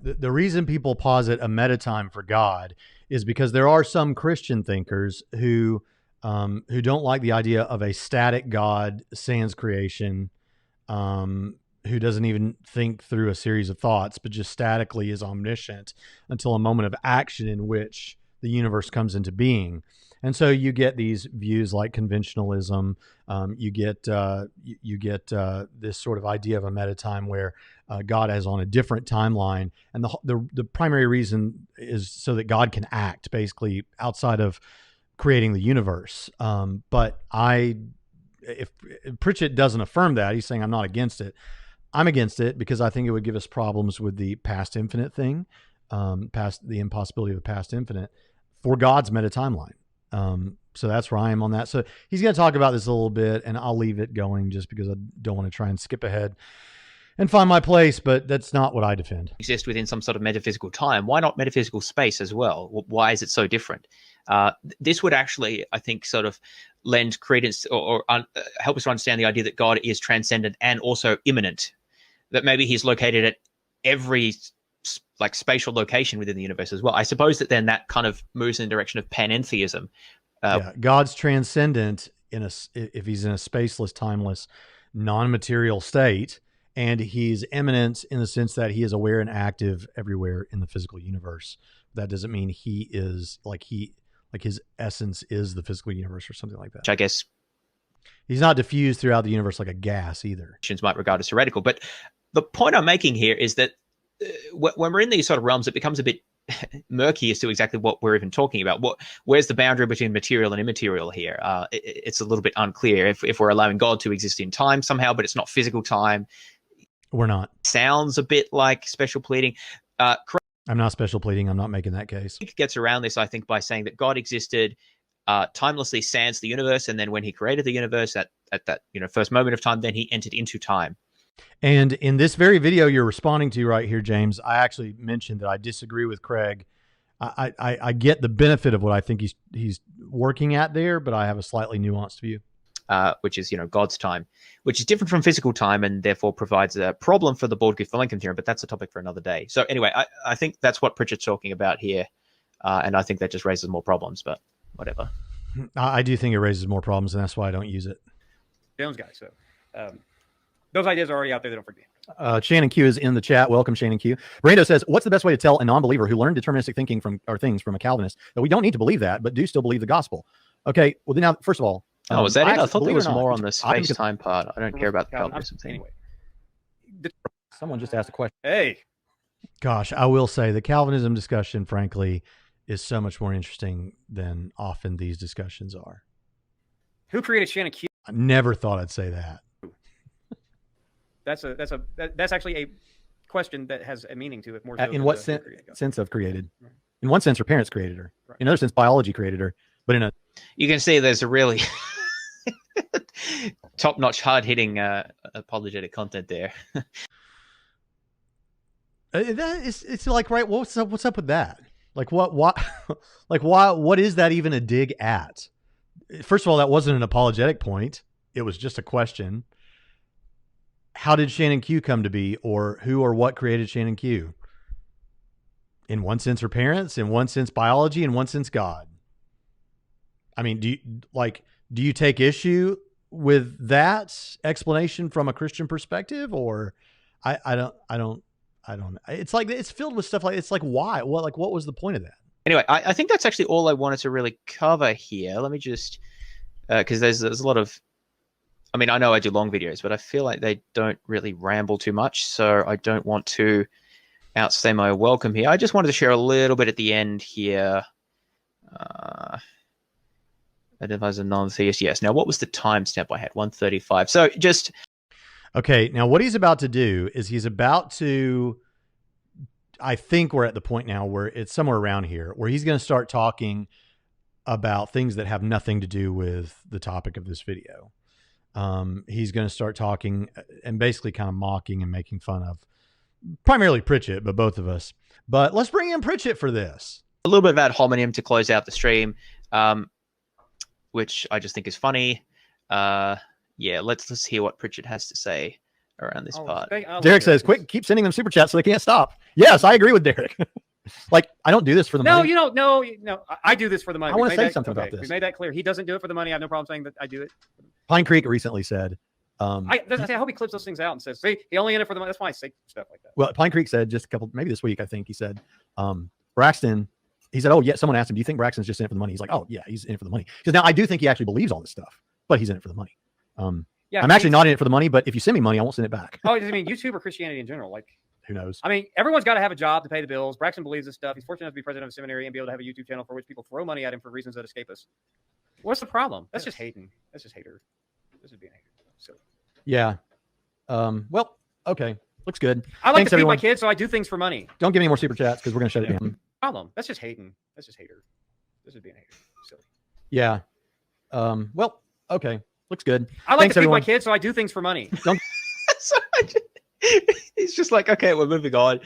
The reason people posit a metatime for God is because there are some Christian thinkers who don't like the idea of a static God sans creation, who doesn't even think through a series of thoughts, but just statically is omniscient until a moment of action in which the universe comes into being. And so you get these views like conventionalism. You get this sort of idea of a metatime where God is on a different timeline, and the primary reason is so that God can act basically outside of creating the universe. But if Pritchett doesn't affirm that, he's saying I'm not against it. I'm against it because I think it would give us problems with the past infinite thing, past the impossibility of a past infinite for God's meta timeline. So that's where I am on that. So he's going to talk about this a little bit, and I'll leave it going just because I don't want to try and skip ahead and find my place, but that's not what I defend. Exist within some sort of metaphysical time. Why not metaphysical space as well? Why is it so different? This would actually, I think, sort of lend credence or help us to understand the idea that God is transcendent and also immanent, that maybe he's located at every like spatial location within the universe as well. I suppose that then that kind of moves in the direction of panentheism. God's transcendent if he's in a spaceless, timeless, non-material state, and he's immanent in the sense that he is aware and active everywhere in the physical universe. That doesn't mean he is like his essence is the physical universe or something like that. Which I guess he's not diffused throughout the universe like a gas either. Might regard as heretical, but the point I'm making here is that when we're in these sort of realms, it becomes a bit murky as to exactly what we're even talking about. Where's the boundary between material and immaterial here? It's a little bit unclear if we're allowing God to exist in time somehow, but it's not physical time. We're not. Sounds a bit like special pleading. I'm not special pleading. I'm not making that case. He gets around this, I think, by saying that God existed timelessly sans the universe, and then when he created the universe at that first moment of time, then he entered into time. And in this very video you're responding to right here, James, I actually mentioned that I disagree with Craig. I get the benefit of what I think he's working at there, but I have a slightly nuanced view. Which is, God's time, which is different from physical time and therefore provides a problem for the Baldwin-Lincoln theorem, but that's a topic for another day. So anyway, I think that's what Pritchett's talking about here. And I think that just raises more problems, but whatever. I do think it raises more problems, and that's why I don't use it. Jones guy. So those ideas are already out there. They don't forget. Shannon Q is in the chat. Welcome, Shannon Q. Brando says, what's the best way to tell a non-believer who learned deterministic thinking from a Calvinist that we don't need to believe that, but do still believe the gospel? Okay, well, then now, first of all, was that it? I thought there was more on the space space-time part. I don't care about the Calvinism thing. Anyway. Someone just asked a question. Hey. Gosh, I will say the Calvinism discussion, frankly, is so much more interesting than often these discussions are. Who created Shannon Q? I never thought I'd say that. That's actually a question that has a meaning to it. More so in what sense of created? In one sense, her parents created her. Right. In another sense, biology created her. But in a you can see there's a really top-notch, hard-hitting apologetic content there. It's like, right, what's up with that? Like what like what is that even a dig at? First of all, that wasn't an apologetic point. It was just a question. How did Shannon Q come to be, or who or what created Shannon Q? In one sense, her parents, in one sense, biology, in one sense, God. I mean, do you take issue with that explanation from a Christian perspective, or I don't. It's like, it's filled with stuff like, it's like, why? What was the point of that? Anyway, I think that's actually all I wanted to really cover here. Let me just, because there's a lot of, I mean, I know I do long videos, but I feel like they don't really ramble too much, so I don't want to outstay my welcome here. I just wanted to share a little bit at the end here. Identifies as a non-theist, yes. Now, what was the timestamp I had? 1:35. So just... Okay, now what he's about to do is he's about to, I think we're at the point now where it's somewhere around here, where he's going to start talking about things that have nothing to do with the topic of this video. He's going to start talking and basically kind of mocking and making fun of primarily Pritchett, but both of us. But let's bring in Pritchett for this. A little bit of ad hominem to close out the stream, which I just think is funny. Yeah, let's hear what Pritchett has to say around this part. Derek says, quick, keep sending them super chats so they can't stop. Yes, I agree with Derek. Like, I don't do this for the money. No, I do this for the money. I want to say something about this. We made that clear. He doesn't do it for the money. I have no problem saying that I do it. Pine Creek recently said, I hope he clips those things out and says, see, he only in it for the money. That's why I say stuff like that. Well, Pine Creek said just a couple, maybe this week, I think he said, Braxton, he said, oh, yeah, someone asked him, do you think Braxton's just in it for the money? He's like, oh, yeah, he's in it for the money. Because now I do think he actually believes all this stuff, but he's in it for the money. Yeah, I'm actually not in it for the money, but if you send me money, I won't send it back. Oh, I mean, YouTube or Christianity in general? Like, who knows? I mean, everyone's got to have a job to pay the bills. Braxton believes this stuff. He's fortunate enough to be president of a seminary and be able to have a YouTube channel for which people throw money at him for reasons that escape us. What's the problem? That's just hating. That's just hater. This is being a hater. So. Yeah. Well, okay. Looks good. I like Thanks, to feed everyone. my kids, so I do things for money. Don't give me any more super chats because we're going to shut it down. Problem. That's just hating. That's just hater. This is being a hater. Silly. Yeah. Well, okay. Looks good. I like Thanks, to feed everyone. my kids, so I do things for money. Don't. He's just like, okay, we're moving on.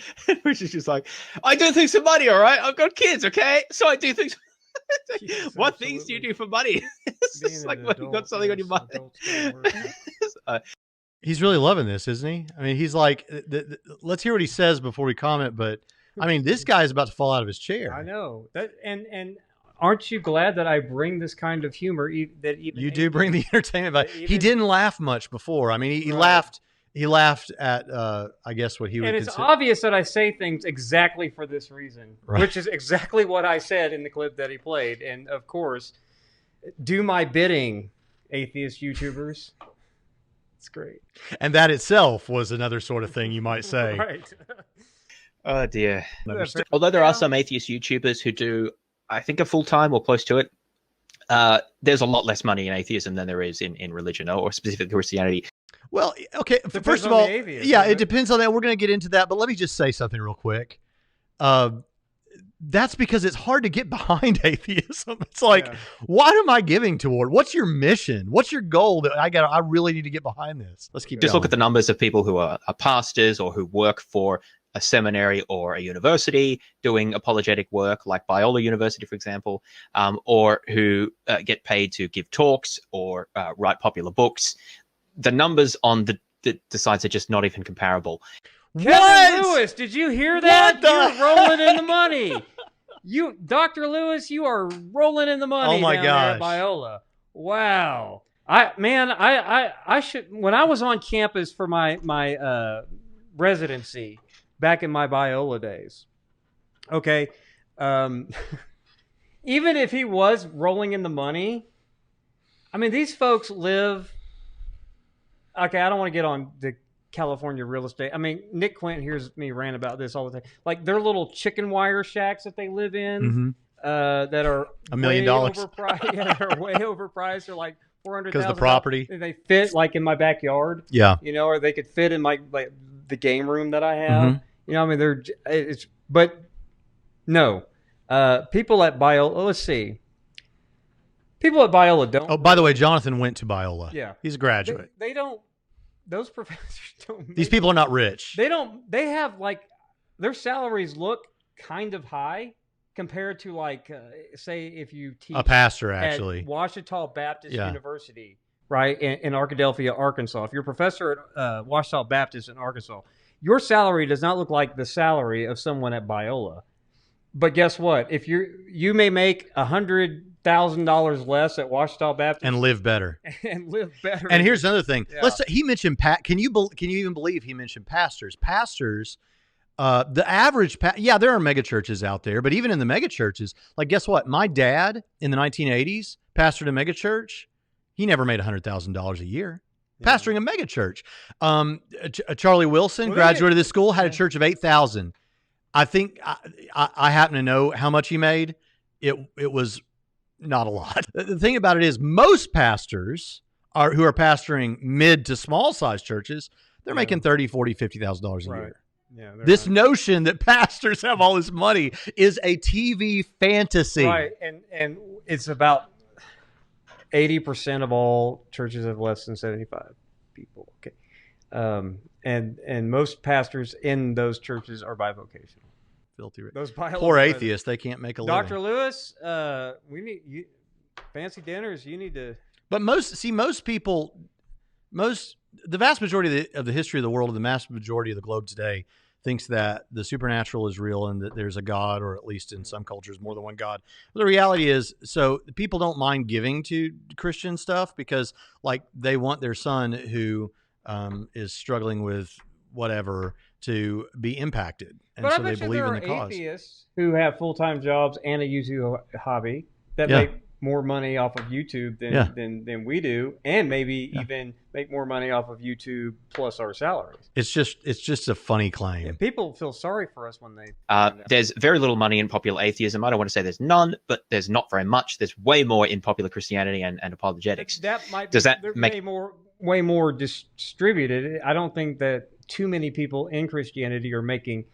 Which is just like, I do things for money, all right? I've got kids, okay? So I do things. Yes, what things do you do for money? It's just like when you got something on your mind. He's really loving this, isn't he? I mean, he's like, let's hear what he says before we comment. But I mean, this guy is about to fall out of his chair. I know that, and aren't you glad that I bring this kind of humor? That even You do bring the entertainment, but he even- didn't laugh much before. I mean, he Right. laughed. He laughed at, I guess, what he would and it's consider. obvious that I say things exactly for this reason, Right. which is exactly what I said in the clip that he played. And of course, do my bidding, atheist YouTubers. It's great. And that itself was another sort of thing you might say. Right. Oh, dear. Understand. Although there are some atheist YouTubers who do, I think, a full-time or close to it, there's a lot less money in atheism than there is in religion or specifically Christianity. Well, okay. Depends First of on all, the atheist, yeah, doesn't it it? depends on that. We're going to get into that, but let me just say something real quick. That's because it's hard to get behind atheism. It's like, Yeah. what am I giving toward? What's your mission? What's your goal? That I really need to get behind this. Let's keep Just going. look at the numbers of people who are pastors or who work for a seminary or a university doing apologetic work, like Biola University, for example, or who get paid to give talks or write popular books. The numbers on the sites are just not even comparable. Kevin Lewis, did you hear that? What the You're rolling in the money. You, Dr. Lewis, you are rolling in the money Oh my down there at gosh. Biola. Wow. I should, when I was on campus for my residency back in my Biola days. Okay. Even if he was rolling in the money, I mean, these folks live. Okay, I don't want to get on the California real estate. I mean, Nick Quint hears me rant about this all the time. Like their little chicken wire shacks that they live in, that are $1 million. way overpriced. Yeah, they're way overpriced. They're like $400,000 'Cause the property. They fit like in my backyard. Yeah. You know, or they could fit in like the game room that I have. You know, I mean, but no, people at Biola. Let's see. People at Biola don't. Oh, by the way, Jonathan went to Biola. Yeah. He's a graduate. They don't. Those professors don't. These people are not rich. They don't. They have like their salaries look kind of high compared to like, say, if you teach A pastor, at actually. Ouachita Baptist Yeah. University, right, in Arkadelphia, Arkansas. If you're a professor at Ouachita Baptist in Arkansas, your salary does not look like the salary of someone at Biola. But guess what? If you may make $100,000 less at Ouachita Baptist And live better. and live better. And here's another thing. Yeah. Let's say he mentioned Can you even believe he mentioned pastors? Pastors, the average there are mega churches out there, but even in the mega churches, like guess what? My dad in the 1980s pastored a mega church. He never made $100,000 a year. Pastoring a mega church. Charlie Wilson graduated this school, had a church of 8,000. I think I happen to know how much he made. It was not a lot. The thing about it is most pastors who are pastoring mid to small size churches, they're making $30,000, $40,000, $50,000 a year. Yeah, This notion that pastors have all this money is a TV fantasy. right, and it's about 80% of all churches have less than 75 people. Okay, and most pastors in those churches are bivocational. Filthy rich. Those Bible Poor atheists, they can't make a Dr. living. Lewis, we need you fancy dinners. You need to. But most people, the vast majority of the history of the world, and the vast majority of the globe today, thinks that the supernatural is real and that there's a God, or at least in some cultures, more than one God. But the reality is, so people don't mind giving to Christian stuff because, like, they want their son who is struggling with whatever to be impacted, and But so I they bet you believe there in the are cause. atheists who have full-time jobs and a YouTube hobby that Yeah. make more money off of YouTube than we do, and maybe even make more money off of YouTube plus our salaries. It's just a funny claim. Yeah, people feel sorry for us when they. There's very little money in popular atheism. I don't want to say there's none, but there's not very much. There's way more in popular Christianity and apologetics. That might be, Does that they're make way more distributed? I don't think that too many people in Christianity are making,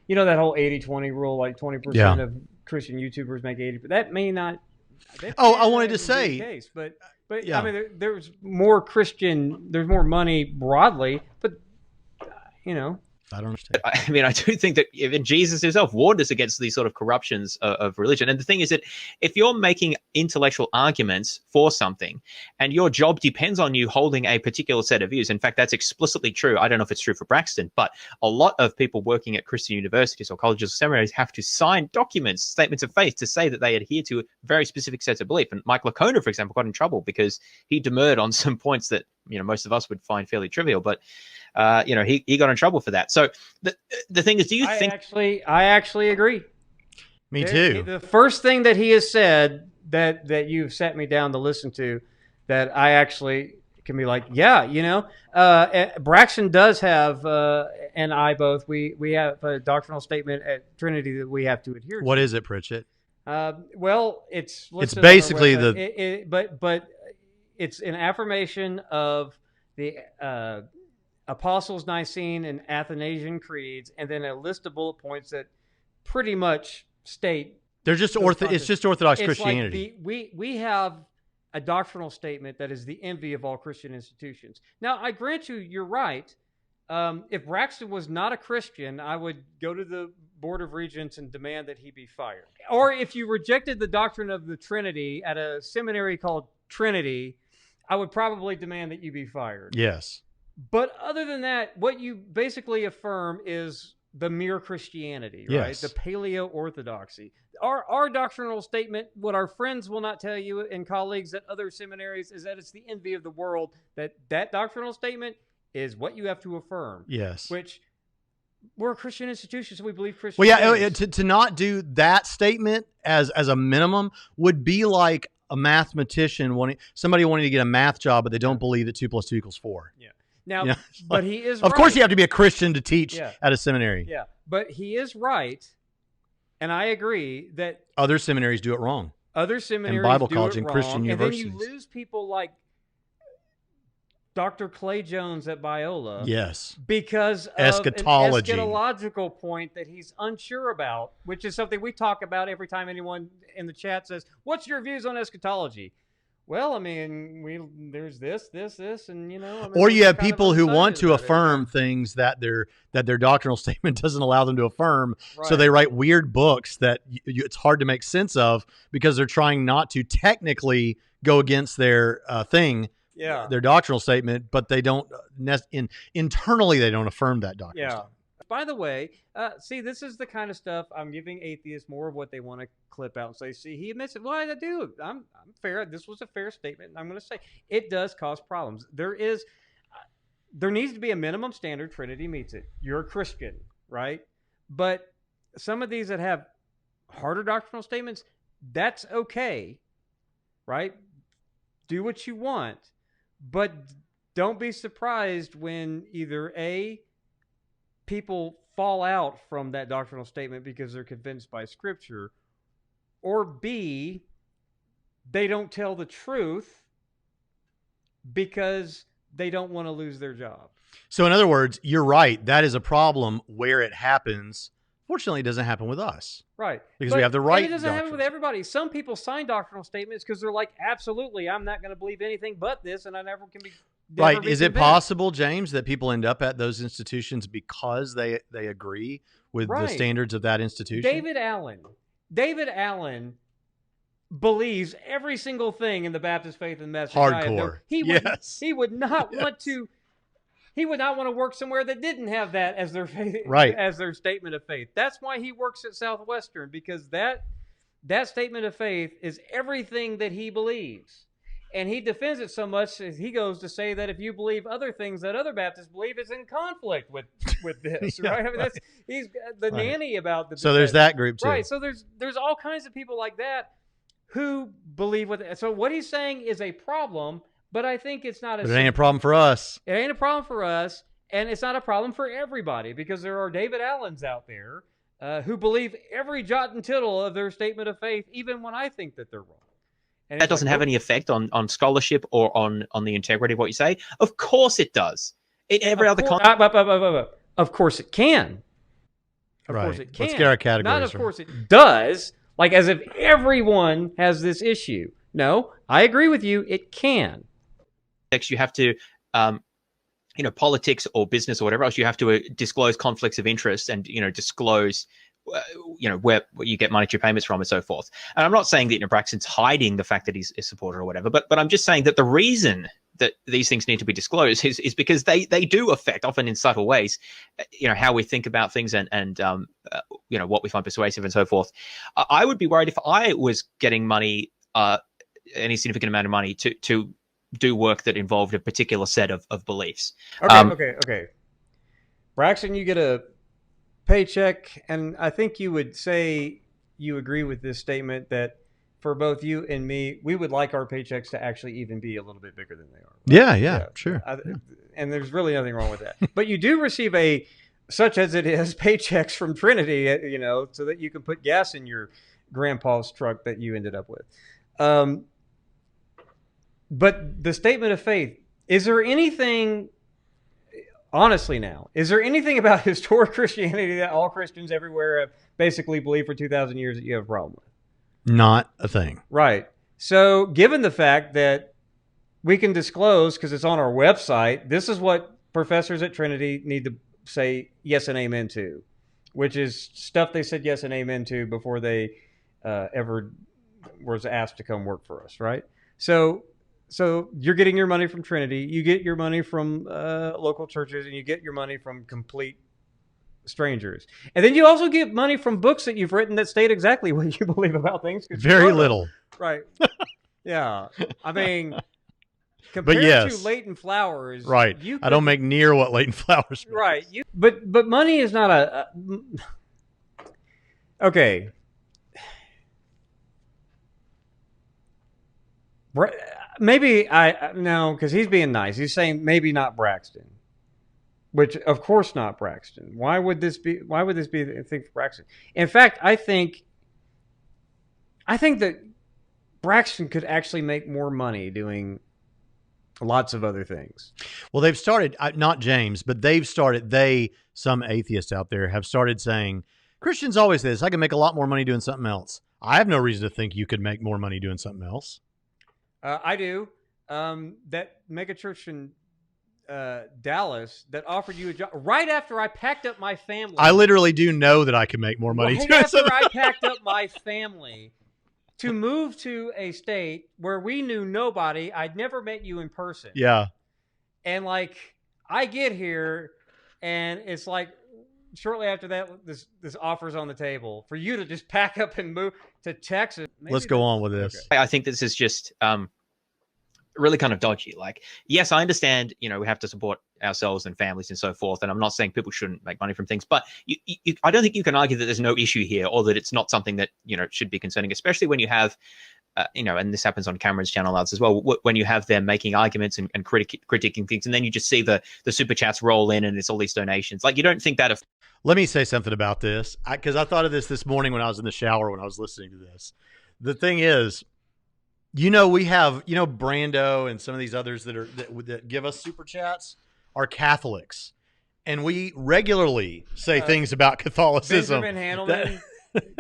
that whole 80-20 rule, like 20% of Christian YouTubers make 80%. That may not. I wanted to be say, the case, but yeah. I mean, there's more there's more money broadly, but I don't understand. I mean, I do think that even Jesus himself warned us against these sort of corruptions of religion. And the thing is that if you're making intellectual arguments for something and your job depends on you holding a particular set of views, in fact, that's explicitly true. I don't know if it's true for Braxton, but a lot of people working at Christian universities or colleges or seminaries have to sign documents, statements of faith, to say that they adhere to very specific sets of belief. And Mike Lacona, for example, got in trouble because he demurred on some points that most of us would find fairly trivial, but he got in trouble for that. So the thing is, do you think? I actually agree. Me too. The first thing that he has said that you've set me down to listen to, that I actually can be like, Braxton does have, and I both, we have a doctrinal statement at Trinity that we have to adhere to. What is it, Pritchett? Well, it's listed basically on our website. But it's an affirmation of the Apostles' Nicene and Athanasian creeds, and then a list of bullet points that pretty much state They're just it's just Orthodox Christianity. Like we have a doctrinal statement that is the envy of all Christian institutions. Now, I grant you're right. If Braxton was not a Christian, I would go to the Board of Regents and demand that he be fired. Or if you rejected the doctrine of the Trinity at a seminary called Trinity, I would probably demand that you be fired. Yes. But other than that, what you basically affirm is the mere Christianity, right? Yes. The paleo-orthodoxy. Our doctrinal statement, what our friends will not tell you and colleagues at other seminaries, is that it's the envy of the world. That doctrinal statement is what you have to affirm. Yes. Which we're a Christian institution, so we believe Christian. Well, yeah, to not do that statement as a minimum would be like a mathematician somebody wanting to get a math job, but they don't believe that 2 + 2 = 4. Yeah. Now, but he is Of right. course, you have to be a Christian to teach at a seminary. Yeah, but he is right, and I agree that Other seminaries do it wrong. other seminaries And Bible do college it and wrong, Christian universities. And then you lose people like Dr. Clay Jones at Biola. Yes. Because of Eschatology. an eschatological point that he's unsure about, which is something we talk about every time anyone in the chat says, "What's your views on eschatology?" well, I mean, there's this, and you know, I mean, Or you we're have kind of people who want undecided to about it, affirm things that their doctrinal statement doesn't allow them to affirm. So Right. they write weird books that it's hard to make sense of because they're trying not to technically go against their thing, Yeah. their doctrinal statement, but they don't internally they don't affirm that doctrinal Yeah. statement. By the way, see, this is the kind of stuff I'm giving atheists more of what they want to clip out and say. See, he admits it. Well, I do. I'm fair. This was a fair statement. I'm going to say it does cause problems. There needs to be a minimum standard. Trinity meets it. You're a Christian, right? But some of these that have harder doctrinal statements, that's okay, right? Do what you want, but don't be surprised when either A, people fall out from that doctrinal statement because they're convinced by Scripture, or B, they don't tell the truth because they don't want to lose their job. So in other words, you're right. That is a problem where it happens. Fortunately, it doesn't happen with us. Right. Because we have the right And it doesn't happen with doctrines. everybody. Some people sign doctrinal statements because they're like, absolutely, I'm not going to believe anything but this, and I never can be. Right. Is it possible, James, that people end up at those institutions because they agree with the standards of that institution? David Allen believes every single thing in the Baptist faith and message. Hardcore. He would not Yes. want to. He would not want to work somewhere that didn't have that as their faith, Right. as their statement of faith. That's why he works at Southwestern, because that statement of faith is everything that he believes. And he defends it so much that he goes to say that if you believe other things that other Baptists believe, is in conflict with this, Yeah, right? I mean, he's the nanny about the. So there's that group too. Right. So there's all kinds of people like that who believe so what he's saying is a problem, but I think it's not. But it ain't a problem for us. It ain't a problem for us, and it's not a problem for everybody, because there are David Allens out there who believe every jot and tittle of their statement of faith, even when I think that they're wrong. And That doesn't have any effect on scholarship or on the integrity of what you say. Of course it does. In every other context. Of course it can. Of Right. course it can. Let's get our categories Not of right. course it does, like as if everyone has this issue. No, I agree with you. It can. You have to, politics or business or whatever else, you have to disclose conflicts of interest and, disclose, where you get monetary payments from and so forth. And I'm not saying that Braxton's hiding the fact that he's a supporter or whatever, but I'm just saying that the reason that these things need to be disclosed is because they do affect, often in subtle ways, how we think about things and what we find persuasive and so forth. I would be worried if I was getting money, any significant amount of money to do work that involved a particular set of beliefs. Okay. Braxton, you get a paycheck, and I think you would say you agree with this statement that for both you and me, we would like our paychecks to actually even be a little bit bigger than they are. Right? Yeah, sure. And there's really nothing wrong with that. But you do receive such as it is, paychecks from Trinity, so that you can put gas in your grandpa's truck that you ended up with. But the statement of faith, is there anything, honestly now, is there anything about historic Christianity that all Christians everywhere have basically believed for 2,000 years that you have a problem with? Not a thing. Right. So given the fact that we can disclose, because it's on our website, this is what professors at Trinity need to say yes and amen to, which is stuff they said yes and amen to before they ever was asked to come work for us, right? So you're getting your money from Trinity, you get your money from local churches, and you get your money from complete strangers. And then you also get money from books that you've written that state exactly what you believe about things. Very little. Right. Yeah. I mean, compared yes. to Latent Flowers. Right. I don't make near what Latent Flowers makes. Right. But money is not okay. Maybe no, because he's being nice. He's saying maybe not Braxton, which of course not Braxton. Why would this be a thing for Braxton? In fact, I think that Braxton could actually make more money doing lots of other things. Well, they've started, not James, but some atheists out there have started saying, Christians always say this, I can make a lot more money doing something else. I have no reason to think you could make more money doing something else. I do. That mega church in Dallas that offered you a job right after I packed up my family. I literally do know that I can make more money. Right after I packed up my family to move to a state where we knew nobody. I'd never met you in person. Yeah. And like I get here, and it's like shortly after that, this offer's on the table for you to just pack up and move to Texas. Maybe Let's go on with this. I think this is just really kind of dodgy. Like, yes, I understand, we have to support ourselves and families and so forth. And I'm not saying people shouldn't make money from things, but I don't think you can argue that there's no issue here, or that it's not something that, should be concerning, especially when you have, and this happens on Cameron's channel as well, when you have them making arguments and critiquing things, and then you just see the super chats roll in and it's all these donations. Like, you don't think that Let me say something about this, because I thought of this morning when I was in the shower when I was listening to this. The thing is, we have, Brando and some of these others that give us super chats are Catholics, and we regularly say things about Catholicism. Benjamin Handelman,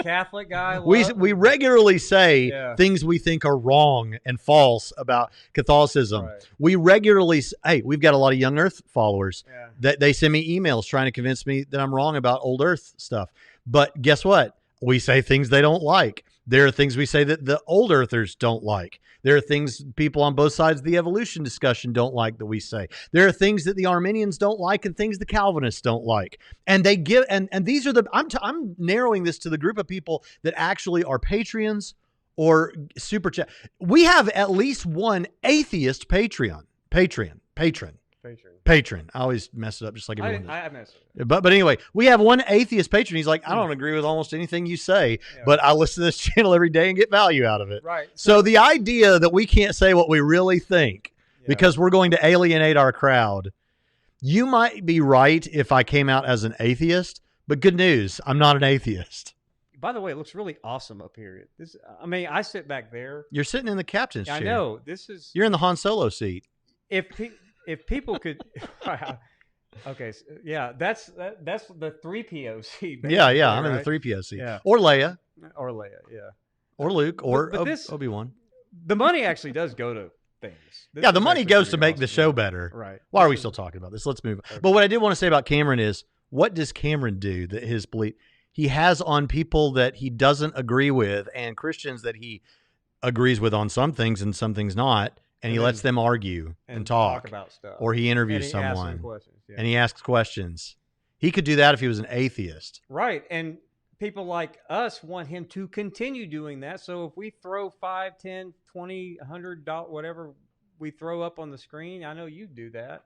Catholic guy. We regularly say things we think are wrong and false about Catholicism. Right. We regularly, we've got a lot of Young Earth followers that they send me emails trying to convince me that I'm wrong about old Earth stuff. But guess what? We say things they don't like. There are things we say that the old earthers don't like. There are things people on both sides of the evolution discussion don't like that we say. There are things that the Arminians don't like and things the Calvinists don't like. And they give, and these are I'm narrowing this to the group of people that actually are Patreons or super chat. We have at least one atheist patron. I always mess it up just like everyone does. I mess it up. But anyway, we have one atheist patron. He's like, I don't agree with almost anything you say, but I listen to this channel every day and get value out of it. Right. So the idea that we can't say what we really think because we're going to alienate our crowd, you might be right if I came out as an atheist, but good news, I'm not an atheist. By the way, it looks really awesome up here. I sit back there. You're sitting in the captain's chair. I know. You're in the Han Solo seat. If people could, okay, so, that's the 3PO seat. Yeah, I'm in the 3PO seat. Yeah. Or Leia, or Luke, or this, Obi-Wan. The money actually does go to things. The money goes to make the show better. Right. Why are we still talking about this? Let's move on. Okay. But what I did want to say about Cameron is, what does Cameron do that his belief he has on people that he doesn't agree with and Christians that he agrees with on some things and some things not? And he lets them argue and talk about stuff. Or he interviews someone and he asks questions. He could do that if he was an atheist. Right. And people like us want him to continue doing that. So if we throw $5, $10, $20, $100, whatever we throw up on the screen, I know you do that.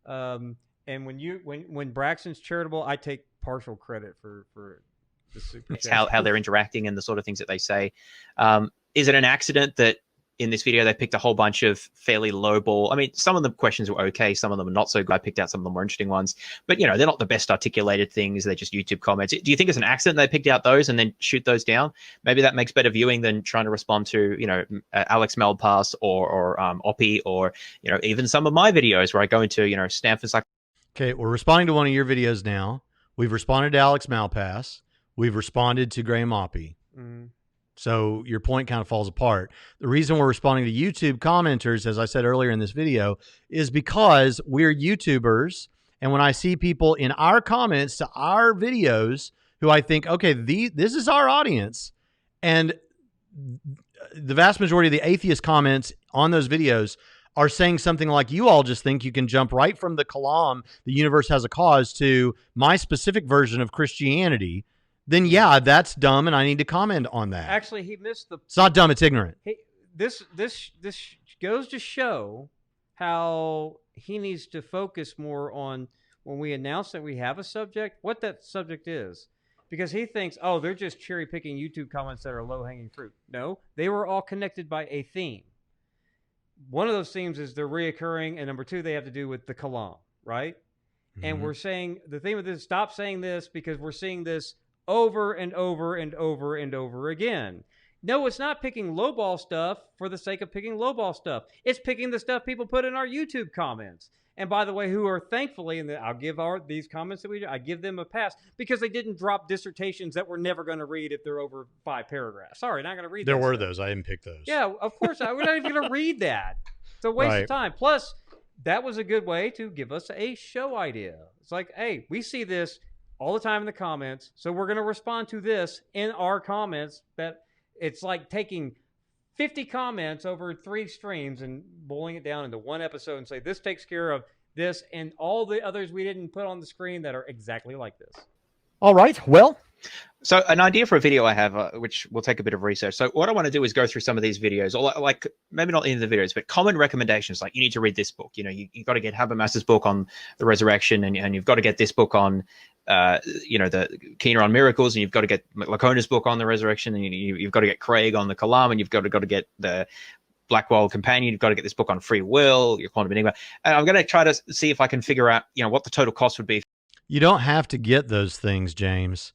And when Braxton's charitable, I take partial credit for the super chat. How they're interacting and the sort of things that they say. Is it an accident that in this video, they picked a whole bunch of fairly lowball. I mean, some of the questions were okay. Some of them are not so good. I picked out some of the more interesting ones. But, they're not the best articulated things. They're just YouTube comments. Do you think it's an accident they picked out those and then shoot those down? Maybe that makes better viewing than trying to respond to, Alex Malpass or Oppie or, even some of my videos where I go into, Stanford's like. Okay, we're responding to one of your videos now. We've responded to Alex Malpass. We've responded to Graham Oppie. Mm-hmm. So your point kind of falls apart. The reason we're responding to YouTube commenters, as I said earlier in this video, is because we're YouTubers. And when I see people in our comments to our videos who I think, okay, this is our audience. And the vast majority of the atheist comments on those videos are saying something like, you all just think you can jump right from the kalam, the universe has a cause, to my specific version of Christianity. Then that's dumb, and I need to comment on that. Actually, he missed the. It's not dumb; it's ignorant. This goes to show how he needs to focus more on when we announce that we have a subject, what that subject is, because he thinks, oh, they're just cherry picking YouTube comments that are low hanging fruit. No, they were all connected by a theme. One of those themes is they're reoccurring, and number two, they have to do with the kalam, right? Mm-hmm. And we're saying the theme of this: stop saying this because we're seeing this over and over and over and over again. No, it's not picking lowball stuff for the sake of picking lowball stuff. It's picking the stuff people put in our YouTube comments. And by the way, who are thankfully, and I'll give these comments that we do, I give them a pass because they didn't drop dissertations that we're never going to read if they're over 5 paragraphs. Sorry, not going to read. There that were stuff. those. I didn't pick those. Yeah, of course. We're not even going to read that. It's a waste of time. Plus, that was a good way to give us a show idea. It's like, hey, we see this all the time in the comments, so we're going to respond to this in our comments. That it's like taking 50 comments over 3 streams and boiling it down into one episode and say, this takes care of this and all the others we didn't put on the screen that are exactly like this. All right. Well, So an idea for a video I have, which will take a bit of research. So what I want to do is go through some of these videos, or like maybe not in the videos, but common recommendations. Like you need to read this book. You know, you've got to get Habermas's book on the resurrection, and you've got to get this book on, the Keener on miracles, and you've got to get Lacona's book on the resurrection, and you've got to get Craig on the Kalam, and you've got to get the Blackwell Companion. You've got to get this book on free will, your quantum enigma. And I'm going to try to see if I can figure out, what the total cost would be. You don't have to get those things, James.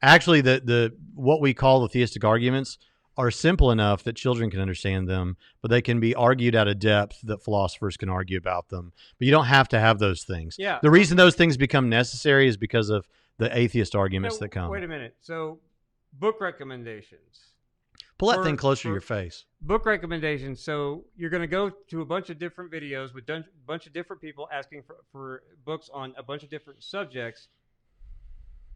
Actually, the what we call the theistic arguments are simple enough that children can understand them, but they can be argued at a depth that philosophers can argue about them. But you don't have to have those things. Yeah. The reason those things become necessary is because of the atheist arguments that come. Wait a minute. So, book recommendations. Pull that thing closer to your face. Book recommendations. So you're going to go to a bunch of different videos with a bunch of different people asking for books on a bunch of different subjects,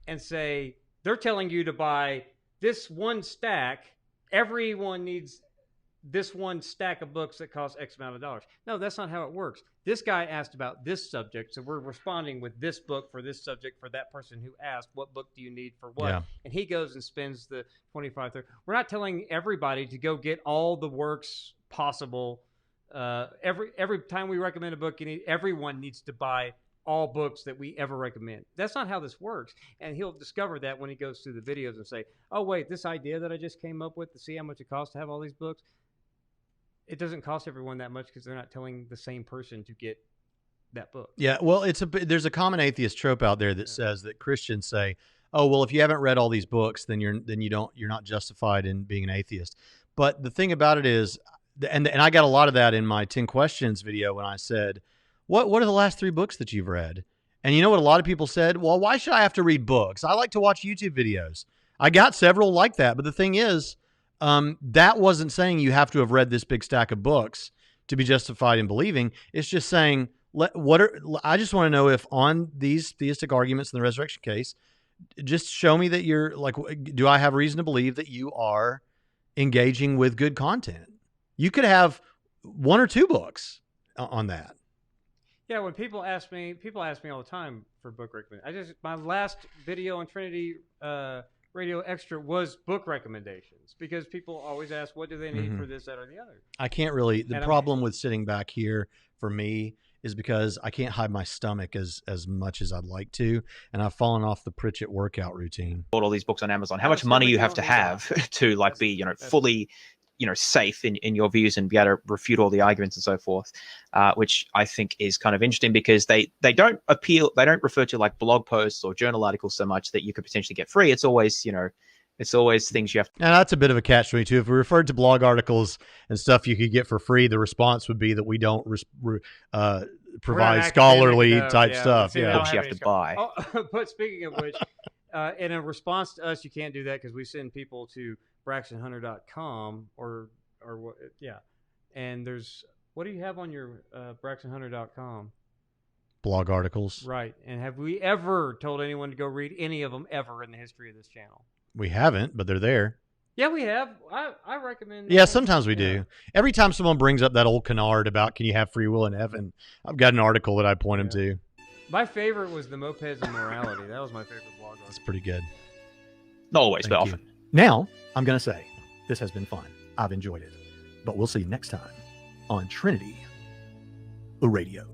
and say they're telling you to buy this one stack. Everyone needs this one stack of books that cost X amount of dollars. No, that's not how it works. This guy asked about this subject, so we're responding with this book for this subject for that person who asked, what book do you need for what? Yeah. And he goes and spends the 25, 30. We're not telling everybody to go get all the works possible. Every time we recommend a book, everyone needs to buy all books that we ever recommend. That's not how this works. And he'll discover that when he goes through the videos and say, oh, wait, this idea that I just came up with to see how much it costs to have all these books, it doesn't cost everyone that much because they're not telling the same person to get that book. Yeah, well, there's a common atheist trope out there that says that Christians say, "Oh, well, if you haven't read all these books, then you're not justified in being an atheist." But the thing about it is, and I got a lot of that in my 10 questions video when I said, "What are the last 3 books that you've read?" And you know what a lot of people said? "Well, why should I have to read books? I like to watch YouTube videos." I got several like that, but the thing is, that wasn't saying you have to have read this big stack of books to be justified in believing. It's just saying, I just want to know if on these theistic arguments in the resurrection case, just show me that you're like, do I have reason to believe that you are engaging with good content? You could have 1 or 2 books on that. Yeah, when people ask me all the time for book recommendations. My last video on Trinity Radio Extra was book recommendations because people always ask, what do they need for this, that, or the other? I can't really. The problem with sitting back here for me is because I can't hide my stomach as much as I'd like to, and I've fallen off the Pritchett workout routine. Bought all these books on Amazon. How much money you have to have to be fully safe in your views and be able to refute all the arguments and so forth, which I think is kind of interesting because they don't refer to like blog posts or journal articles so much that you could potentially get free. It's always things you have to. And that's a bit of a catch-22. If we referred to blog articles and stuff you could get for free, the response would be that we don't provide scholarly type stuff. Yeah, books you have to buy. Oh, but speaking of which, in a response to us, you can't do that because we send people to braxtonhunter.com or what? Yeah, and what do you have on your braxtonhunter.com? Blog articles, right? And have we ever told anyone to go read any of them ever in the history of this channel? We haven't, but they're there. Yeah, we have. I recommend. Yeah, sometimes we do. Every time someone brings up that old canard about can you have free will in heaven, I've got an article that I point them to. My favorite was the Mopeds and Morality. That was my favorite blog article. That's pretty good. Not always, but often. Now, I'm going to say, this has been fun. I've enjoyed it. But we'll see you next time on Trinity Radio.